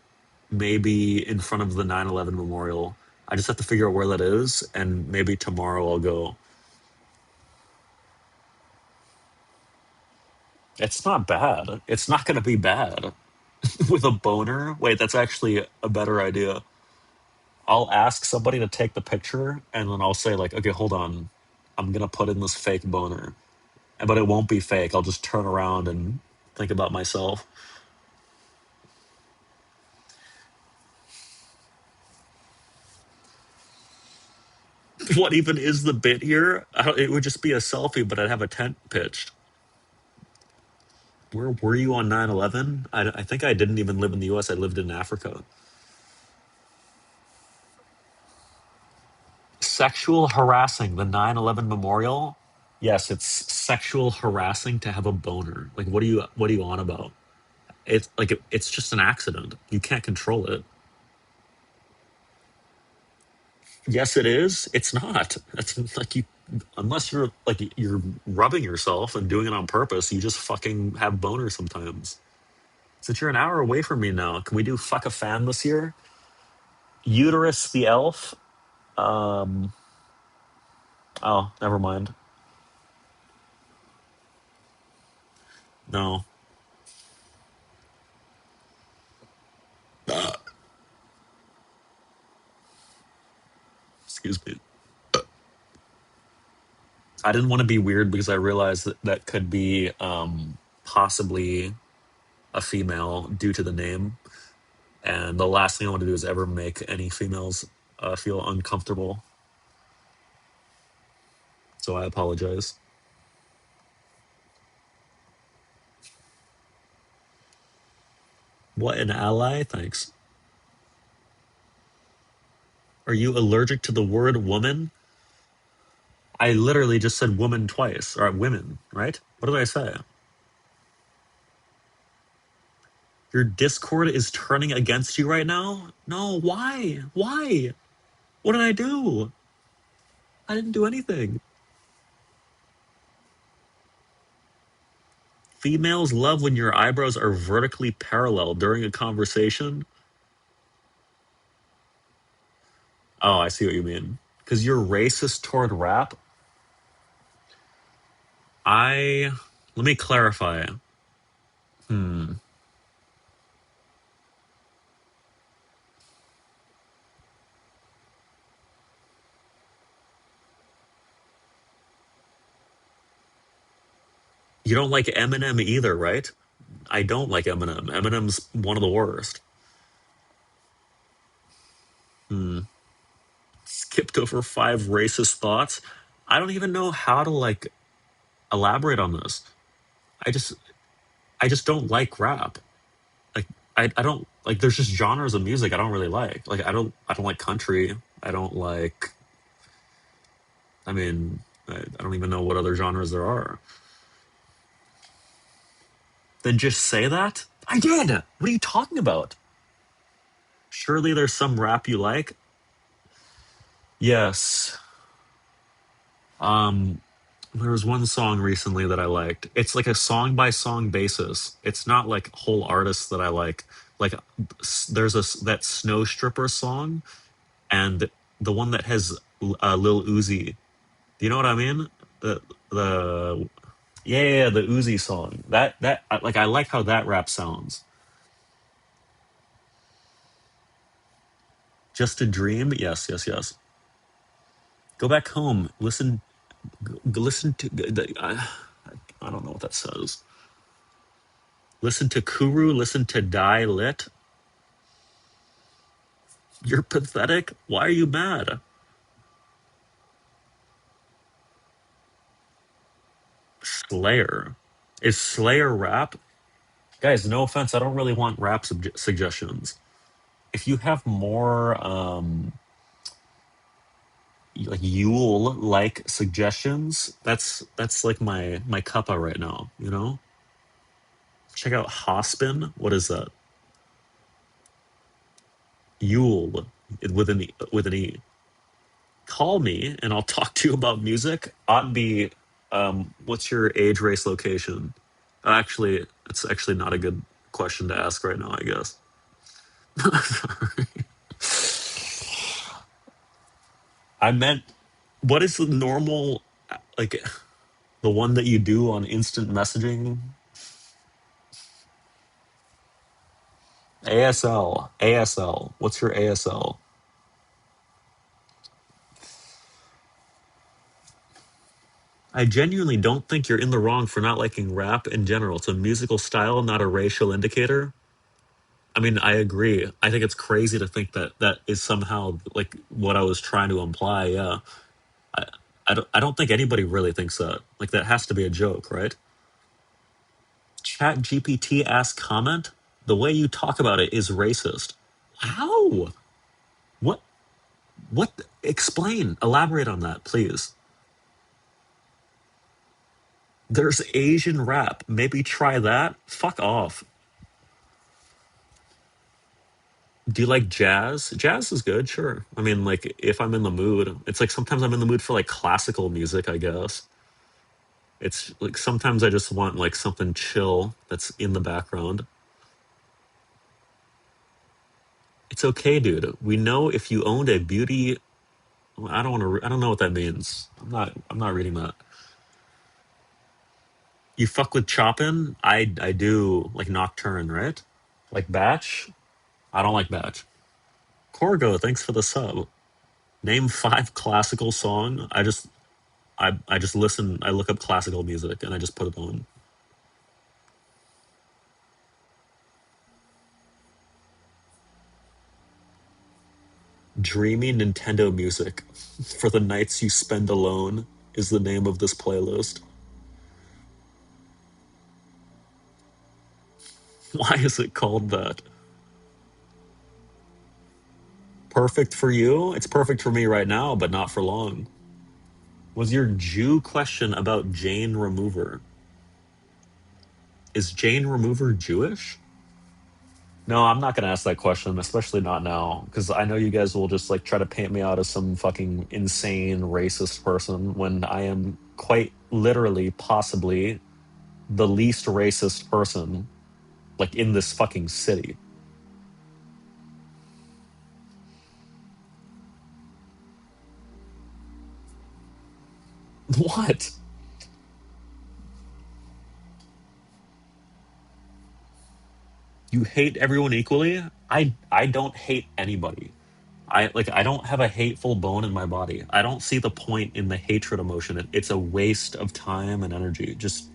Speaker 1: maybe in front of the 9/11 memorial. I just have to figure out where that is, and maybe tomorrow I'll go. It's not bad. It's not gonna be bad. With a boner? Wait, that's actually a better idea. I'll ask somebody to take the picture, and then I'll say like, okay, hold on, I'm gonna put in this fake boner, but it won't be fake. I'll just turn around and think about myself. What even is the bit here? It would just be a selfie, but I'd have a tent pitched. Where were you on 9/11? I think I didn't even live in the US. I lived in Africa. sexual harassing the 9/11 memorial. Yes, it's sexual harassing to have a boner. Like, what are you on about? It's like it's just an accident. You can't control it. Yes, it is. It's not. That's like you, unless you're like you're rubbing yourself and doing it on purpose. You just fucking have boners sometimes. Since you're an hour away from me now, can we do fuck a fan this year? Uterus the elf. Um. Oh, never mind. No. Excuse me. I didn't want to be weird because I realized that that could be possibly a female due to the name, and the last thing I want to do is ever make any females feel uncomfortable. So I apologize. What an ally! Thanks. Are you allergic to the word woman? I literally just said woman twice, or women, right? What did I say? Your Discord is turning against you right now? No, why? Why? What did I do? I didn't do anything. Females love when your eyebrows are vertically parallel during a conversation. Oh, I see what you mean. Because you're racist toward rap. I Let me clarify. Hmm. You don't like Eminem either, right? I don't like Eminem. Eminem's one of the worst. Hmm. Skipped over five racist thoughts. I don't even know how to like elaborate on this. I just I just don't like rap. Like I don't like there's just genres of music I don't really like. Like I don't like country. I don't like I mean I don't even know what other genres there are. Then just say that? I did. What are you talking about? Surely there's some rap you like? Yes. Um there was one song recently that I liked. It's like a song by song basis. It's not like whole artists that I like. Like there's that Snow Stripper song and the one that has Lil Uzi. Do you know what I mean? The yeah, the Uzi song. Like I like how that rap sounds. Just a dream. Yes, yes, yes. Go back home. Listen to. I don't know what that says. Listen to Kuru. Listen to Die Lit. You're pathetic. Why are you mad? Slayer. Is Slayer rap? Guys, no offense. I don't really want rap suggestions. If you have more like Yule like suggestions, that's like my cuppa right now. You know. Check out Hospin. What is that? Yule with an e. Call me and I'll talk to you about music. Ought be what's your age, race, location? Actually, it's actually not a good question to ask right now, I guess. I meant what is the normal like the one that you do on instant messaging? ASL. ASL. What's your ASL? I genuinely don't think you're in the wrong for not liking rap in general. It's a musical style, not a racial indicator. I mean, I agree. I think it's crazy to think that that is somehow like what I was trying to imply. Yeah, I, I don't think anybody really thinks that. Like that has to be a joke, right? Chat GPT asked comment. The way you talk about it is racist. How? What? What? Explain. Elaborate on that, please. There's Asian rap. Maybe try that. Fuck off. Do you like jazz? Jazz is good, sure. I mean, like, if I'm in the mood, it's like sometimes I'm in the mood for like classical music, I guess. It's like sometimes I just want like something chill that's in the background. It's okay, dude. We know if you owned a beauty. I don't want to. I don't know what that means. I'm not reading that. You fuck with Chopin? I do like Nocturne, right? Like Batch? I don't like Batch. Corgo, thanks for the sub. Name five classical song. I just listen. I look up classical music and I just put it on. Dreamy Nintendo music for the nights you spend alone is the name of this playlist. Why is it called that? Perfect for you? It's perfect for me right now, but not for long. Was your Jew question about Jane Remover? Is Jane Remover Jewish? No, I'm not going to ask that question, especially not now, because I know you guys will just like try to paint me out as some fucking insane racist person when I am quite literally, possibly the least racist person like in this fucking city. What? You hate everyone equally? I don't hate anybody. I don't have a hateful bone in my body. I don't see the point in the hatred emotion. It's a waste of time and energy. Just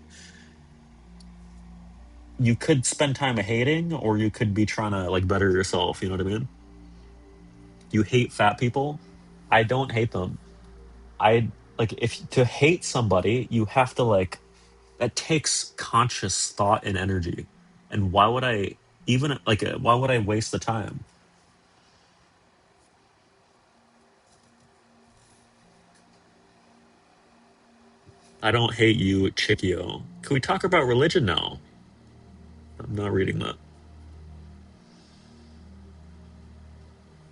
Speaker 1: you could spend time hating or you could be trying to like better yourself, you know what I mean? You hate fat people? I don't hate them. I like if to hate somebody, you have to like that takes conscious thought and energy. And why would I even like why would I waste the time? I don't hate you, Chickio. Can we talk about religion now? I'm not reading that.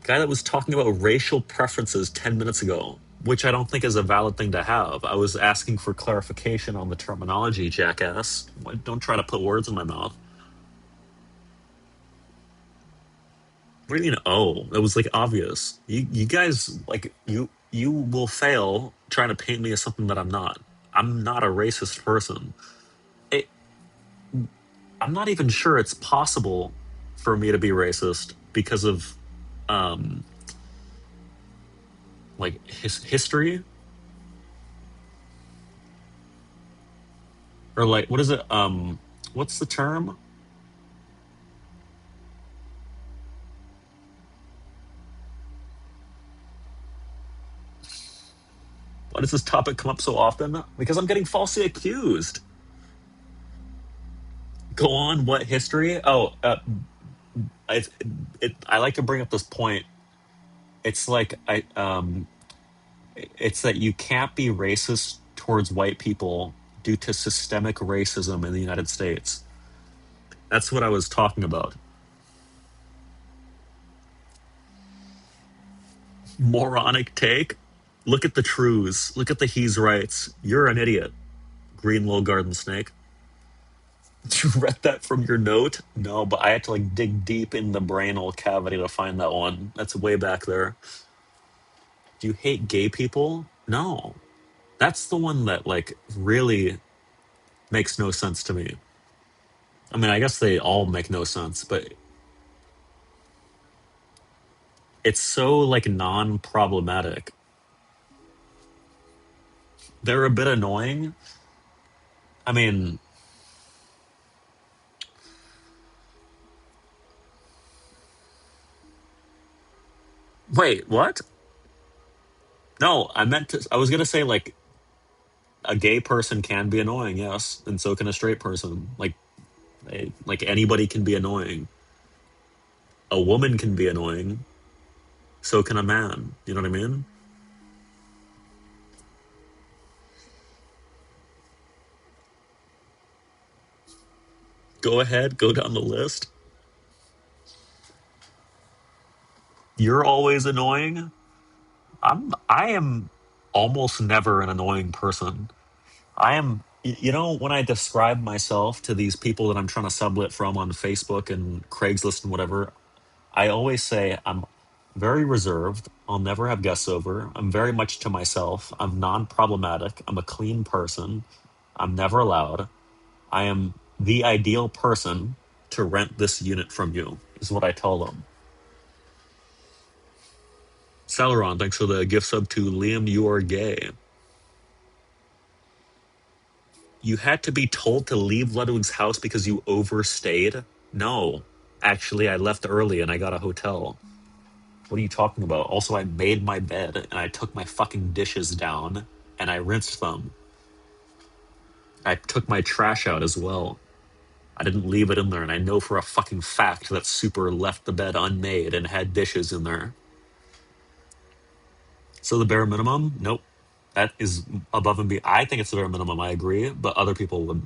Speaker 1: Guy that was talking about racial preferences 10 minutes ago, which I don't think is a valid thing to have. I was asking for clarification on the terminology, jackass. Don't try to put words in my mouth. What do you mean, oh? That was like obvious. You guys, like, you will fail trying to paint me as something that I'm not. I'm not a racist person. It, I'm not even sure it's possible for me to be racist because of um like history or like what is it what's the term. Why does this topic come up so often? Because I'm getting falsely accused. Go on. What history? Oh, I I like to bring up this point. It's like it's that you can't be racist towards white people due to systemic racism in the United States. That's what I was talking about. Moronic take. Look at the truths. Look at the he's rights. You're an idiot. Green little garden snake. You read that from your note? No, but I had to like dig deep in the brainal cavity to find that one. That's way back there. Do you hate gay people? No. That's the one that like really makes no sense to me. I mean, I guess they all make no sense, but it's so like non-problematic. They're a bit annoying. I mean, wait, what? No, I was gonna say like a gay person can be annoying, yes, and so can a straight person. Like anybody can be annoying. A woman can be annoying. So can a man. You know what I mean? Go ahead, go down the list. You're always annoying. I am almost never an annoying person. I am, you know, when I describe myself to these people that I'm trying to sublet from on Facebook and Craigslist and whatever, I always say I'm very reserved. I'll never have guests over. I'm very much to myself. I'm non problematic. I'm a clean person. I'm never loud. I am the ideal person to rent this unit from you, is what I tell them. Celeron, thanks for the gift sub to Liam. You are gay. You had to be told to leave Ludwig's house because you overstayed? No. Actually, I left early and I got a hotel. What are you talking about? Also, I made my bed and I took my fucking dishes down and I rinsed them. I took my trash out as well. I didn't leave it in there, and I know for a fucking fact that Super left the bed unmade and had dishes in there. So the bare minimum? Nope. That is above and beyond. I think it's the bare minimum. I agree, but other people would.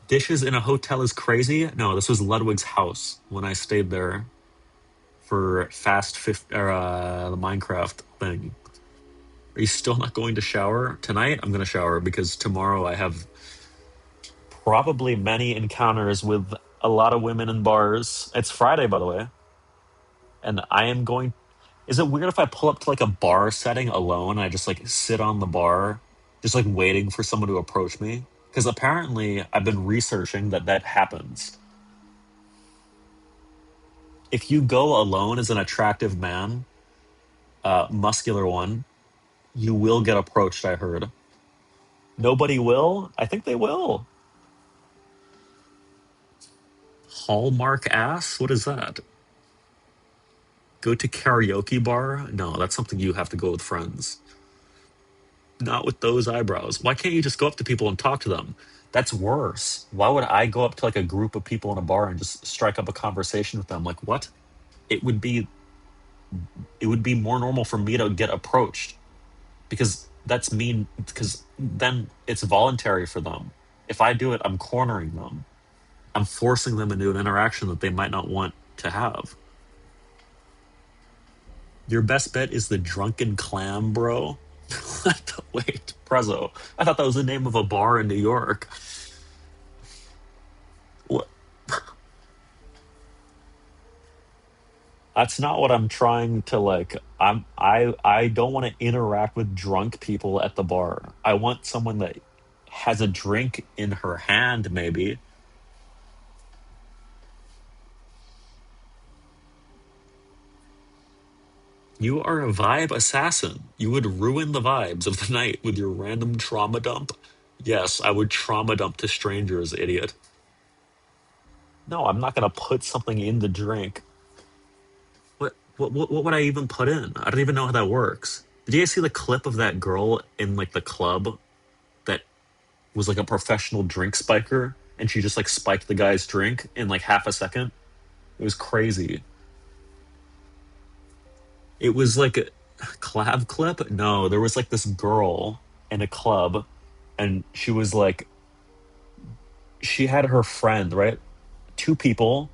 Speaker 1: Dishes in a hotel is crazy. No, this was Ludwig's house when I stayed there for the Minecraft thing. Are you still not going to shower tonight? I'm going to shower because tomorrow I have probably many encounters with a lot of women in bars. It's Friday, by the way, and I am going. Is it weird if I pull up to like a bar setting alone and I just like sit on the bar, just like waiting for someone to approach me? Because apparently I've been researching that that happens. If you go alone as an attractive man, muscular one, you will get approached, I heard. Nobody will? I think they will. Hallmark ass? What is that? Go to karaoke bar? No, that's something you have to go with friends. Not with those eyebrows. Why can't you just go up to people and talk to them? That's worse. Why would I go up to like a group of people in a bar and just strike up a conversation with them? Like what? It would be it would be more normal for me to get approached because that's mean because then it's voluntary for them. If I do it, I'm cornering them. I'm forcing them into an interaction that they might not want to have. Your best bet is the drunken clam, bro. Wait, Prezzo. I thought that was the name of a bar in New York. What? That's not what I'm trying to like. I don't want to interact with drunk people at the bar. I want someone that has a drink in her hand, maybe. You are a vibe assassin. You would ruin the vibes of the night with your random trauma dump. Yes, I would trauma dump to strangers, idiot. No, I'm not gonna put something in the drink. What would I even put in? I don't even know how that works. Did you guys see the clip of that girl in like the club that was like a professional drink spiker and she just like spiked the guy's drink in like half a second? It was crazy. It was like a collab clip. No, there was like this girl in a club and she was like she had her friend, right? Two people,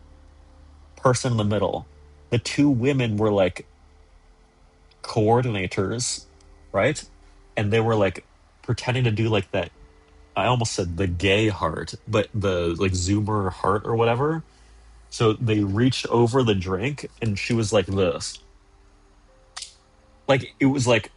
Speaker 1: person in the middle. The two women were like coordinators, right? And they were like pretending to do like that. I almost said the gay heart, but the like Zoomer heart or whatever. So they reached over the drink and she was like this. Like it was like,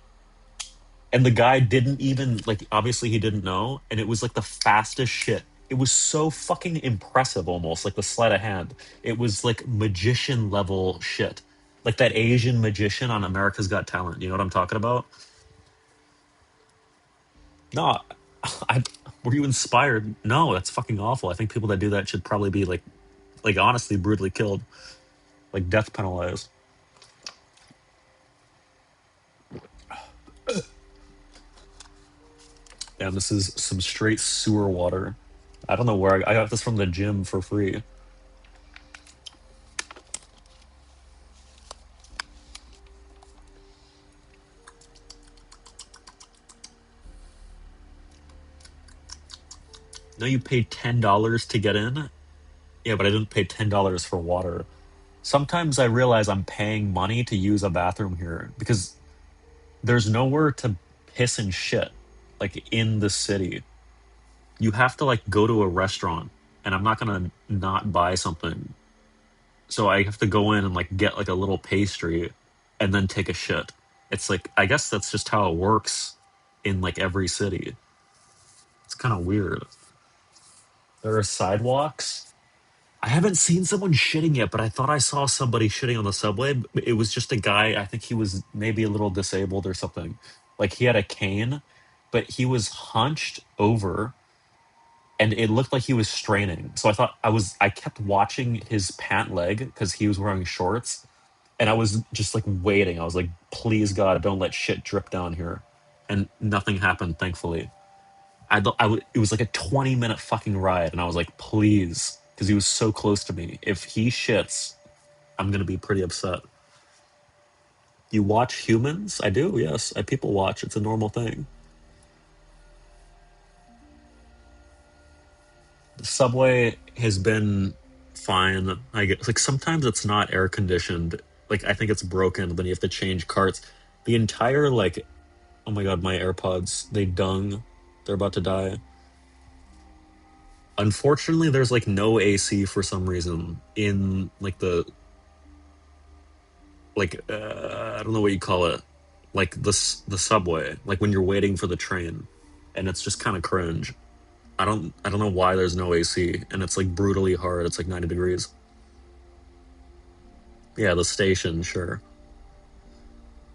Speaker 1: and the guy didn't even, like, obviously he didn't know. And it was like the fastest shit. It was so fucking impressive almost, like the sleight of hand. It was like magician level shit. Like that Asian magician on America's Got Talent. You know what I'm talking about? No, I were you inspired? No, that's fucking awful. I think people that do that should probably be like honestly brutally killed, like death penalized. And this is some straight sewer water. I don't know where I got this from the gym for free. No, you paid $10 to get in? Yeah, but I didn't pay $10 for water. Sometimes I realize I'm paying money to use a bathroom here because there's nowhere to piss and shit, like in the city. You have to like go to a restaurant, and I'm not gonna not buy something. So I have to go in and like get like a little pastry and then take a shit. It's like I guess that's just how it works in like every city. It's kind of weird. There are sidewalks. I haven't seen someone shitting yet, but I thought I saw somebody shitting on the subway. It was just a guy. I think he was maybe a little disabled or something. Like he had a cane, but he was hunched over and it looked like he was straining. So I kept watching his pant leg because he was wearing shorts, and I was just like waiting. I was like, please God, don't let shit drip down here. And nothing happened, thankfully. It was like a 20-minute fucking ride, and I was like, please, because he was so close to me. If he shits, I'm gonna be pretty upset. You watch humans? I do, yes. I people watch. It's a normal thing. The subway has been fine. I guess like sometimes it's not air conditioned. Like I think it's broken, then you have to change carts. The entire like oh my God, my AirPods, they dung. They're about to die. Unfortunately, there's like no AC for some reason in like I don't know what you call it, like the subway, like when you're waiting for the train, and it's just kind of cringe. I don't know why there's no AC, and it's like brutally hard. It's like 90 degrees. Yeah, the station, sure.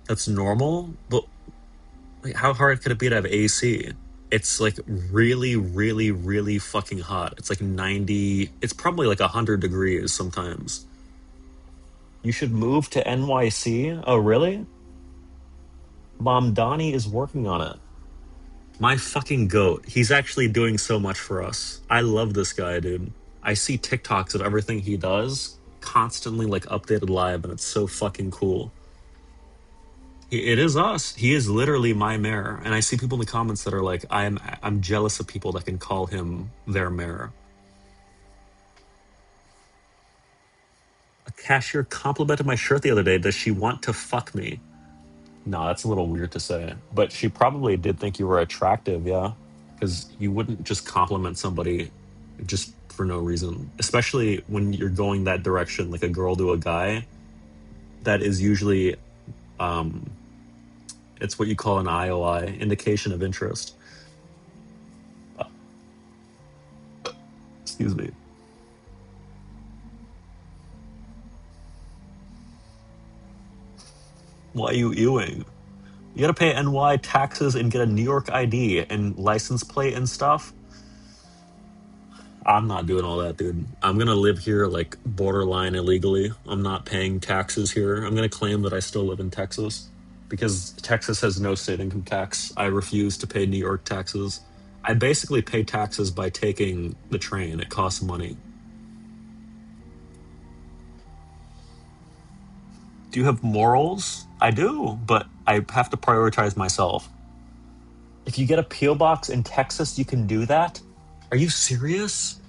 Speaker 1: That's normal, but like, how hard could it be to have AC? It's like really, really, really fucking hot. It's like 90, it's probably like 100 degrees sometimes. You should move to NYC? Oh, really? Mom Donnie is working on it. My fucking goat. He's actually doing so much for us. I love this guy, dude. I see TikToks of everything he does, constantly like updated live, and it's so fucking cool. It is us. He is literally my mayor, and I see people in the comments that are like, I'm jealous of people that can call him their mayor." A cashier complimented my shirt the other day. Does she want to fuck me? No, that's a little weird to say, but she probably did think you were attractive, yeah, because you wouldn't just compliment somebody just for no reason, especially when you're going that direction, like a girl to a guy. That is usually, um, it's what you call an IOI, indication of interest. Uh, excuse me. Why are you ewing? You gotta pay NY taxes and get a New York ID and license plate and stuff. I'm not doing all that, dude. I'm gonna live here like borderline illegally. I'm not paying taxes here. I'm gonna claim that I still live in Texas because Texas has no state income tax. I refuse to pay New York taxes. I basically pay taxes by taking the train. It costs money. Do you have morals? I do, but I have to prioritize myself. If you get a P.O. box in Texas, you can do that? Are you serious?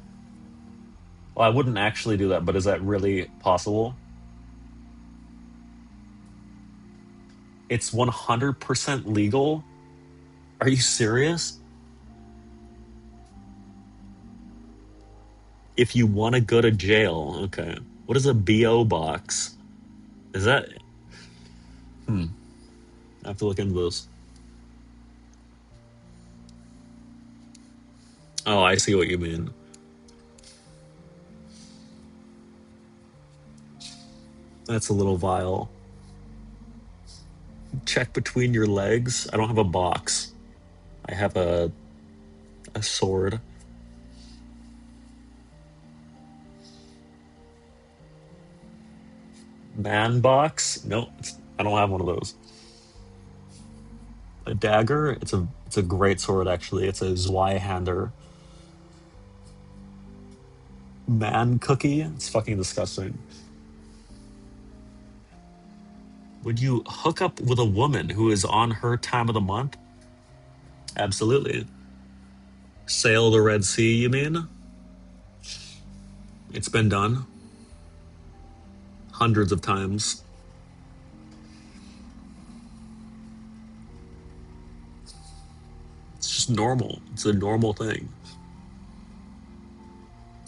Speaker 1: Well, I wouldn't actually do that, but is that really possible? It's 100% legal? Are you serious? If you want to go to jail, okay. What is a BO box? Is that. Hmm. I have to look into this. Oh, I see what you mean. That's a little vile. Check between your legs. I don't have a box. I have a sword. Man box? No, I don't have one of those. A dagger? It's a great sword actually. It's a Zweihander. Man cookie? It's fucking disgusting. Would you hook up with a woman who is on her time of the month? Absolutely. Sail the Red Sea, you mean? It's been done hundreds of times. It's just normal. It's a normal thing.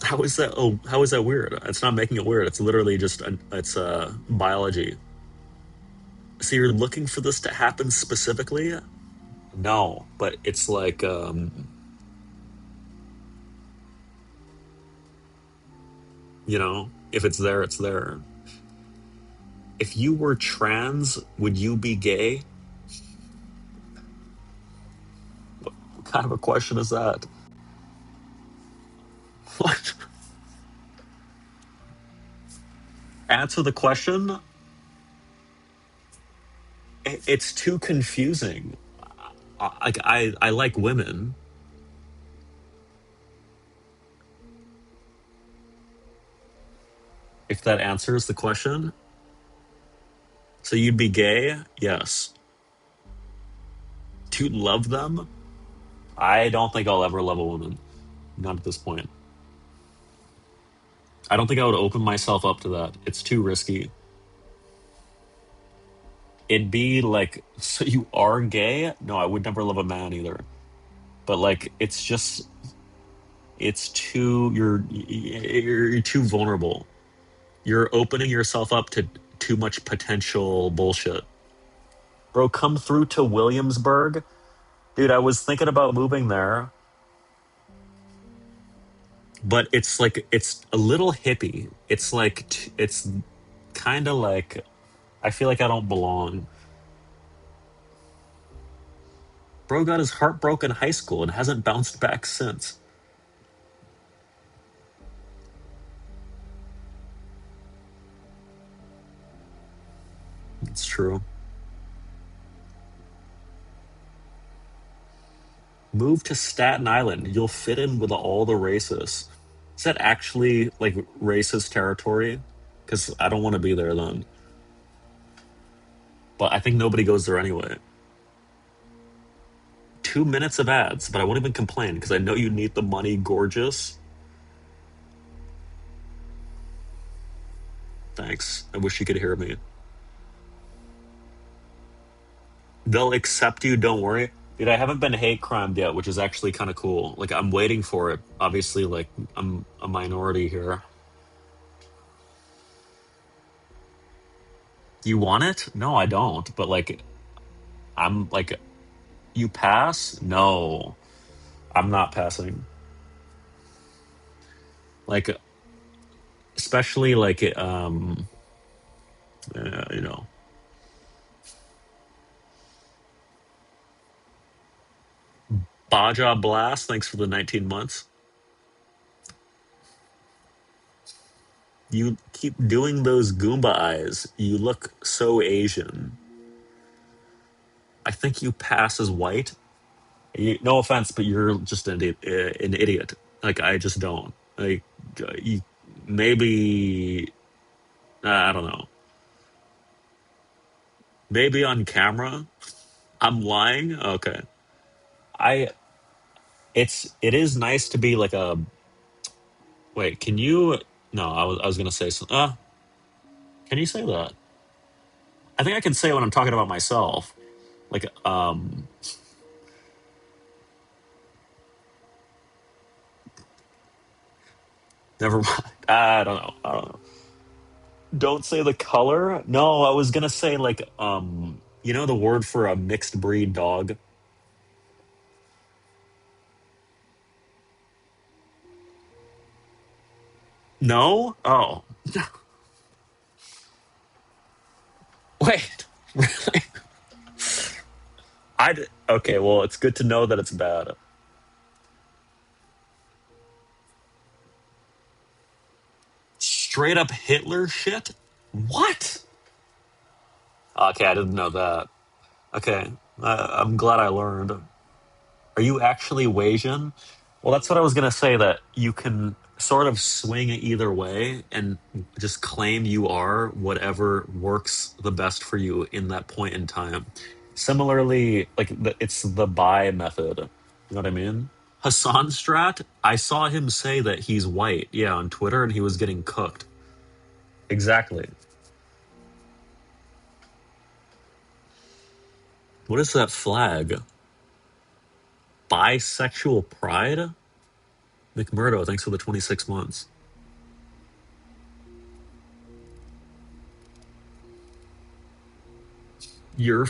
Speaker 1: How is that? Oh, how is that weird? It's not making it weird. It's literally just it's biology. So you're looking for this to happen specifically? No, but it's like if it's there, it's there. If you were trans, would you be gay? What kind of a question is that? What? Answer the question. It's too confusing. I like women. If that answers the question, so you'd be gay? Yes. To love them? I don't think I'll ever love a woman. Not at this point. I don't think I would open myself up to that. It's too risky. It'd be like, so you are gay? No, I would never love a man either. But like, it's just, it's too, you're too vulnerable. You're opening yourself up to too much potential bullshit. Bro, come through to Williamsburg. Dude, I was thinking about moving there, but it's like, it's a little hippie. It's like, it's kind of like, I feel like I don't belong. Bro got his heart broken in high school and hasn't bounced back since. It's true. Move to Staten Island. You'll fit in with all the racists. Is that actually like racist territory? Because I don't want to be there then. But I think nobody goes there anyway. 2 minutes of ads, but I won't even complain because I know you need the money, gorgeous. Thanks. I wish you could hear me. They'll accept you, don't worry. Dude, I haven't been hate crimed yet, which is actually kind of cool. Like, I'm waiting for it. Obviously, like, I'm a minority here. You want it? No, I don't. But, like, I'm like, you pass? No, I'm not passing. Like, especially, like, you know, Baja Blast, thanks for the 19 months. You keep doing those Goomba eyes. You look so Asian. I think you pass as white. No offense, but you're just an idiot. Like I just don't. Like you, maybe I don't know. Maybe on camera, I'm lying. Okay, I. It is nice to be like a. Wait, can you? No, I was gonna say something. Can you say that? I think I can say it when I'm talking about myself. Like never mind. I don't know. I don't know. Don't say the color. No, I was gonna say like the word for a mixed breed dog. No? Oh. Wait. Really? Okay, well, it's good to know that it's bad. Straight up Hitler shit? What? Okay, I didn't know that. Okay, I'm glad I learned. Are you actually Wasian? Well, that's what I was gonna say. That you can sort of swing it either way and just claim you are whatever works the best for you in that point in time. Similarly, like it's the buy method. You know what I mean? Hassan Strat, I saw him say that he's white, yeah, on Twitter, and he was getting cooked. Exactly. What is that flag? Bisexual pride? McMurdo, thanks for the 26 months. You're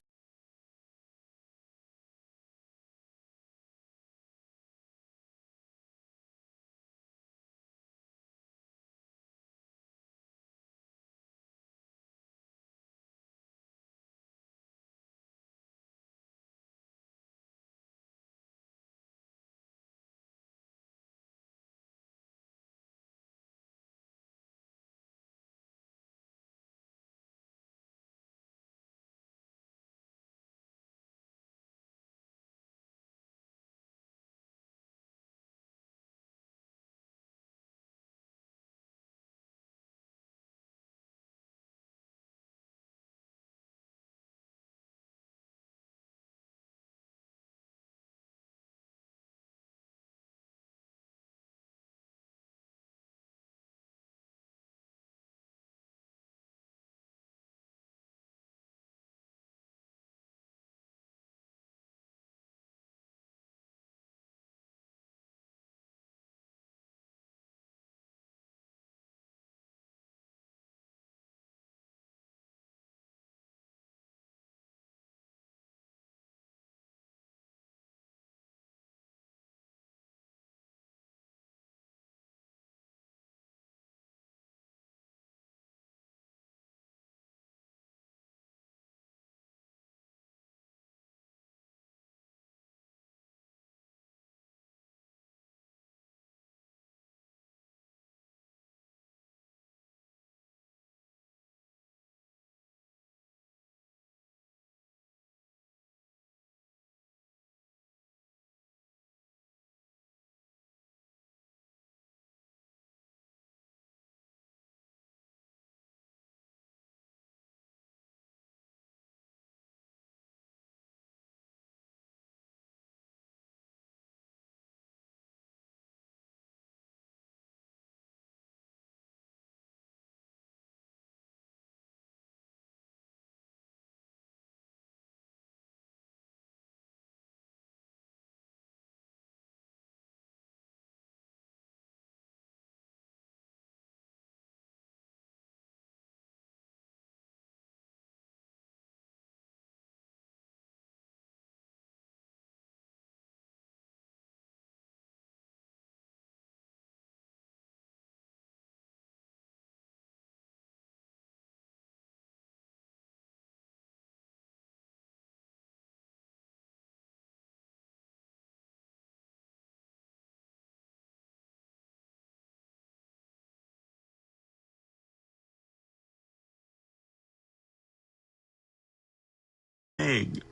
Speaker 1: dang.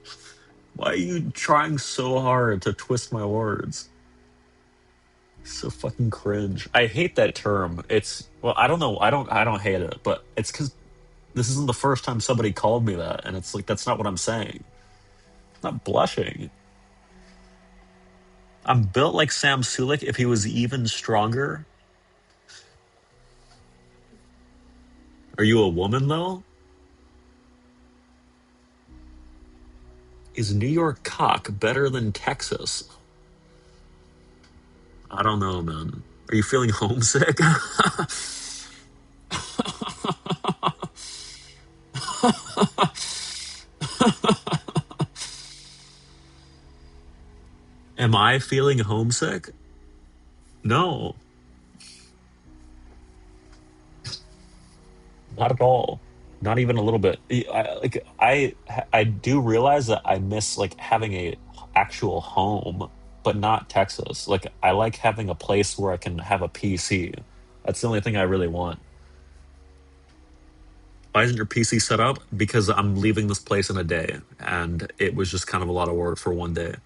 Speaker 1: Why are you trying so hard to twist my words? So fucking cringe. I hate that term. It's well, I don't know. I don't hate it, but it's because this isn't the first time somebody called me that, and it's like that's not what I'm saying. I'm not blushing. I'm built like Sam Sulik if he was even stronger. Are you a woman though? Is New York cock better than Texas? I don't know, man. Are you feeling homesick? Am I feeling homesick? No, not at all. Not even a little bit. I do realize that I miss like having a actual home, but not Texas. Like I like having a place where I can have a PC. That's the only thing I really want. Why isn't your PC set up? Because I'm leaving this place in a day, and it was just kind of a lot of work for one day.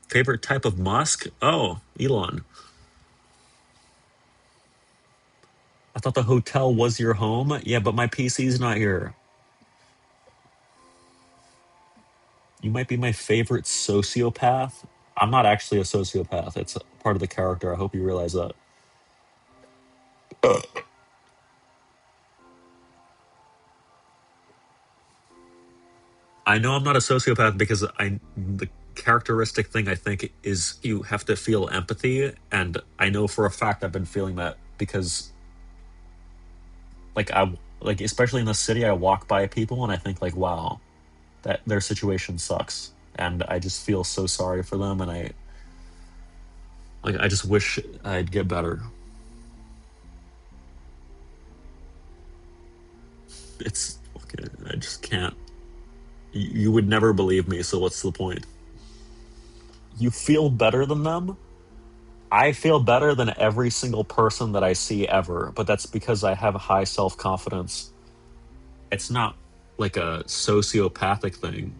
Speaker 1: Favorite type of Musk? Oh, Elon. I thought the hotel was your home. Yeah, but my PC's not here. You might be my favorite sociopath. I'm not actually a sociopath. It's part of the character. I hope you realize that. I know I'm not a sociopath because the characteristic thing I think is you have to feel empathy, and I know for a fact I've been feeling that because like I like especially in the city I walk by people and I think like wow, that their situation sucks, and I just feel so sorry for them, and I just wish I'd get better. It's okay, I just can't. You would never believe me, so what's the point? You feel better than them? I feel better than every single person that I see ever, but that's because I have high self confidence. It's not like a sociopathic thing.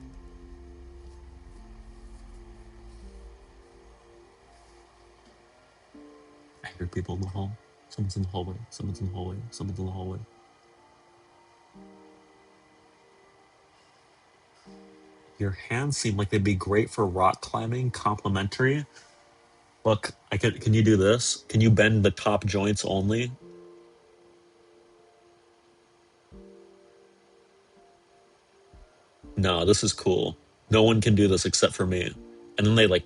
Speaker 1: I hear people in the hall. Someone's in the hallway. Someone's in the hallway. Someone's in the hallway. Your hands seem like they'd be great for rock climbing, complimentary. Look, can you do this? Can you bend the top joints only? No, this is cool. No one can do this except for me. And then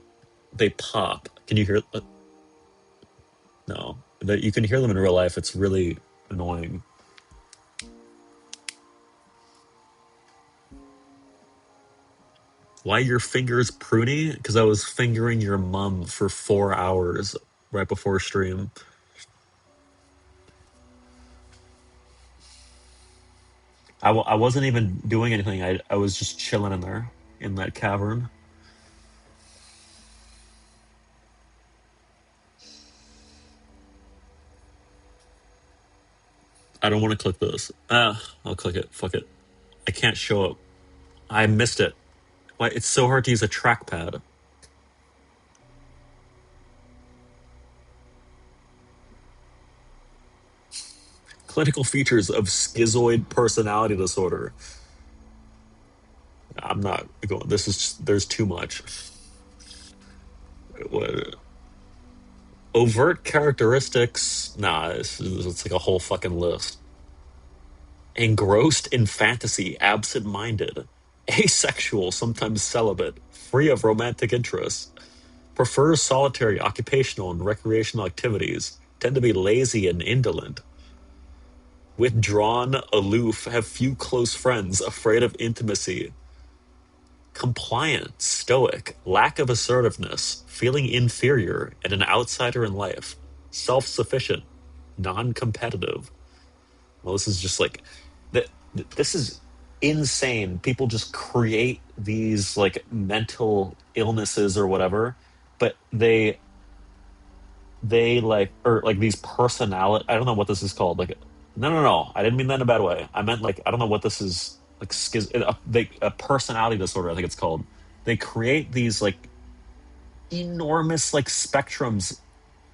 Speaker 1: they pop. Can you hear? No, you can hear them in real life. It's really annoying. Why your fingers pruny? Because I was fingering your mum for 4 hours right before stream. I wasn't even doing anything. I was just chilling in there in that cavern. I don't want to click this. I'll click it. Fuck it. I can't show it. I missed it. Why? It's so hard to use a trackpad. Clinical features of schizoid personality disorder. I'm not going. This is just, there's too much. What, overt characteristics? Nah, it's like a whole fucking list. Engrossed in fantasy, absent-minded, asexual, sometimes celibate, free of romantic interests, prefers solitary occupational and recreational activities, tend to be lazy and indolent, withdrawn, aloof, have few close friends, afraid of intimacy, compliant, stoic, lack of assertiveness, feeling inferior and an outsider in life, self-sufficient, non-competitive. Well, this is just like that. This is insane. People just create these like mental illnesses or whatever, but they like or like these personality. I don't know what this is called. Like, no. I didn't mean that in a bad way. I meant like I don't know what this is like. A personality disorder. I think it's called. They create these like enormous like spectrums,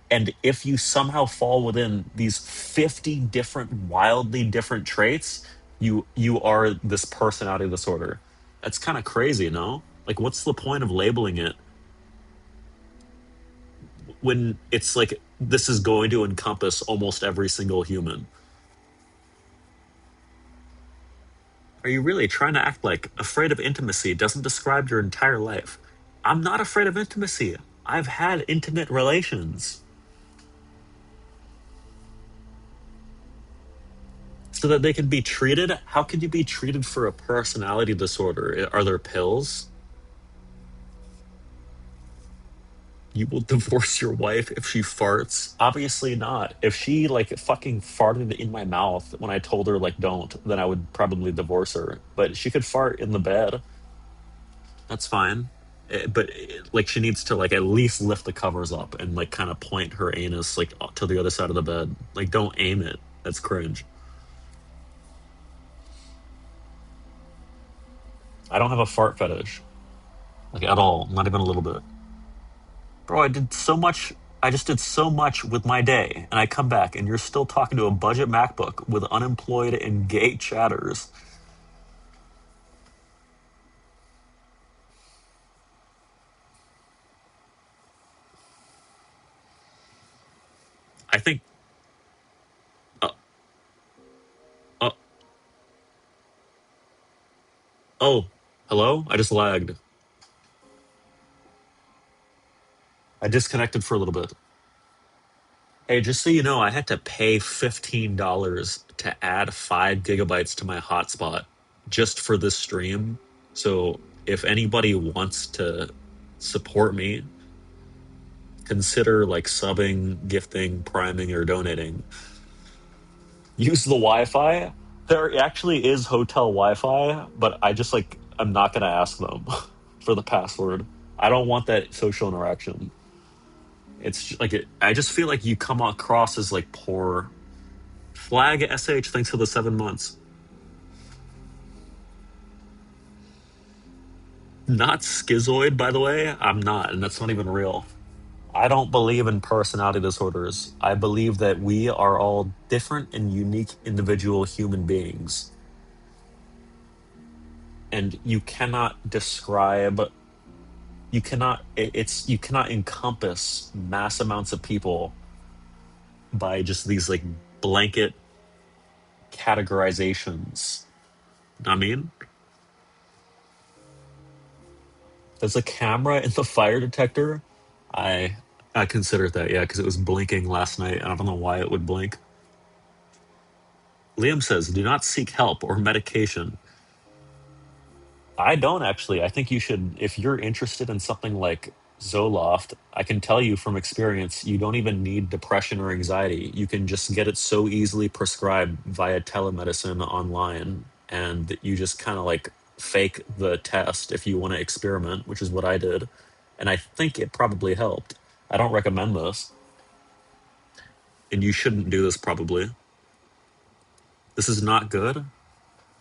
Speaker 1: and if you somehow fall within these 50 different wildly different traits, you are this personality disorder. That's kind of crazy, no? Like what's the point of labeling it when it's like this is going to encompass almost every single human? Are you really trying to act like afraid of intimacy doesn't describe your entire life? I'm not afraid of intimacy. I've had intimate relations. So that they can be treated? How can you be treated for a personality disorder? Are there pills? You will divorce your wife if she farts? Obviously not. If she like fucking farted in my mouth when I told her like don't, then I would probably divorce her. But she could fart in the bed. That's fine. Like she needs to like at least lift the covers up and like kind of point her anus like to the other side of the bed. Like don't aim it. That's cringe. I don't have a fart fetish. Like at all. Not even a little bit. Bro, I did so much. I just did so much with my day, and I come back, and you're still talking to a budget MacBook with unemployed and gay chatters. I think. Uh, uh, oh, hello. I just lagged. I disconnected for a little bit. Hey, just so you know, I had to pay $15 to add 5 GB to my hotspot just for this stream. So if anybody wants to support me, consider like subbing, gifting, priming, or donating. Use the Wi-Fi. There actually is hotel Wi-Fi, but I just like I'm not gonna ask them for the password. I don't want that social interaction. I just feel like you come across as like poor. Flag SH, thanks for the 7 months. Not schizoid, by the way. I'm not, and that's not even real. I don't believe in personality disorders. I believe that we are all different and unique individual human beings. And you cannot describe you cannot encompass mass amounts of people by just these like blanket categorizations. I mean, there's a camera in the fire detector. I I considered that, yeah, because it was blinking last night, and I don't know why it would blink. Liam says, "Do not seek help or medication." I don't actually. I think you should, if you're interested in something like Zoloft, I can tell you from experience, you don't even need depression or anxiety. You can just get it so easily prescribed via telemedicine online, and you just kind of like fake the test if you want to experiment, which is what I did. And I think it probably helped. I don't recommend this, and you shouldn't do this probably. This is not good.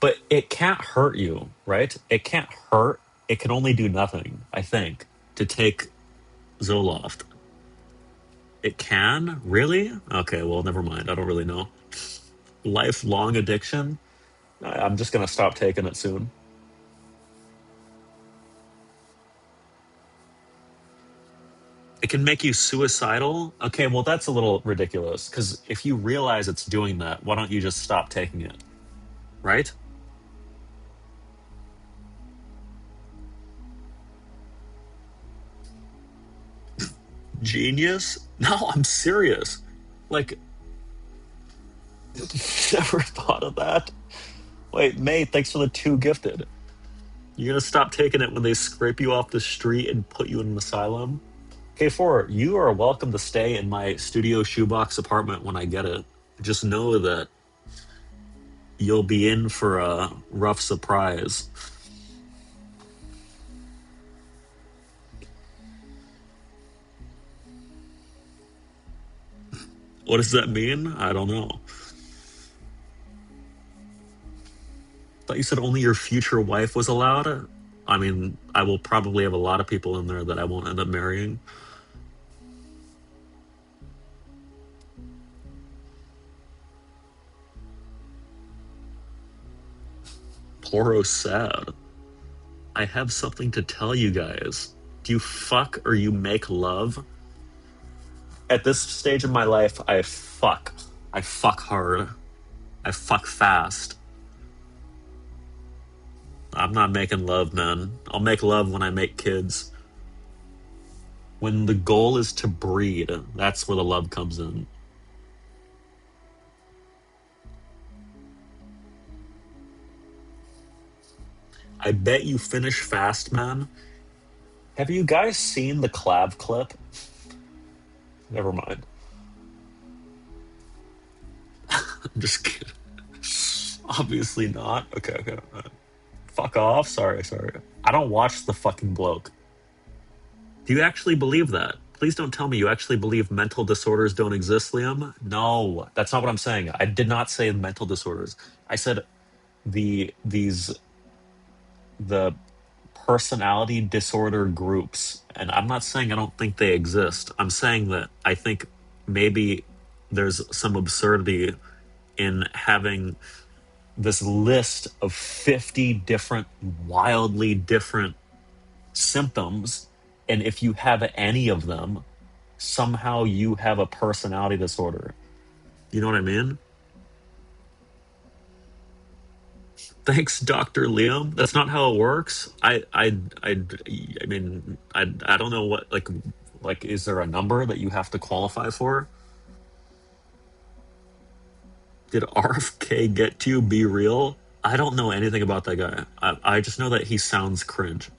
Speaker 1: But it can't hurt you, right? It can't hurt. It can only do nothing, I think, to take Zoloft. It can? Really? Okay, well, never mind. I don't really know. Lifelong addiction? I'm just going to stop taking it soon. It can make you suicidal? Okay, well, that's a little ridiculous, because if you realize it's doing that, why don't you just stop taking it? Right? Genius? No, I'm serious. Like, never thought of that. Wait, May, thanks for the 2 gifted. You're gonna stop taking it when they scrape you off the street and put you in an asylum? K4, you are welcome to stay in my studio shoebox apartment when I get it. Just know that you'll be in for a rough surprise. What does that mean? I don't know. Thought you said only your future wife was allowed? I mean, I will probably have a lot of people in there that I won't end up marrying. Poro sad. I have something to tell you guys. Do you fuck or you make love? At this stage of my life, I fuck. I fuck hard. I fuck fast. I'm not making love, man. I'll make love when I make kids. When the goal is to breed, that's where the love comes in. I bet you finish fast, man. Have you guys seen the Clav clip? Never mind. I'm just kidding. Obviously not. Okay, okay. Fuck off. Sorry. I don't watch the fucking bloke. Do you actually believe that? Please don't tell me you actually believe mental disorders don't exist, Liam. No, that's not what I'm saying. I did not say mental disorders. I said the personality disorder groups, and I'm not saying I don't think they exist. I'm saying that I think maybe there's some absurdity in having this list of 50 different wildly different symptoms, and if you have any of them, somehow you have a personality disorder. You know what I mean? Thanks, Dr. Liam. That's not how it works. I mean, I don't know what like is there a number that you have to qualify for? Did RFK get to you? Be real. I don't know anything about that guy. I just know that he sounds cringe.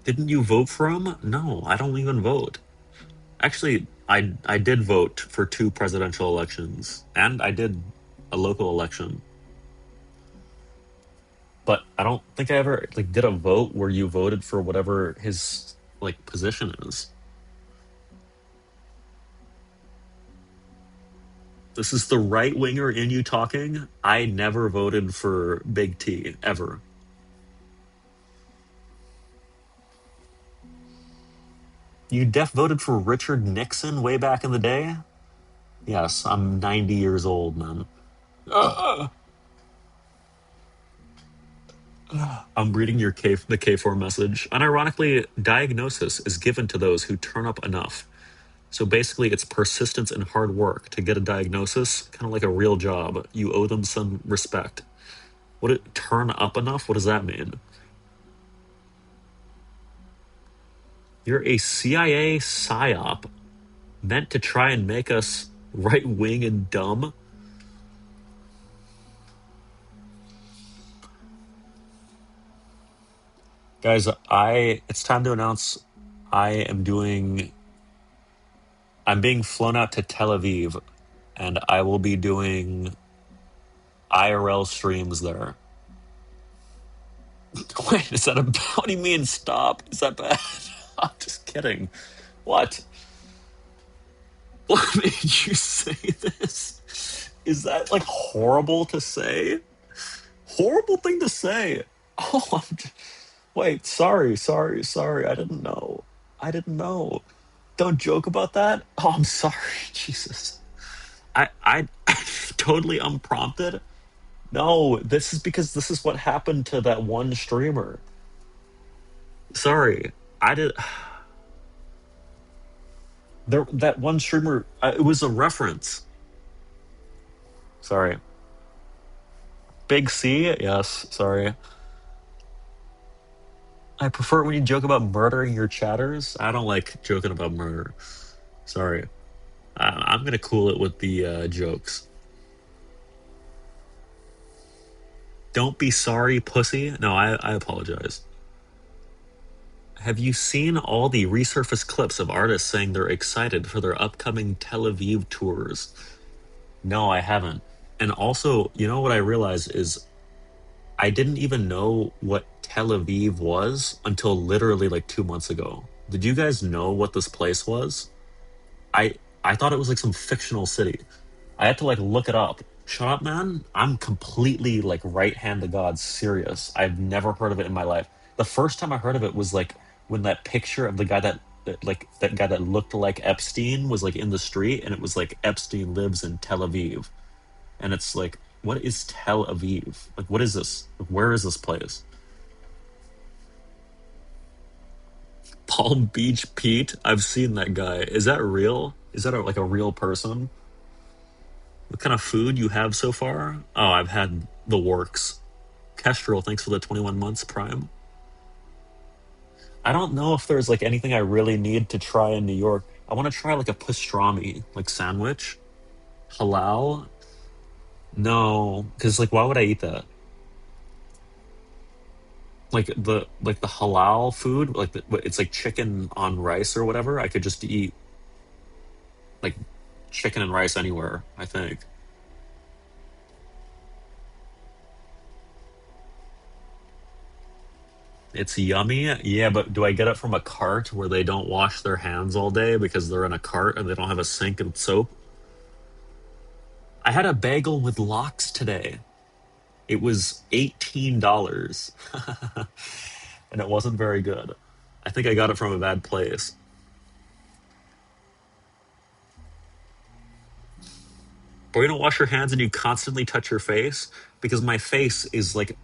Speaker 1: Didn't you vote for him? No, I don't even vote. Actually, I did vote for two presidential elections, and I did a local election. But I don't think I ever like did a vote where you voted for whatever his like position is. This is the right winger in you talking. I never voted for Big T ever. You def voted for Richard Nixon way back in the day? Yes, I'm 90 years old, man. I'm reading the K4 message. Unironically, diagnosis is given to those who turn up enough. So basically, it's persistence and hard work to get a diagnosis, kind of like a real job. You owe them some respect. What it turn up enough? What does that mean? You're a CIA psyop meant to try and make us right wing and dumb. Guys, I it's time to announce I am doing I'm being flown out to Tel Aviv and I will be doing IRL streams there. Wait, is that about what do you mean stop? Is that bad? I'm just kidding. What? What made you say this? Is that like horrible to say? Horrible thing to say. Oh, wait, sorry. I didn't know. I didn't know. Don't joke about that. Oh, I'm sorry. Jesus. I totally unprompted. No, this is because this is what happened to that one streamer. Sorry. I did there that one streamer it was a reference. Sorry. Big C? Yes, sorry. I prefer it when you joke about murdering your chatters. I don't like joking about murder. Sorry. I'm gonna cool it with the jokes. Don't be sorry, pussy. No, I apologize. Have you seen all the resurfaced clips of artists saying they're excited for their upcoming Tel Aviv tours? No, I haven't. And also, you know what I realized is I didn't even know what Tel Aviv was until literally like 2 months ago. Did you guys know what this place was? I I thought it was like some fictional city. I had to like look it up. Shut up, man. I'm completely like right hand to God serious. I've never heard of it in my life. The first time I heard of it was like when that picture of the guy like that guy that looked like Epstein was like in the street and it was like Epstein lives in Tel Aviv. And it's like, what is Tel Aviv? Like what is this? Like, where is this place? Palm Beach Pete? I've seen that guy. Is that real? Is that like a real person? What kind of food you have so far? Oh, I've had the works. Kestrel, thanks for the 21 months prime. I don't know if there's like anything I really need to try in New York. I want to try like a pastrami, like sandwich. Halal? No, because like why would I eat that? Like the halal food, like it's like chicken on rice or whatever. I could just eat like chicken and rice anywhere, I think. It's yummy. Yeah, but do I get it from a cart where they don't wash their hands all day because they're in a cart and they don't have a sink and soap? I had a bagel with lox today. It was $18 and it wasn't very good. I think I got it from a bad place. But you don't wash your hands and you constantly touch your face because my face is like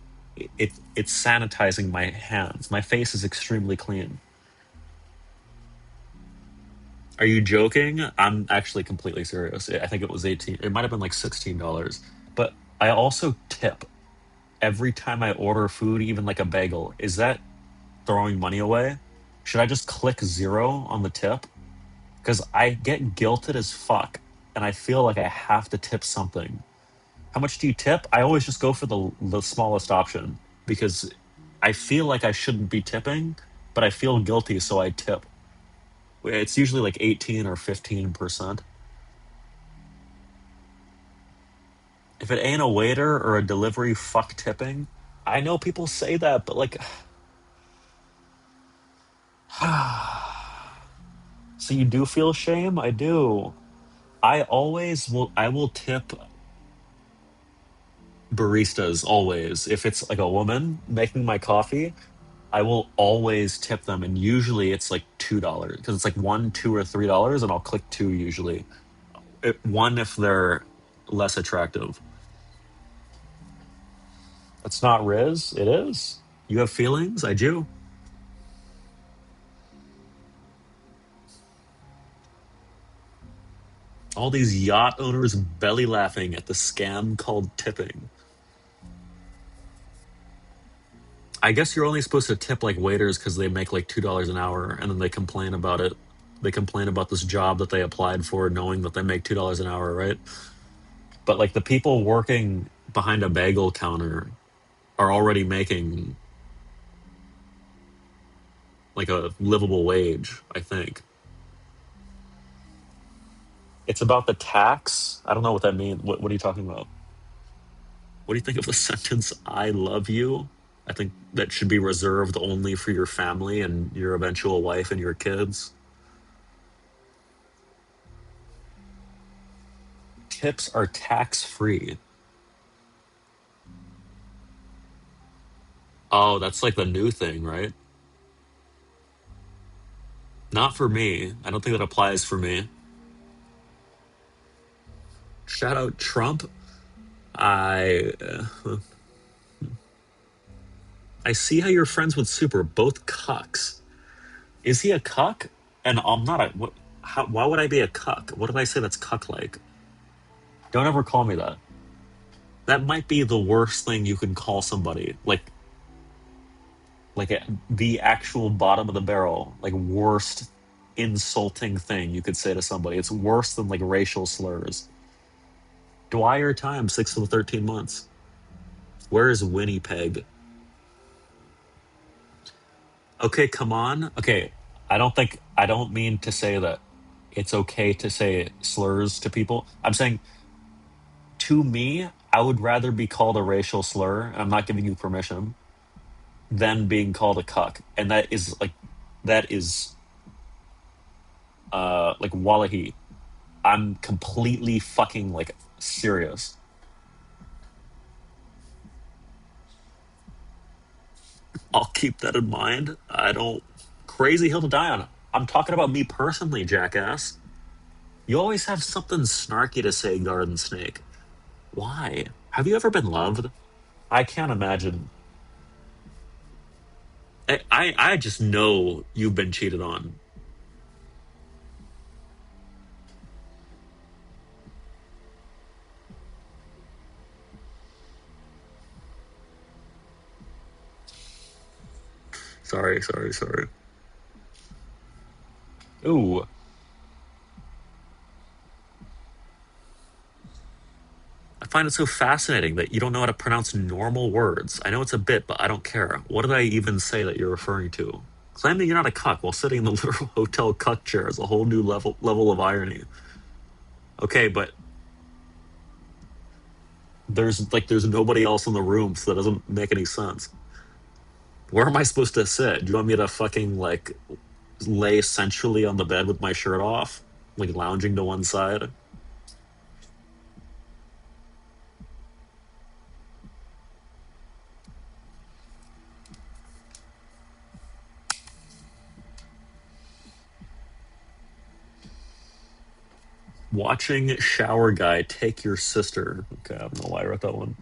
Speaker 1: it's sanitizing my hands. My face is extremely clean. Are you joking? I'm actually completely serious. I think it was 18. It might have been like $16. But I also tip every time I order food, even like a bagel. Is that throwing money away? Should I just click zero on the tip? Because I get guilted as fuck, and I feel like I have to tip something. How much do you tip? I always just go for the smallest option because I feel like I shouldn't be tipping, but I feel guilty, so I tip. It's usually like 18 or 15%. If it ain't a waiter or a delivery, fuck tipping. I know people say that, but like, so you do feel shame? I do. I will tip baristas always. If it's like a woman making my coffee, I will always tip them, and usually it's like $2 because it's like one, $2, or $3, and I'll click two usually. One if they're less attractive. It's not Riz. It is. You have feelings. I do. All these yacht owners belly laughing at the scam called tipping. I guess you're only supposed to tip like waiters because they make like $2 an hour, and then they complain about it. They complain about this job that they applied for, knowing that they make $2 an hour, right? But like the people working behind a bagel counter are already making like a livable wage, I think. It's about the tax. I don't know what that means. What are you talking about? What do you think of the sentence, I love you? I think that should be reserved only for your family and your eventual wife and your kids. Tips are tax free. Oh, that's like the new thing, right? Not for me. I don't think that applies for me. Shout out Trump. I I see how you're friends with Super, both cucks. Is he a cuck? And I'm not a. What, why would I be a cuck? What did I say that's cuck like? Don't ever call me that. That might be the worst thing you can call somebody. The actual bottom of the barrel, like worst insulting thing you could say to somebody. It's worse than like racial slurs. Dwyer time, 6 to 13 months. Where is Winnipeg? Okay, come on. Okay, I don't mean to say that it's okay to say slurs to people. I'm saying to me, I would rather be called a racial slur, and I'm not giving you permission, than being called a cuck. And that is like wallahi. I'm completely fucking like serious. I'll keep that in mind. I don't crazy hill to die on. I'm talking about me personally, jackass. You always have something snarky to say, Garden Snake. Why? Have you ever been loved? I can't imagine. I just know you've been cheated on. Sorry, sorry, sorry. Ooh, I find it so fascinating that you don't know how to pronounce normal words. I know it's a bit, but I don't care. What did I even say that you're referring to? Claiming you're not a cuck while sitting in the literal hotel cuck chair is a whole new level of irony. Okay, but there's nobody else in the room, so that doesn't make any sense. Where am I supposed to sit? Do you want me to fucking like lay centrally on the bed with my shirt off, like lounging to one side? Watching shower guy take your sister. Okay, I don't know why I wrote that one.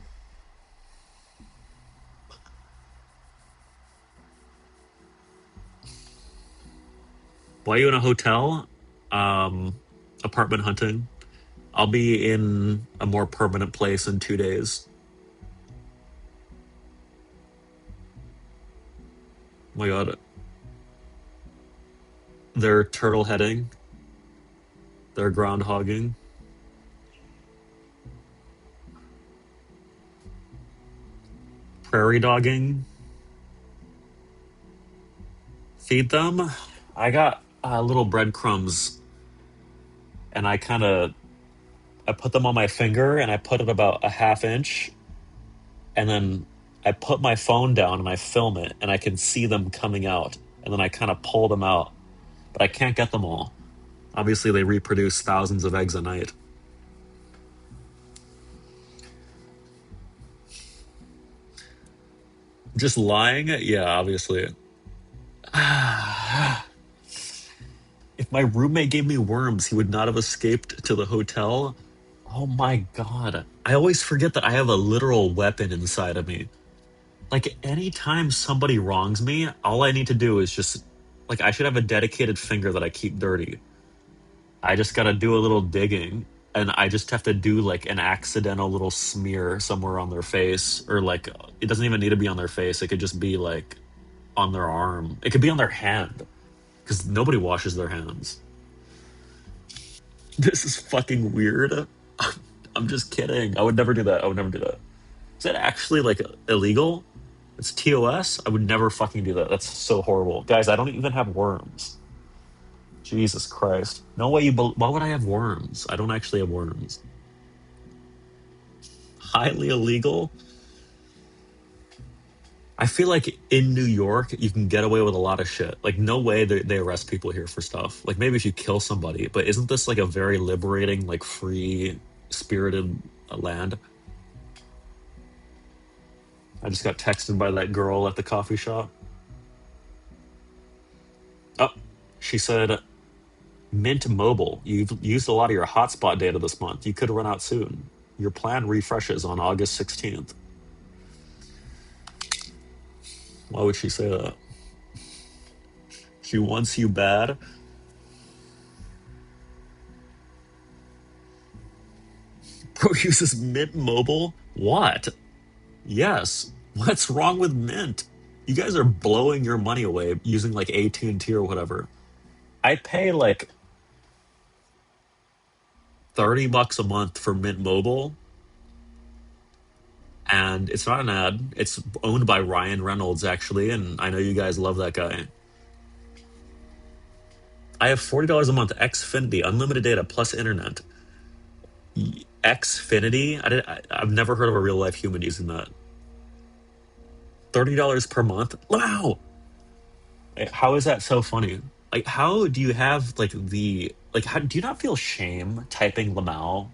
Speaker 1: Why are you in a hotel? Um, Apartment hunting. I'll be in a more permanent place in 2 days. Oh my god. They're turtle heading. They're groundhogging. Prairie dogging. Feed them. I got little breadcrumbs, and I put them on my finger, and I put it about a half inch, and then I put my phone down and I film it, and I can see them coming out, and then I kind of pull them out, but I can't get them all. Obviously, they reproduce thousands of eggs a night. Just lying? Yeah, obviously. If my roommate gave me worms, he would not have escaped to the hotel. Oh my god. I always forget that I have a literal weapon inside of me. Like, anytime somebody wrongs me, all I need to do is just, like, I should have a dedicated finger that I keep dirty. I just gotta do a little digging, and I just have to do, like, an accidental little smear somewhere on their face, or, like, it doesn't even need to be on their face. It could just be, like, on their arm. It could be on their hand, because nobody washes their hands. This is fucking weird. I'm just kidding. I would never do that. I would never do that. Is that actually like illegal? It's TOS? I would never fucking do that. That's so horrible. Guys, I don't even have worms. Jesus Christ. No way why would I have worms? I don't actually have worms. Highly illegal? I feel like in New York, you can get away with a lot of shit. Like, no way they arrest people here for stuff. Like, maybe if you kill somebody, but isn't this like a very liberating, like, free spirited land? I just got texted by that girl at the coffee shop. Oh, she said, Mint Mobile, you've used a lot of your hotspot data this month. You could run out soon. Your plan refreshes on August 16th. Why would she say that? She wants you bad? Bro uses Mint Mobile? What? Yes. What's wrong with Mint? You guys are blowing your money away using like AT&T or whatever. I pay like $30 a month for Mint Mobile, and it's not an ad. It's owned by Ryan Reynolds, actually, and I know you guys love that guy. I have $40 a month, Xfinity, unlimited data plus internet. Xfinity? I've never heard of a real life human using that. $30 per month? Wow! How is that so funny? Like, how do you have like how do you not feel shame typing Lamau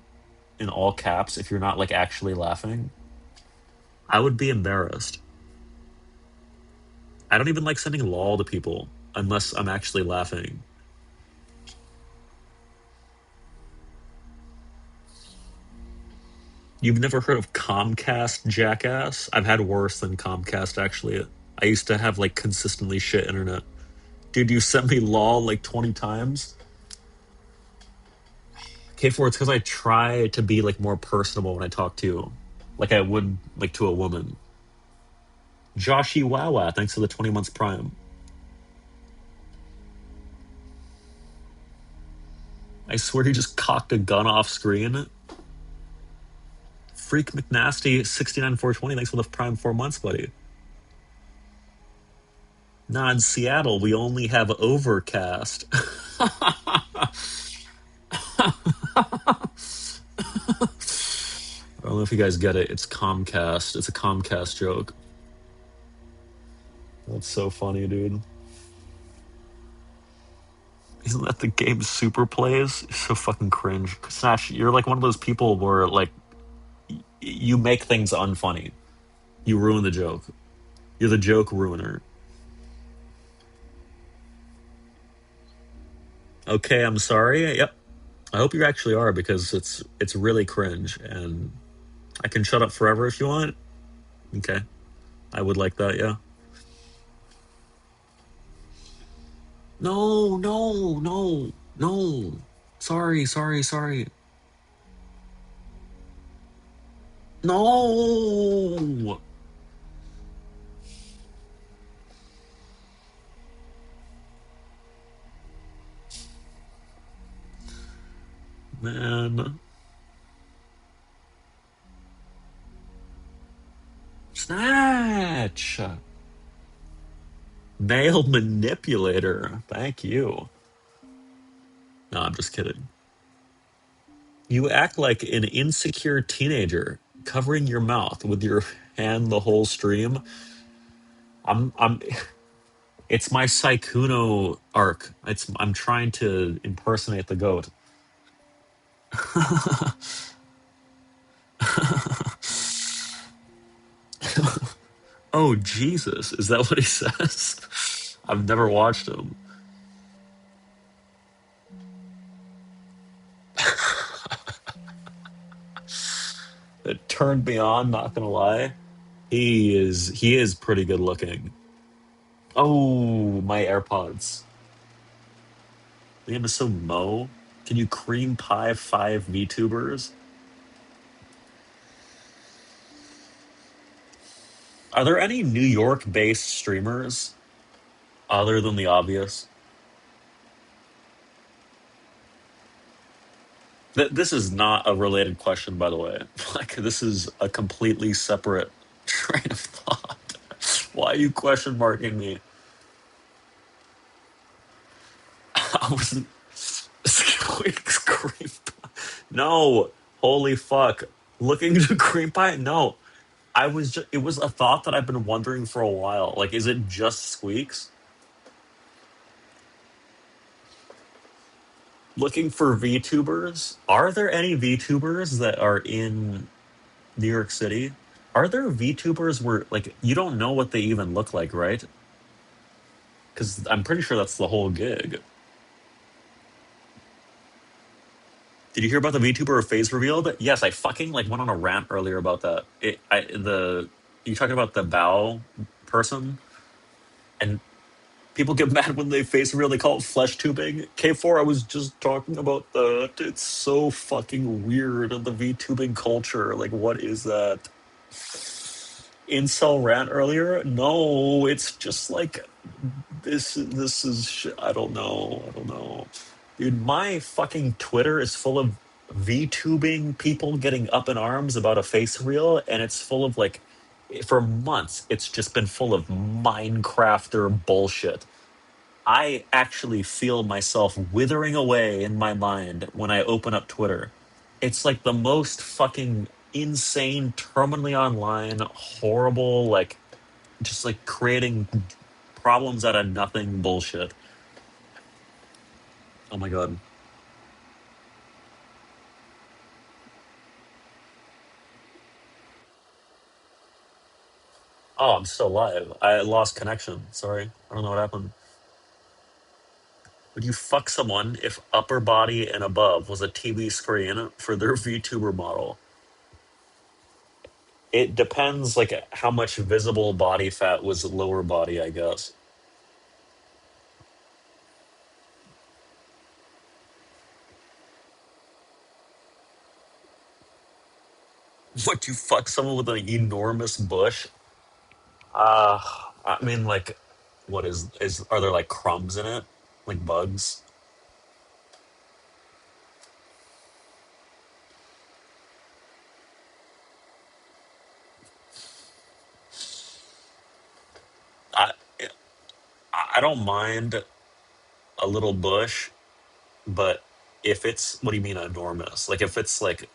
Speaker 1: in all caps if you're not like actually laughing? I would be embarrassed. I don't even like sending lol to people unless I'm actually laughing. You've never heard of Comcast, jackass? I've had worse than Comcast, actually. I used to have, like, consistently shit internet. Dude, you sent me lol, like, 20 times? K4, it's because I try to be, like, more personable when I talk to you. Like I would, like, to a woman. Joshy Wawa, thanks for the 20 months prime. I swear he just cocked a gun off screen. Freak McNasty, 69420, thanks for the prime 4 months, buddy. Nah, in Seattle, we only have Overcast. I don't know if you guys get it. It's Comcast. It's a Comcast joke. That's so funny, dude. Isn't that the game Super Plays? It's so fucking cringe. Snatch, you're like one of those people where like you make things unfunny. You ruin the joke. You're the joke ruiner. Okay, I'm sorry. Yep. I hope you actually are because it's really cringe and I can shut up forever if you want. Okay. I would like that, yeah. No, no, no, no. Sorry, sorry, sorry. No, man. Snatch. Male manipulator. Thank you. No, I'm just kidding. You act like an insecure teenager, covering your mouth with your hand the whole stream. I'm it's my Saikuno arc. I'm trying to impersonate the goat. Oh Jesus, is that what he says? I've never watched him. It turned me on, not gonna lie. He is pretty good looking. Oh, my AirPods. The name is so Mo. Can you cream pie five VTubers? Are there any New York based streamers other than the obvious? This is not a related question, by the way. Like, this is a completely separate train of thought. Why are you question marking me? I wasn't. Squeaks cream pie. No, holy fuck. Looking to cream pie? No. I was just, it was a thought that I've been wondering for a while. Like, is it just Squeaks? Looking for VTubers? Are there any VTubers that are in New York City? Are there VTubers where, like, you don't know what they even look like, right? Because I'm pretty sure that's the whole gig. Did you hear about the VTuber face revealed? Yes, I fucking like went on a rant earlier about that. You talking about the bow person, and people get mad when they face reveal. They call it flesh tubing. K4, I was just talking about that. It's so fucking weird. The VTubing culture. Like, what is that? Incel rant earlier? No, it's just like this is I don't know. I don't know. Dude, my fucking Twitter is full of VTubing people getting up in arms about a face reel, and it's full of like for months it's just been full of Minecrafter bullshit. I actually feel myself withering away in my mind when I open up Twitter. It's like the most fucking insane, terminally online, horrible, like just like creating problems out of nothing bullshit. Oh my god. Oh, I'm still alive. I lost connection. Sorry. I don't know what happened. Would you fuck someone if upper body and above was a TV screen for their VTuber model? It depends, like, how much visible body fat was lower body, I guess. Would you fuck someone with an enormous bush? Uh, I mean, like, what are there like crumbs in it? Like bugs? I I don't mind a little bush, but if it's, what do you mean enormous? Like if it's like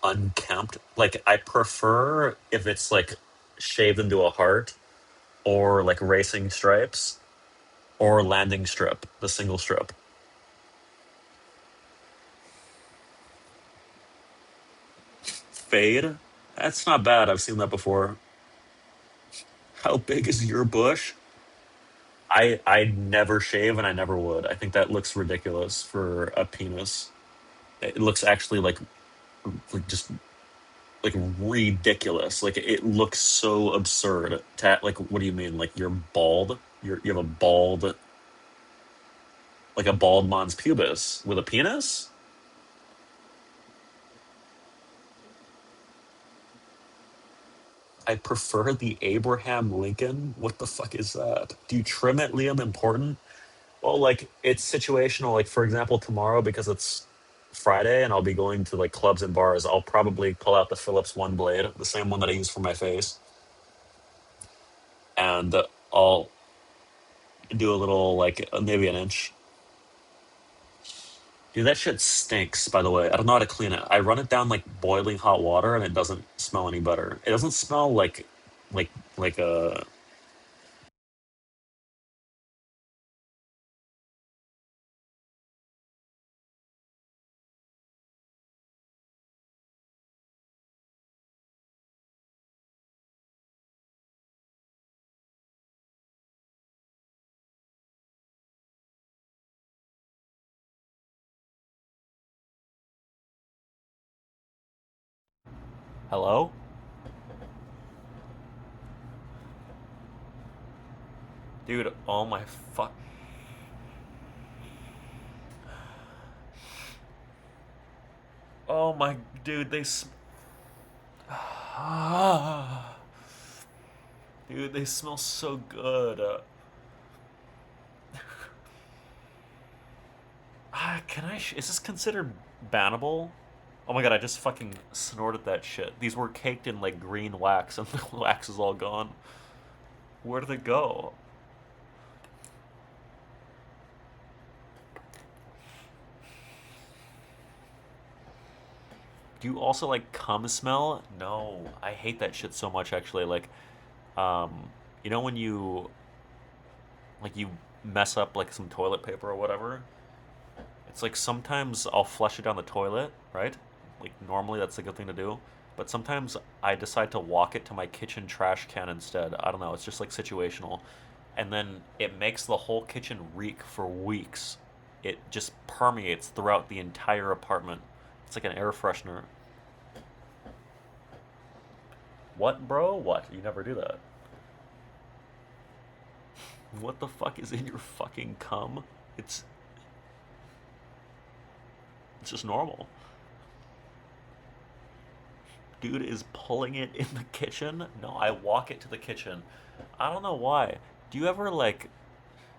Speaker 1: unkempt, like I prefer if it's like shaved into a heart or like racing stripes or landing strip, the single strip. Fade? That's not bad. I've seen that before. How big is your bush? I never shave and I never would. I think that looks ridiculous for a penis. It looks actually like just like ridiculous. Like it looks so absurd. Like, what do you mean? Like you're bald? You have a bald? Like a bald mons pubis with a penis? I prefer the Abraham Lincoln. What the fuck is that? Do you trim it, Liam? Important? Well, like it's situational. Like for example, tomorrow because it's Friday and I'll be going to like clubs and bars. I'll probably pull out the Philips One Blade, the same one that I use for my face, and I'll do a little like maybe an inch. Dude, that shit stinks. By the way, I don't know how to clean it. I run it down like boiling hot water, and it doesn't smell any better. It doesn't smell like like a. Hello, dude. Oh my fuck. Oh my dude. Dude, they smell so good. Can I? Is this considered bannable? Oh my god, I just fucking snorted that shit. These were caked in like green wax, and the wax is all gone. Where did it go? Do you also like cum smell? No, I hate that shit so much. Actually, like, you know when you mess up like some toilet paper or whatever, it's like sometimes I'll flush it down the toilet, right? Like normally that's a good thing to do. But sometimes I decide to walk it to my kitchen trash can instead. I don't know, it's just like situational. And then it makes the whole kitchen reek for weeks. It just permeates throughout the entire apartment. It's like an air freshener. What, bro? What? You never do that. What the fuck is in your fucking cum? It's it's just normal. Dude is pulling it in the kitchen. No, I walk it to the kitchen. I don't know why. Do you ever like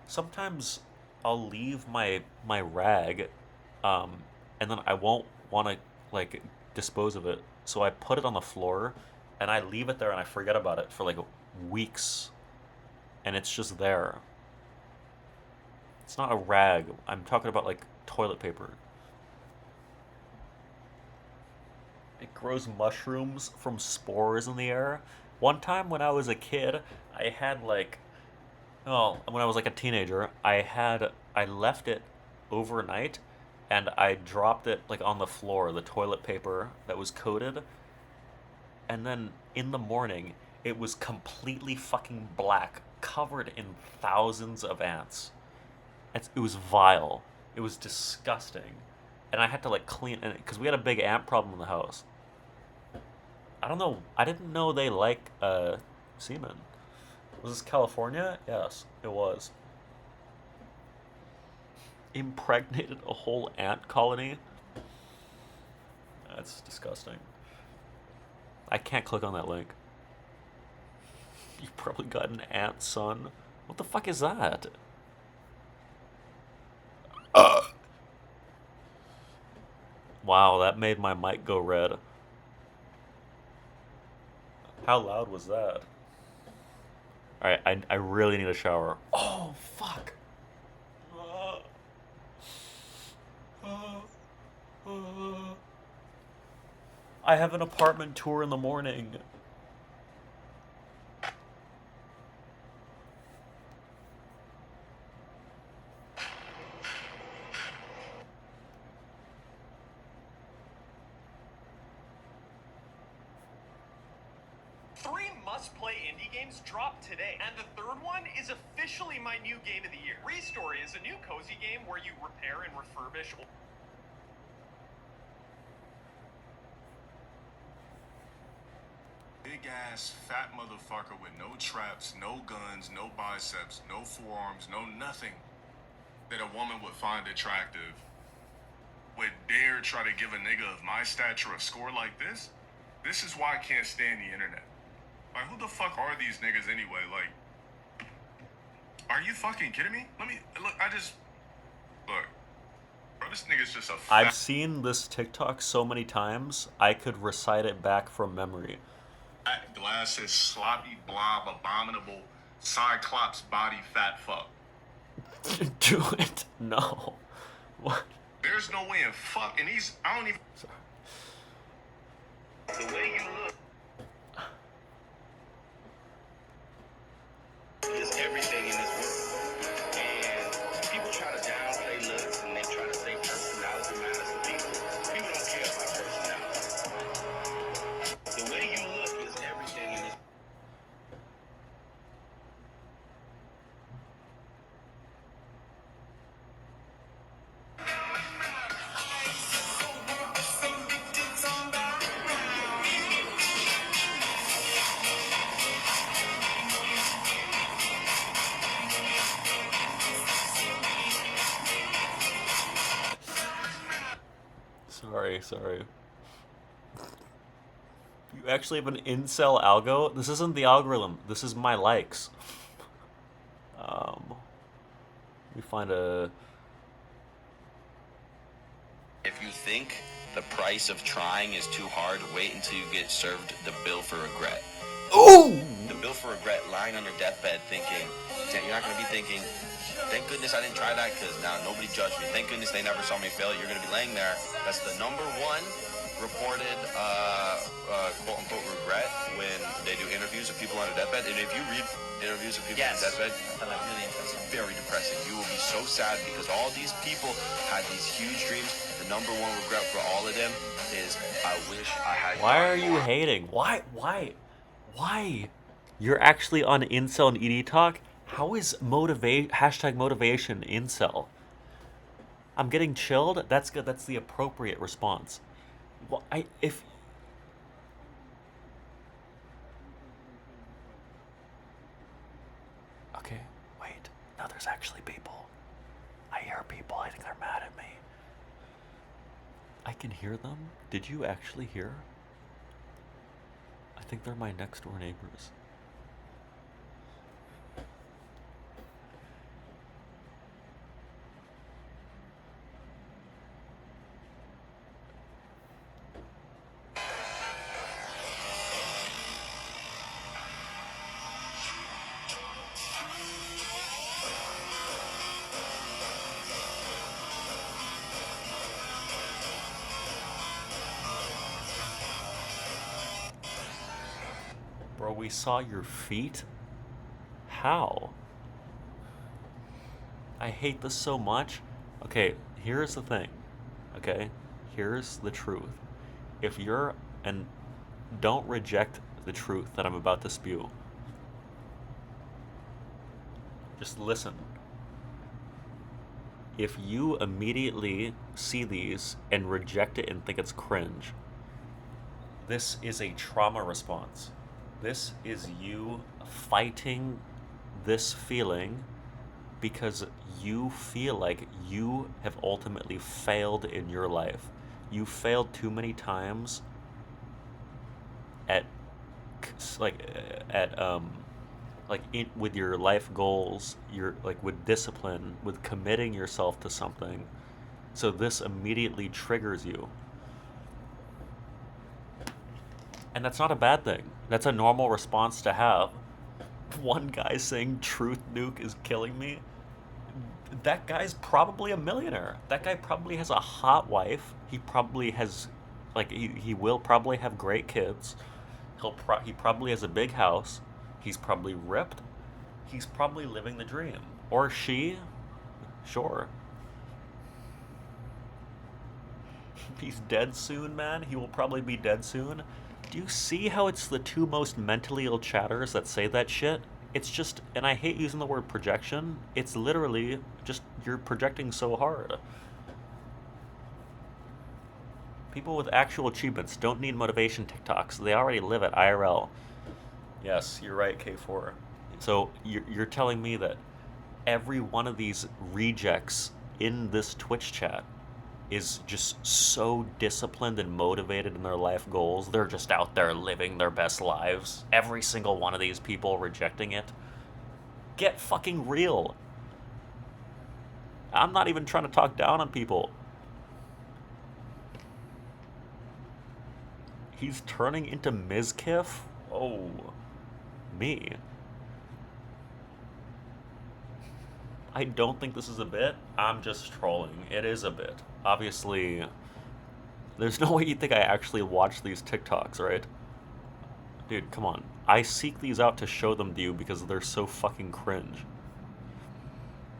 Speaker 1: sometimes I'll leave my rag um and then I won't want to like dispose of it. So I put it on the floor and I leave it there and I forget about it for like weeks and it's just there. It's not a rag. I'm talking about like toilet paper. It grows mushrooms from spores in the air. One time when I was a kid, I had like, oh, when I was like a teenager, I left it overnight and I dropped it like on the floor, the toilet paper that was coated, and then in the morning it was completely fucking black, covered in thousands of ants. It was vile. It was disgusting. And I had to like clean it because we had a big ant problem in the house. I don't know. I didn't know they like semen. Was this California? Yes, it was. Impregnated a whole ant colony? That's disgusting. I can't click on that link. You probably got an ant, son. What the fuck is that? Wow, that made my mic go red. How loud was that? Alright, I really need a shower. Oh, fuck. Uh, uh, uh. I have an apartment tour in the morning.
Speaker 2: Three must-play indie games dropped today, and the third one is officially my new game of the year. Restory is a new cozy game where you repair and refurbish.
Speaker 3: Big ass fat motherfucker with no traps, no guns, no biceps, no forearms, no nothing.
Speaker 2: that a woman would find attractive would dare try to give a nigga of my stature a score like this? This is why I can't stand the internet. Like, who the fuck are these niggas anyway? Like, are you fucking kidding me? Look, bro, this nigga's just a
Speaker 1: I've seen this TikTok so many times, I could recite it back from memory.
Speaker 2: fat, glasses, sloppy, blob, abominable, cyclops body, fat fuck.
Speaker 1: Do it. No. What?
Speaker 2: There's no way in fuck, and I don't even.
Speaker 1: Sorry.
Speaker 2: The way you look is everything in this world. And people try to downplay looks and they try to say personality matters to people. People don't care about personality. The way you look is everything in this.
Speaker 1: Sorry. You actually have an incel algo? This isn't the algorithm. This is my likes. We find a...
Speaker 3: If you think the price of trying is too hard, wait until you get served the bill for regret.
Speaker 1: Ooh!
Speaker 3: The bill for regret, lying on your deathbed thinking, you're not going to be thinking, thank goodness I didn't try that because now nobody judged me. Thank goodness they never saw me fail. You're going to be laying there. That's the number one reported quote-unquote regret when they do interviews of people on a deathbed. And if you read interviews of people on a deathbed, it's very depressing. You will be so sad because all these people had these huge dreams. The number one regret for all of them is, I wish I had...
Speaker 1: Why are you hating? Why? You're actually on incel and ED Talk? How is hashtag motivation incel? I'm getting chilled? That's good. That's the appropriate response. Well, Okay, wait. No, there's actually people. I hear people. I think they're mad at me. I can hear them. Did you actually hear? I think they're my next door neighbors. Bro, we saw your feet? How? I hate this so much. Okay, here's the thing. Okay? Here's the truth. If you're... And don't reject the truth that I'm about to spew. Just listen. If you immediately see these and reject it and think it's cringe, this is a trauma response. This is you fighting this feeling because you feel like you have ultimately failed in your life. You failed too many times at with your life goals, with discipline, with committing yourself to something. So this immediately triggers you. And that's not a bad thing. That's a normal response to have. One guy saying truth nuke is killing me. That guy's probably a millionaire. That guy probably has a hot wife. He probably has, he will probably have great kids. He probably has a big house. He's probably ripped. He's probably living the dream. Or she. Sure. He's dead soon, man. He will probably be dead soon. Do you see how it's the two most mentally ill chatters that say that shit? It's just, and I hate using the word projection, it's literally just, you're projecting so hard. People with actual achievements don't need motivation TikToks. They already live at IRL. Yes, you're right, K4. So you're telling me that every one of these rejects in this Twitch chat is just so disciplined and motivated in their life goals. They're just out there living their best lives. Every single one of these people rejecting it. Get fucking real. I'm not even trying to talk down on people. He's turning into Mizkif? Oh, me. I don't think this is a bit. I'm just trolling. It is a bit. Obviously, there's no way you think I actually watch these TikToks, right? Dude, come on. I seek these out to show them to you because they're so fucking cringe.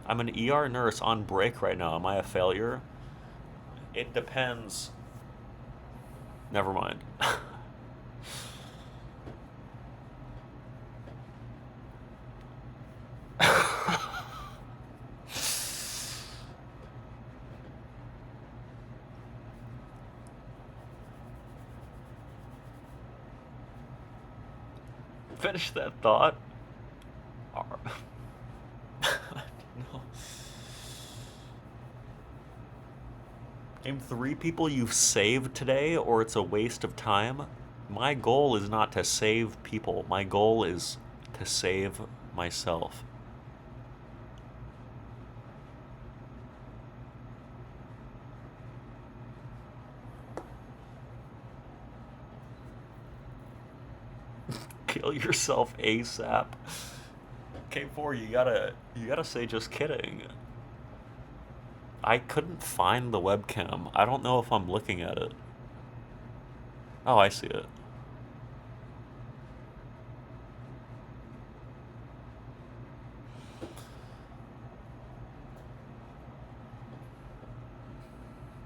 Speaker 1: I'm an ER nurse on break right now. Am I a failure? It depends. Never mind. Finish that thought. No. Name 3 people you've saved today, or it's a waste of time. My goal is not to save people. My goal is to save myself. Kill yourself ASAP. K4, you gotta say just kidding. I couldn't find the webcam. I don't know if I'm looking at it. Oh, I see it.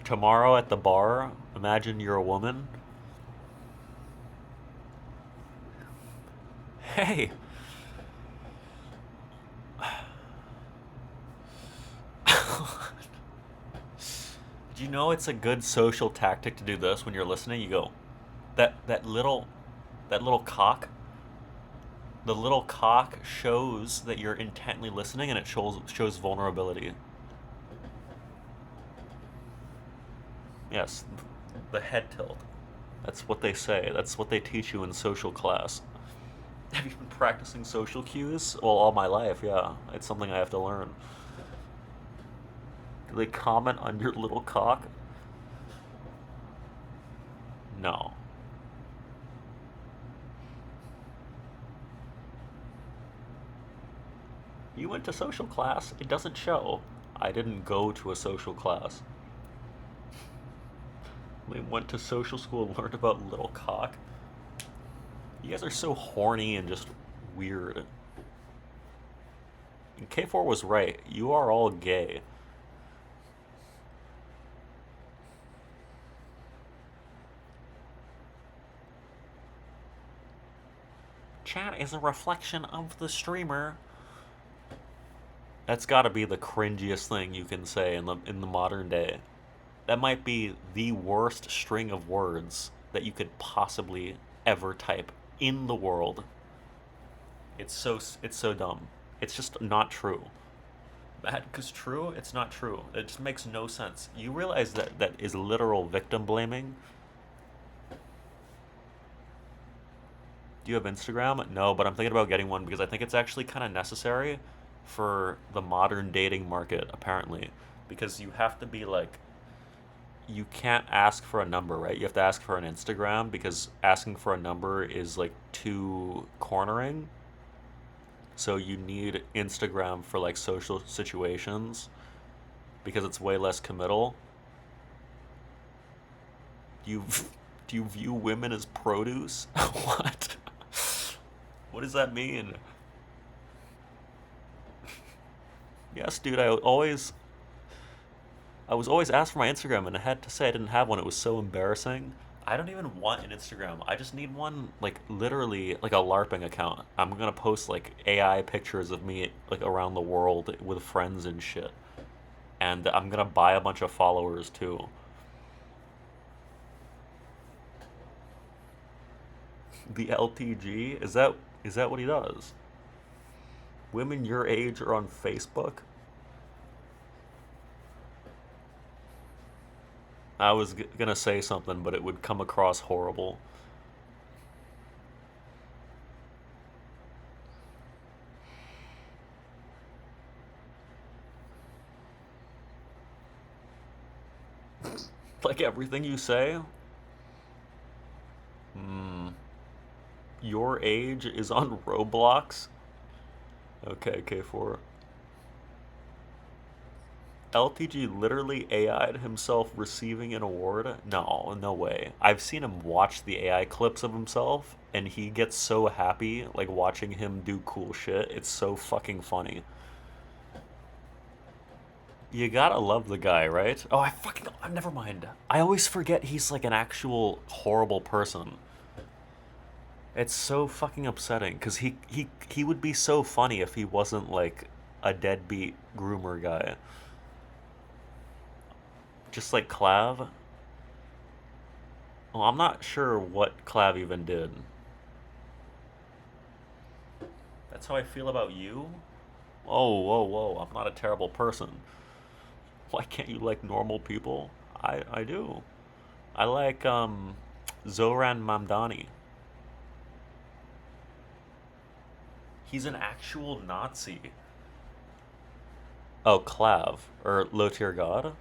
Speaker 1: Tomorrow at the bar, imagine you're a woman. Hey. Do you know it's a good social tactic to do this when you're listening? You go, that little cock. The little cock shows that you're intently listening, and it shows vulnerability. Yes, the head tilt. That's what they say. That's what they teach you in social class. Have you been practicing social cues? Well, all my life, yeah. It's something I have to learn. Do they comment on your little cock? No. You went to social class? It doesn't show. I didn't go to a social class. We went to social school and learned about little cock. You guys are so horny and just weird. And K4 was right. You are all gay. Chat is a reflection of the streamer. That's got to be the cringiest thing you can say in the modern day. That might be the worst string of words that you could possibly ever type in the world. It's so dumb. It's just not true. Bad because true, it's not true. It just makes no sense. You realize that is literal victim blaming? Do you have Instagram? No, but I'm thinking about getting one because I think it's actually kind of necessary for the modern dating market, apparently. Because you have to be like, you can't ask for a number, right? You have to ask for an Instagram because asking for a number is like too cornering. So you need Instagram for like social situations because it's way less committal. Do you do you view women as produce? What? What does that mean? Yes, dude, I was always asked for my Instagram and I had to say I didn't have one. It was so embarrassing. I don't even want an Instagram. I just need one, like, literally, like a LARPing account. I'm gonna post, like, AI pictures of me, like, around the world with friends and shit. And I'm gonna buy a bunch of followers, too. The LTG? Is that what he does? Women your age are on Facebook? I was gonna say something, but it would come across horrible. Like everything you say? Hmm. Your age is on Roblox? Okay, K4. LTG literally AI'd himself receiving an award? No, no way. I've seen him watch the AI clips of himself, and he gets so happy, like watching him do cool shit. It's so fucking funny. You gotta love the guy, right? Oh, I fucking. Never mind. I always forget he's like an actual horrible person. It's so fucking upsetting because he would be so funny if he wasn't like a deadbeat groomer guy. Just like Clav. Well, I'm not sure what Clav even did. That's how I feel about you? Whoa, whoa, whoa. I'm not a terrible person. Why can't you like normal people? I do. I like Zoran Mamdani. He's an actual Nazi. Oh, Clav. Or Low Tier God?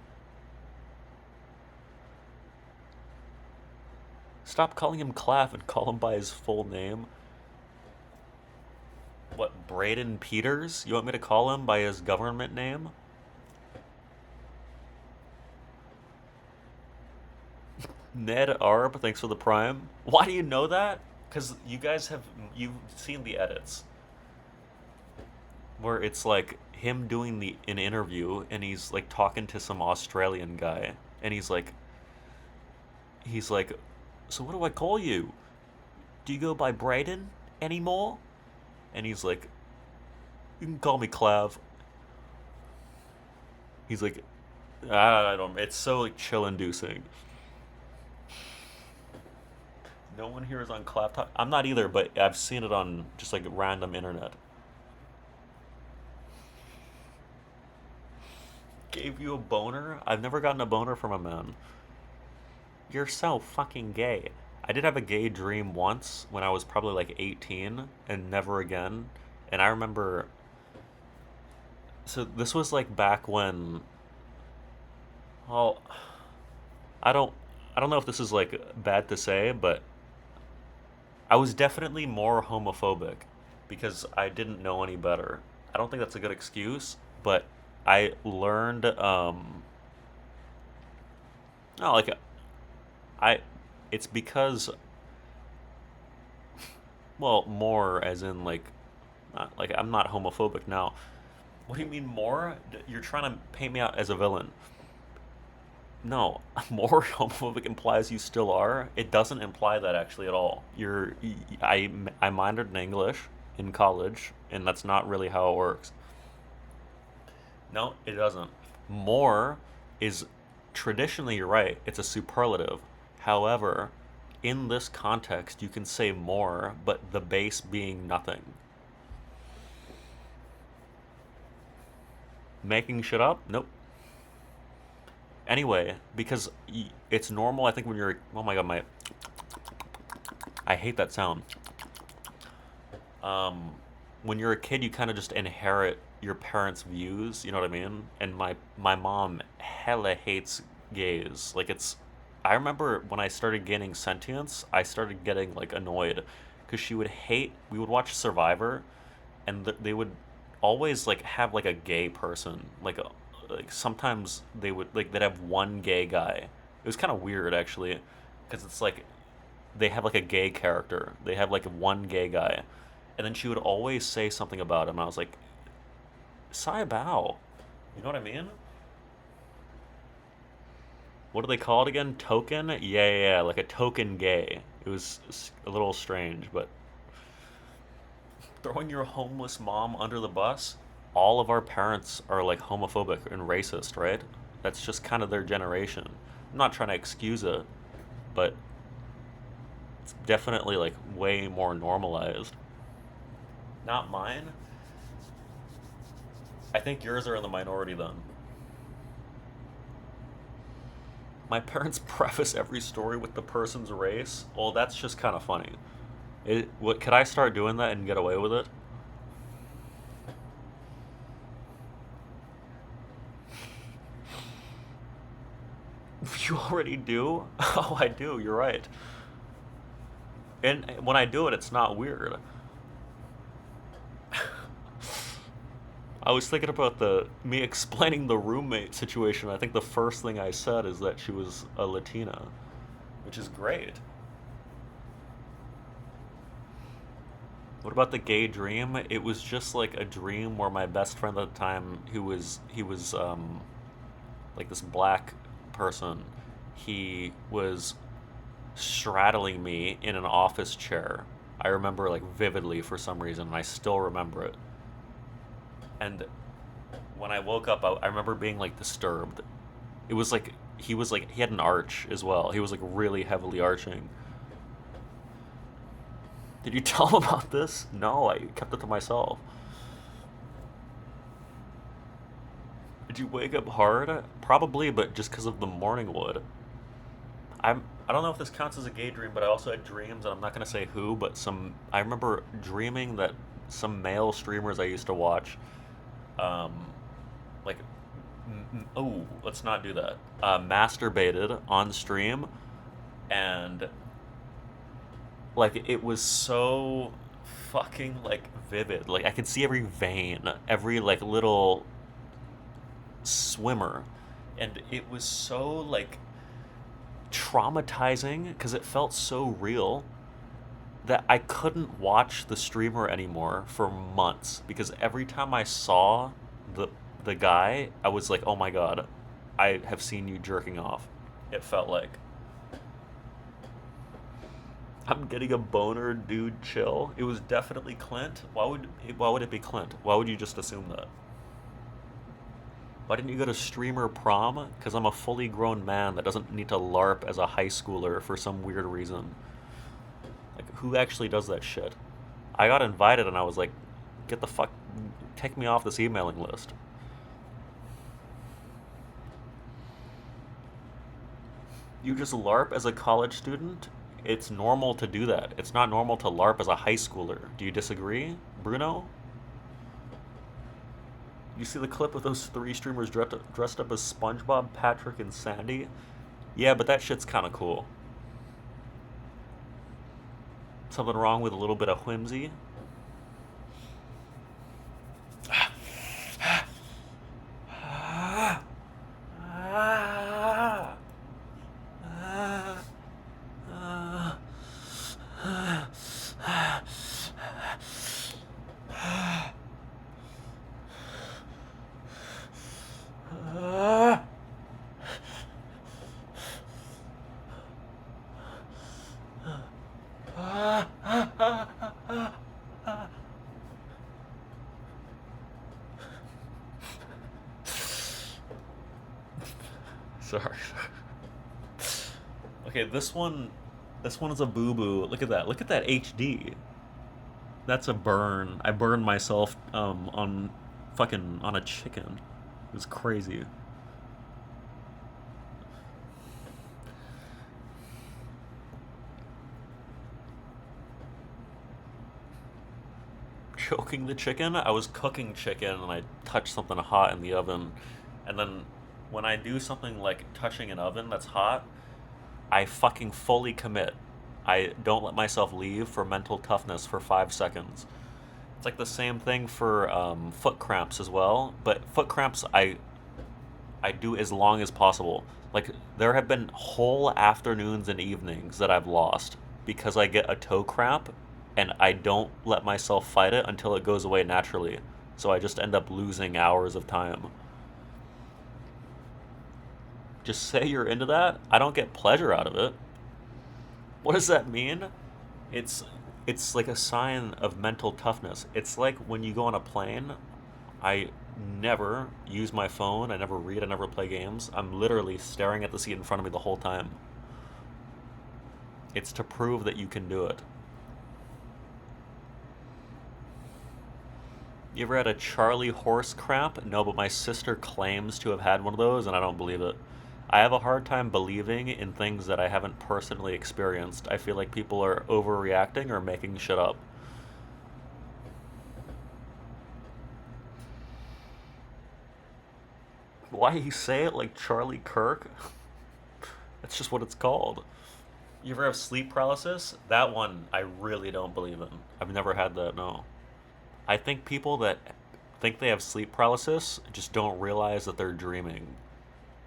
Speaker 1: Stop calling him Clav and call him by his full name. What, Braden Peters? You want me to call him by his government name? Ned Arb, thanks for the prime. Why do you know that? Because you've seen the edits where it's like him doing an interview and he's like talking to some Australian guy and he's like, so what do I call you? Do you go by Braden anymore? And he's like, you can call me Clav. He's like, I don't. It's so like chill inducing. No one here is on Clav Talk. I'm not either, but I've seen it on just like random internet. Gave you a boner? I've never gotten a boner from a man. You're so fucking gay. I did have a gay dream once when I was probably like 18 and never again. And I remember. So this was like back when. Well, I don't. I don't know if this is like bad to say, but I was definitely more homophobic because I didn't know any better. I don't think that's a good excuse, but I learned. No, like I. It's because, well, more as in like, not, like I'm not homophobic now. What do you mean more? You're trying to paint me out as a villain. No, more homophobic implies you still are. It doesn't imply that actually at all. I minored in English in college, and that's not really how it works. No, it doesn't. More is traditionally, you're right, it's a superlative. However, in this context, you can say more, but the base being nothing. Making shit up? Nope. Anyway, because it's normal, I think when you're. Oh my god, I hate that sound. Um, when you're a kid, you kind of just inherit your parents' views. You know what I mean? And my mom hella hates gays. Like it's. I remember when I started gaining sentience, I started getting like annoyed because she would hate. We would watch Survivor, and they would always like have like a gay person. Like sometimes they would like they'd have one gay guy. It was kind of weird actually, because it's like they have like a gay character. They have like one gay guy, and then she would always say something about him. And I was like, Sai Bao. You know what I mean? What do they call it again? Token? Yeah, yeah, yeah, like a token gay. It was a little strange, but throwing your homeless mom under the bus? All of our parents are like homophobic and racist, right? That's just kind of their generation. I'm not trying to excuse it, but it's definitely like way more normalized. Not mine. I think yours are in the minority then. My parents preface every story with the person's race. Well, that's just kind of funny. What could I start doing that and get away with it? You already do? Oh, I do. You're right. And when I do it, it's not weird. I was thinking about the me explaining the roommate situation. I think the first thing I said is that she was a Latina, which is great. What about the gay dream? It was just like a dream where my best friend at the time, he was like this black person, he was straddling me in an office chair. I remember like vividly for some reason, and I still remember it. And when I woke up, I remember being like disturbed. It was like he had an arch as well. He was like really heavily arching. Did you tell him about this? No, I kept it to myself. Did you wake up hard? Probably, but just because of the morning wood. I don't know if this counts as a gay dream, but I also had dreams, and I'm not gonna say who, but some I remember dreaming that some male streamers I used to watch, um, like, oh, let's not do that. Masturbated on stream, and like it was so fucking like vivid. Like I could see every vein, every like little swimmer, and it was so like traumatizing because it felt so real that I couldn't watch the streamer anymore for months because every time I saw the the guy, I was like, "Oh my god, I have seen you jerking off." It felt like I'm getting a boner, dude. Chill. It was definitely Clint. Why would it be Clint? Why would you just assume that? Why didn't you go to streamer prom? Because I'm a fully grown man that doesn't need to LARP as a high schooler for some weird reason. Like, who actually does that shit? I got invited and I was like, get the fuck, take me off this emailing list. You just LARP as a college student? It's normal to do that. It's not normal to LARP as a high schooler. Do you disagree, Bruno? You see the clip of those three streamers dressed up as SpongeBob, Patrick, and Sandy? Yeah, but that shit's kind of cool. Something wrong with a little bit of whimsy? Sorry. Okay, this one is a boo boo. Look at that. Look at that HD. That's a burn. I burned myself on fucking on a chicken. It was crazy. Choking the chicken. I was cooking chicken and I touched something hot in the oven. And then when I do something like touching an oven that's hot, I fucking fully commit. I don't let myself leave for mental toughness for 5 seconds. It's like the same thing for foot cramps as well. But foot cramps, I do as long as possible. Like there have been whole afternoons and evenings that I've lost because I get a toe cramp and I don't let myself fight it until it goes away naturally. So I just end up losing hours of time. Just say you're into that. I don't get pleasure out of it. What does that mean? It's it's like a sign of mental toughness. It's like when you go on a plane, I never use my phone, I never read, I never play games. I'm literally staring at the seat in front of me the whole time. It's to prove that you can do it. You ever had a Charlie horse cramp? No, but my sister claims to have had one of those, and I don't believe it. I have a hard time believing in things that I haven't personally experienced. I feel like people are overreacting or making shit up. Why he say it like Charlie Kirk? That's just what it's called. You ever have sleep paralysis? That one I really don't believe in. I've never had that, no. I think people that think they have sleep paralysis just don't realize that they're dreaming.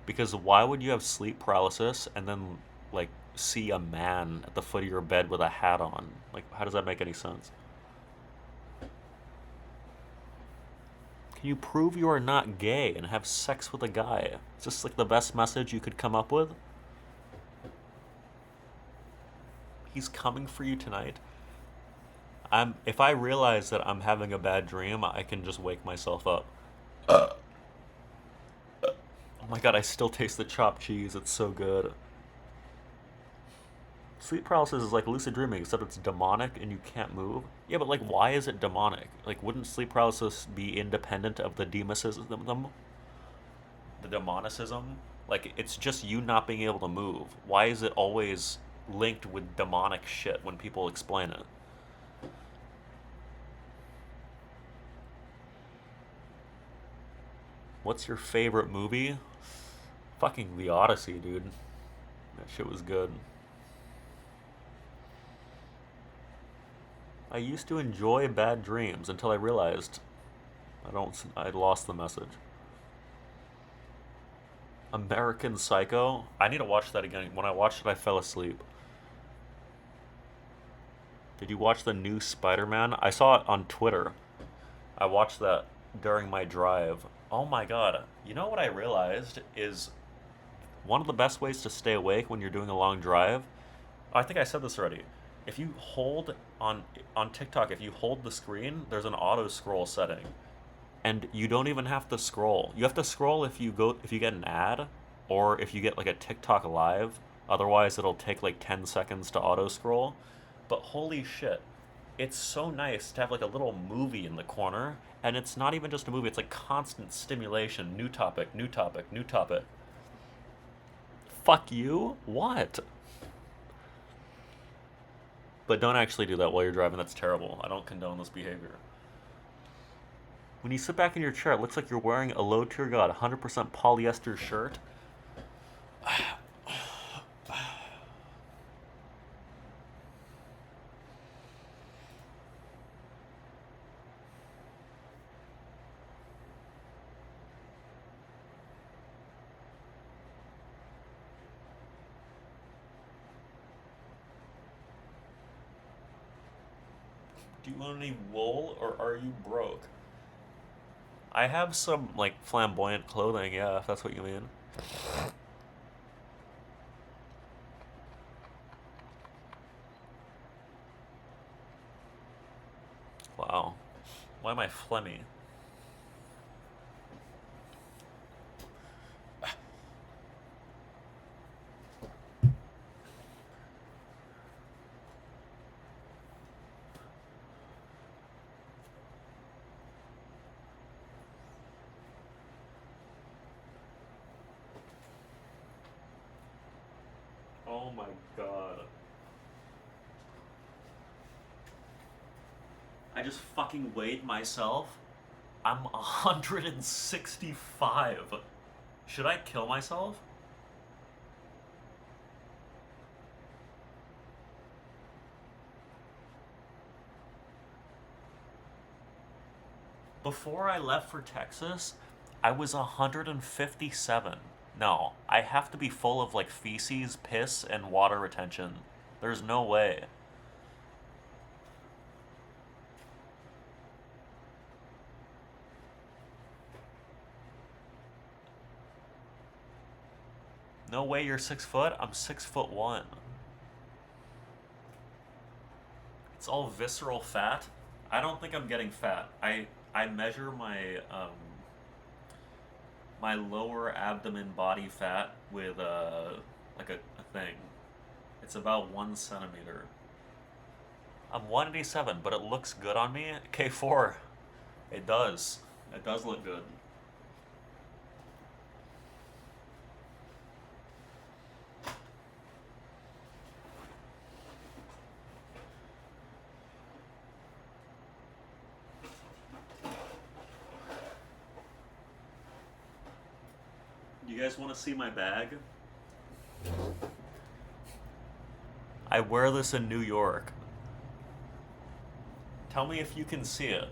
Speaker 1: Because why would you have sleep paralysis and then, like, see a man at the foot of your bed with a hat on? Like, how does that make any sense? Can you prove you are not gay and have sex with a guy? Is this like the best message you could come up with? He's coming for you tonight. If I realize that I'm having a bad dream, I can just wake myself up. Oh my god, I still taste the chopped cheese. It's so good. Sleep paralysis is like lucid dreaming, except it's demonic and you can't move. Yeah, but like, why is it demonic? Like, wouldn't sleep paralysis be independent of the demonicism? The demonicism? Like, it's just you not being able to move. Why is it always linked with demonic shit when people explain it? What's your favorite movie? Fucking The Odyssey, dude. That shit was good. I used to enjoy bad dreams until I realized I lost the message. American Psycho? I need to watch that again. When I watched it, I fell asleep. Did you watch the new Spider-Man? I saw it on Twitter. I watched that during my drive. Oh my god. You know what I realized is one of the best ways to stay awake when you're doing a long drive? I think I said this already. If you hold on TikTok, if you hold the screen, there's an auto scroll setting. And you don't even have to scroll. You have to scroll if you get an ad or if you get like a TikTok live. Otherwise, it'll take like 10 seconds to auto scroll. But holy shit, it's so nice to have like a little movie in the corner, and it's not even just a movie, it's like constant stimulation, new topic, new topic, new topic. Fuck you? What? But don't actually do that while you're driving, that's terrible. I don't condone this behavior. When you sit back in your chair, it looks like you're wearing a low tier god 100% polyester shirt. Do you want any wool or are you broke? I have some like flamboyant clothing, yeah, if that's what you mean. Wow. Why am I phlegmy? Oh my god. I just fucking weighed myself. I'm 165. Should I kill myself? Before I left for Texas, I was 157. No, I have to be full of like feces, piss, and water retention. There's no way. No way you're 6 foot? I'm 6'1". It's all visceral fat. I don't think I'm getting fat. I measure my my lower abdomen body fat with like a thing. It's about 1 centimeter. I'm 187, but it looks good on me. K4. It does. It does look good. You guys want to see my bag? I wear this in New York. Tell me if you can see it.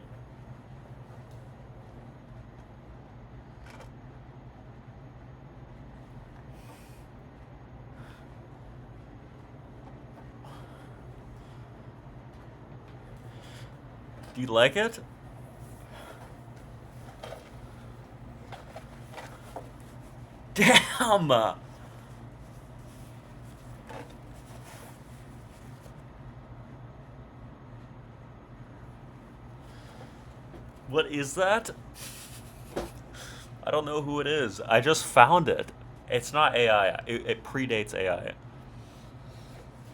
Speaker 1: Do you like it? Damn! What is that? I don't know who it is. I just found it. It's not AI. It predates AI.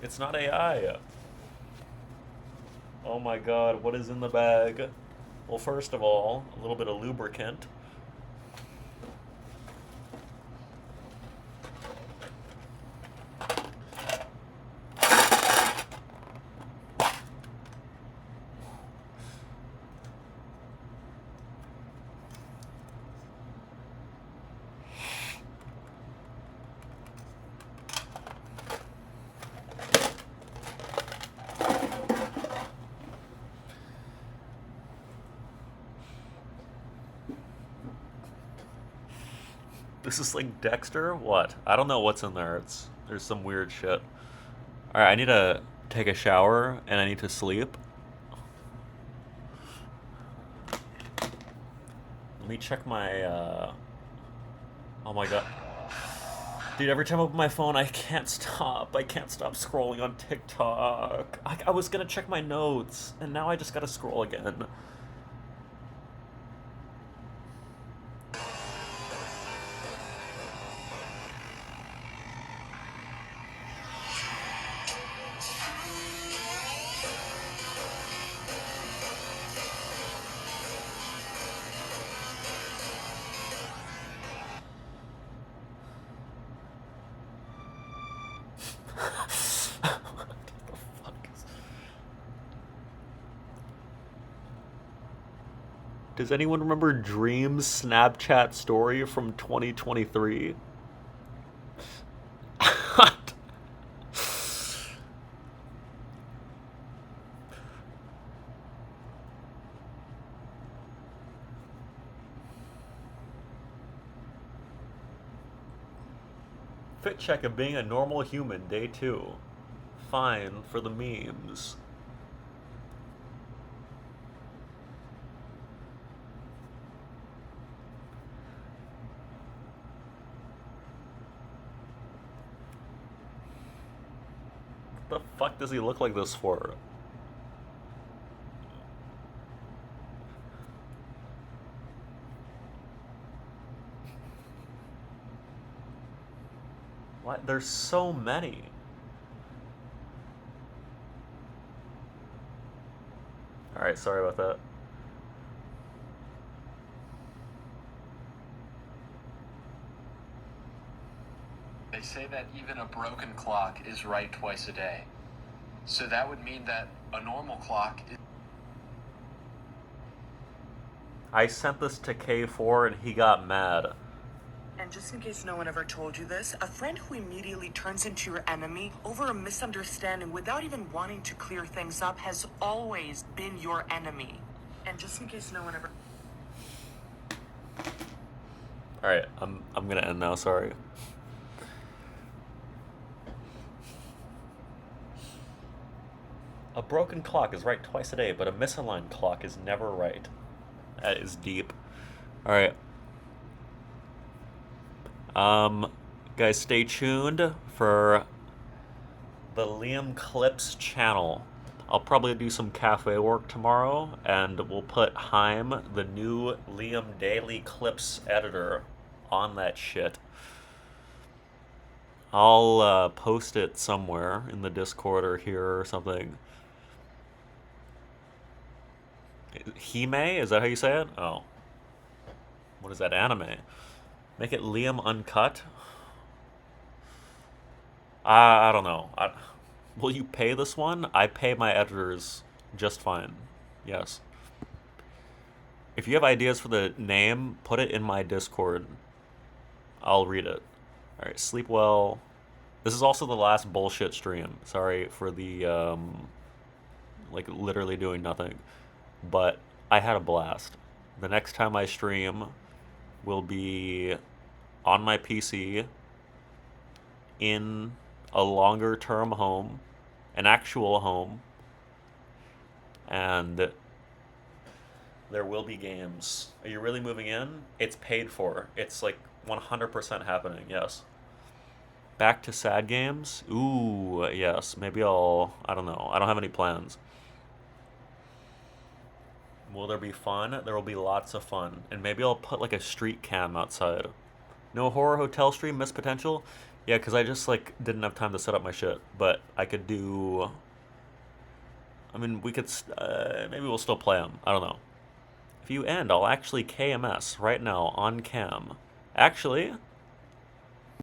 Speaker 1: It's not AI. Oh my god, what is in the bag? Well, first of all, a little bit of lubricant. This is like Dexter? What? I don't know what's in there. There's some weird shit. Alright, I need to take a shower and I need to sleep. Let me check my oh my god. Dude, every time I open my phone, I can't stop. I can't stop scrolling on TikTok. I was gonna check my notes, and now I just gotta scroll again. Does anyone remember Dream's Snapchat story from 2023? Fit check of being a normal human, day 2. Fine for the memes. What the fuck does he look like this for? What? There's so many. Alright, sorry about that.
Speaker 4: They say that even a broken clock is right twice a day. So that would mean that a normal clock is...
Speaker 1: I sent this to K4 and he got mad.
Speaker 5: And just in case no one ever told you this, a friend who immediately turns into your enemy over a misunderstanding without even wanting to clear things up has always been your enemy. And just in case no one ever...
Speaker 1: Alright, I'm gonna end now, sorry. A broken clock is right twice a day, but a misaligned clock is never right. That is deep. Alright. Guys, stay tuned for the Liam Clips channel. I'll probably do some cafe work tomorrow, and we'll put Haim, the new Liam Daily Clips editor, on that shit. I'll post it somewhere in the Discord or here or something. Hime? Is that how you say it? Oh. What is that, anime? Make it Liam Uncut? I don't know. Will you pay this one? I pay my editors just fine. Yes. If you have ideas for the name, put it in my Discord. I'll read it. Alright, sleep well. This is also the last bullshit stream. Sorry for the, like, literally doing nothing. But I had a blast. The next time I stream will be on my PC in a longer term home, an actual home, and there will be games. Are you really moving in? It's paid for. It's like 100% happening, yes. Back to sad games? Ooh, yes. Maybe I don't know. I don't have any plans. Will there be fun? There will be lots of fun. And maybe I'll put like a street cam outside. No horror hotel stream, missed potential? Yeah, because I just like didn't have time to set up my shit. But I could do. I mean, we could. Maybe we'll still play them. I don't know. If you end, I'll actually KMS right now on cam. Actually,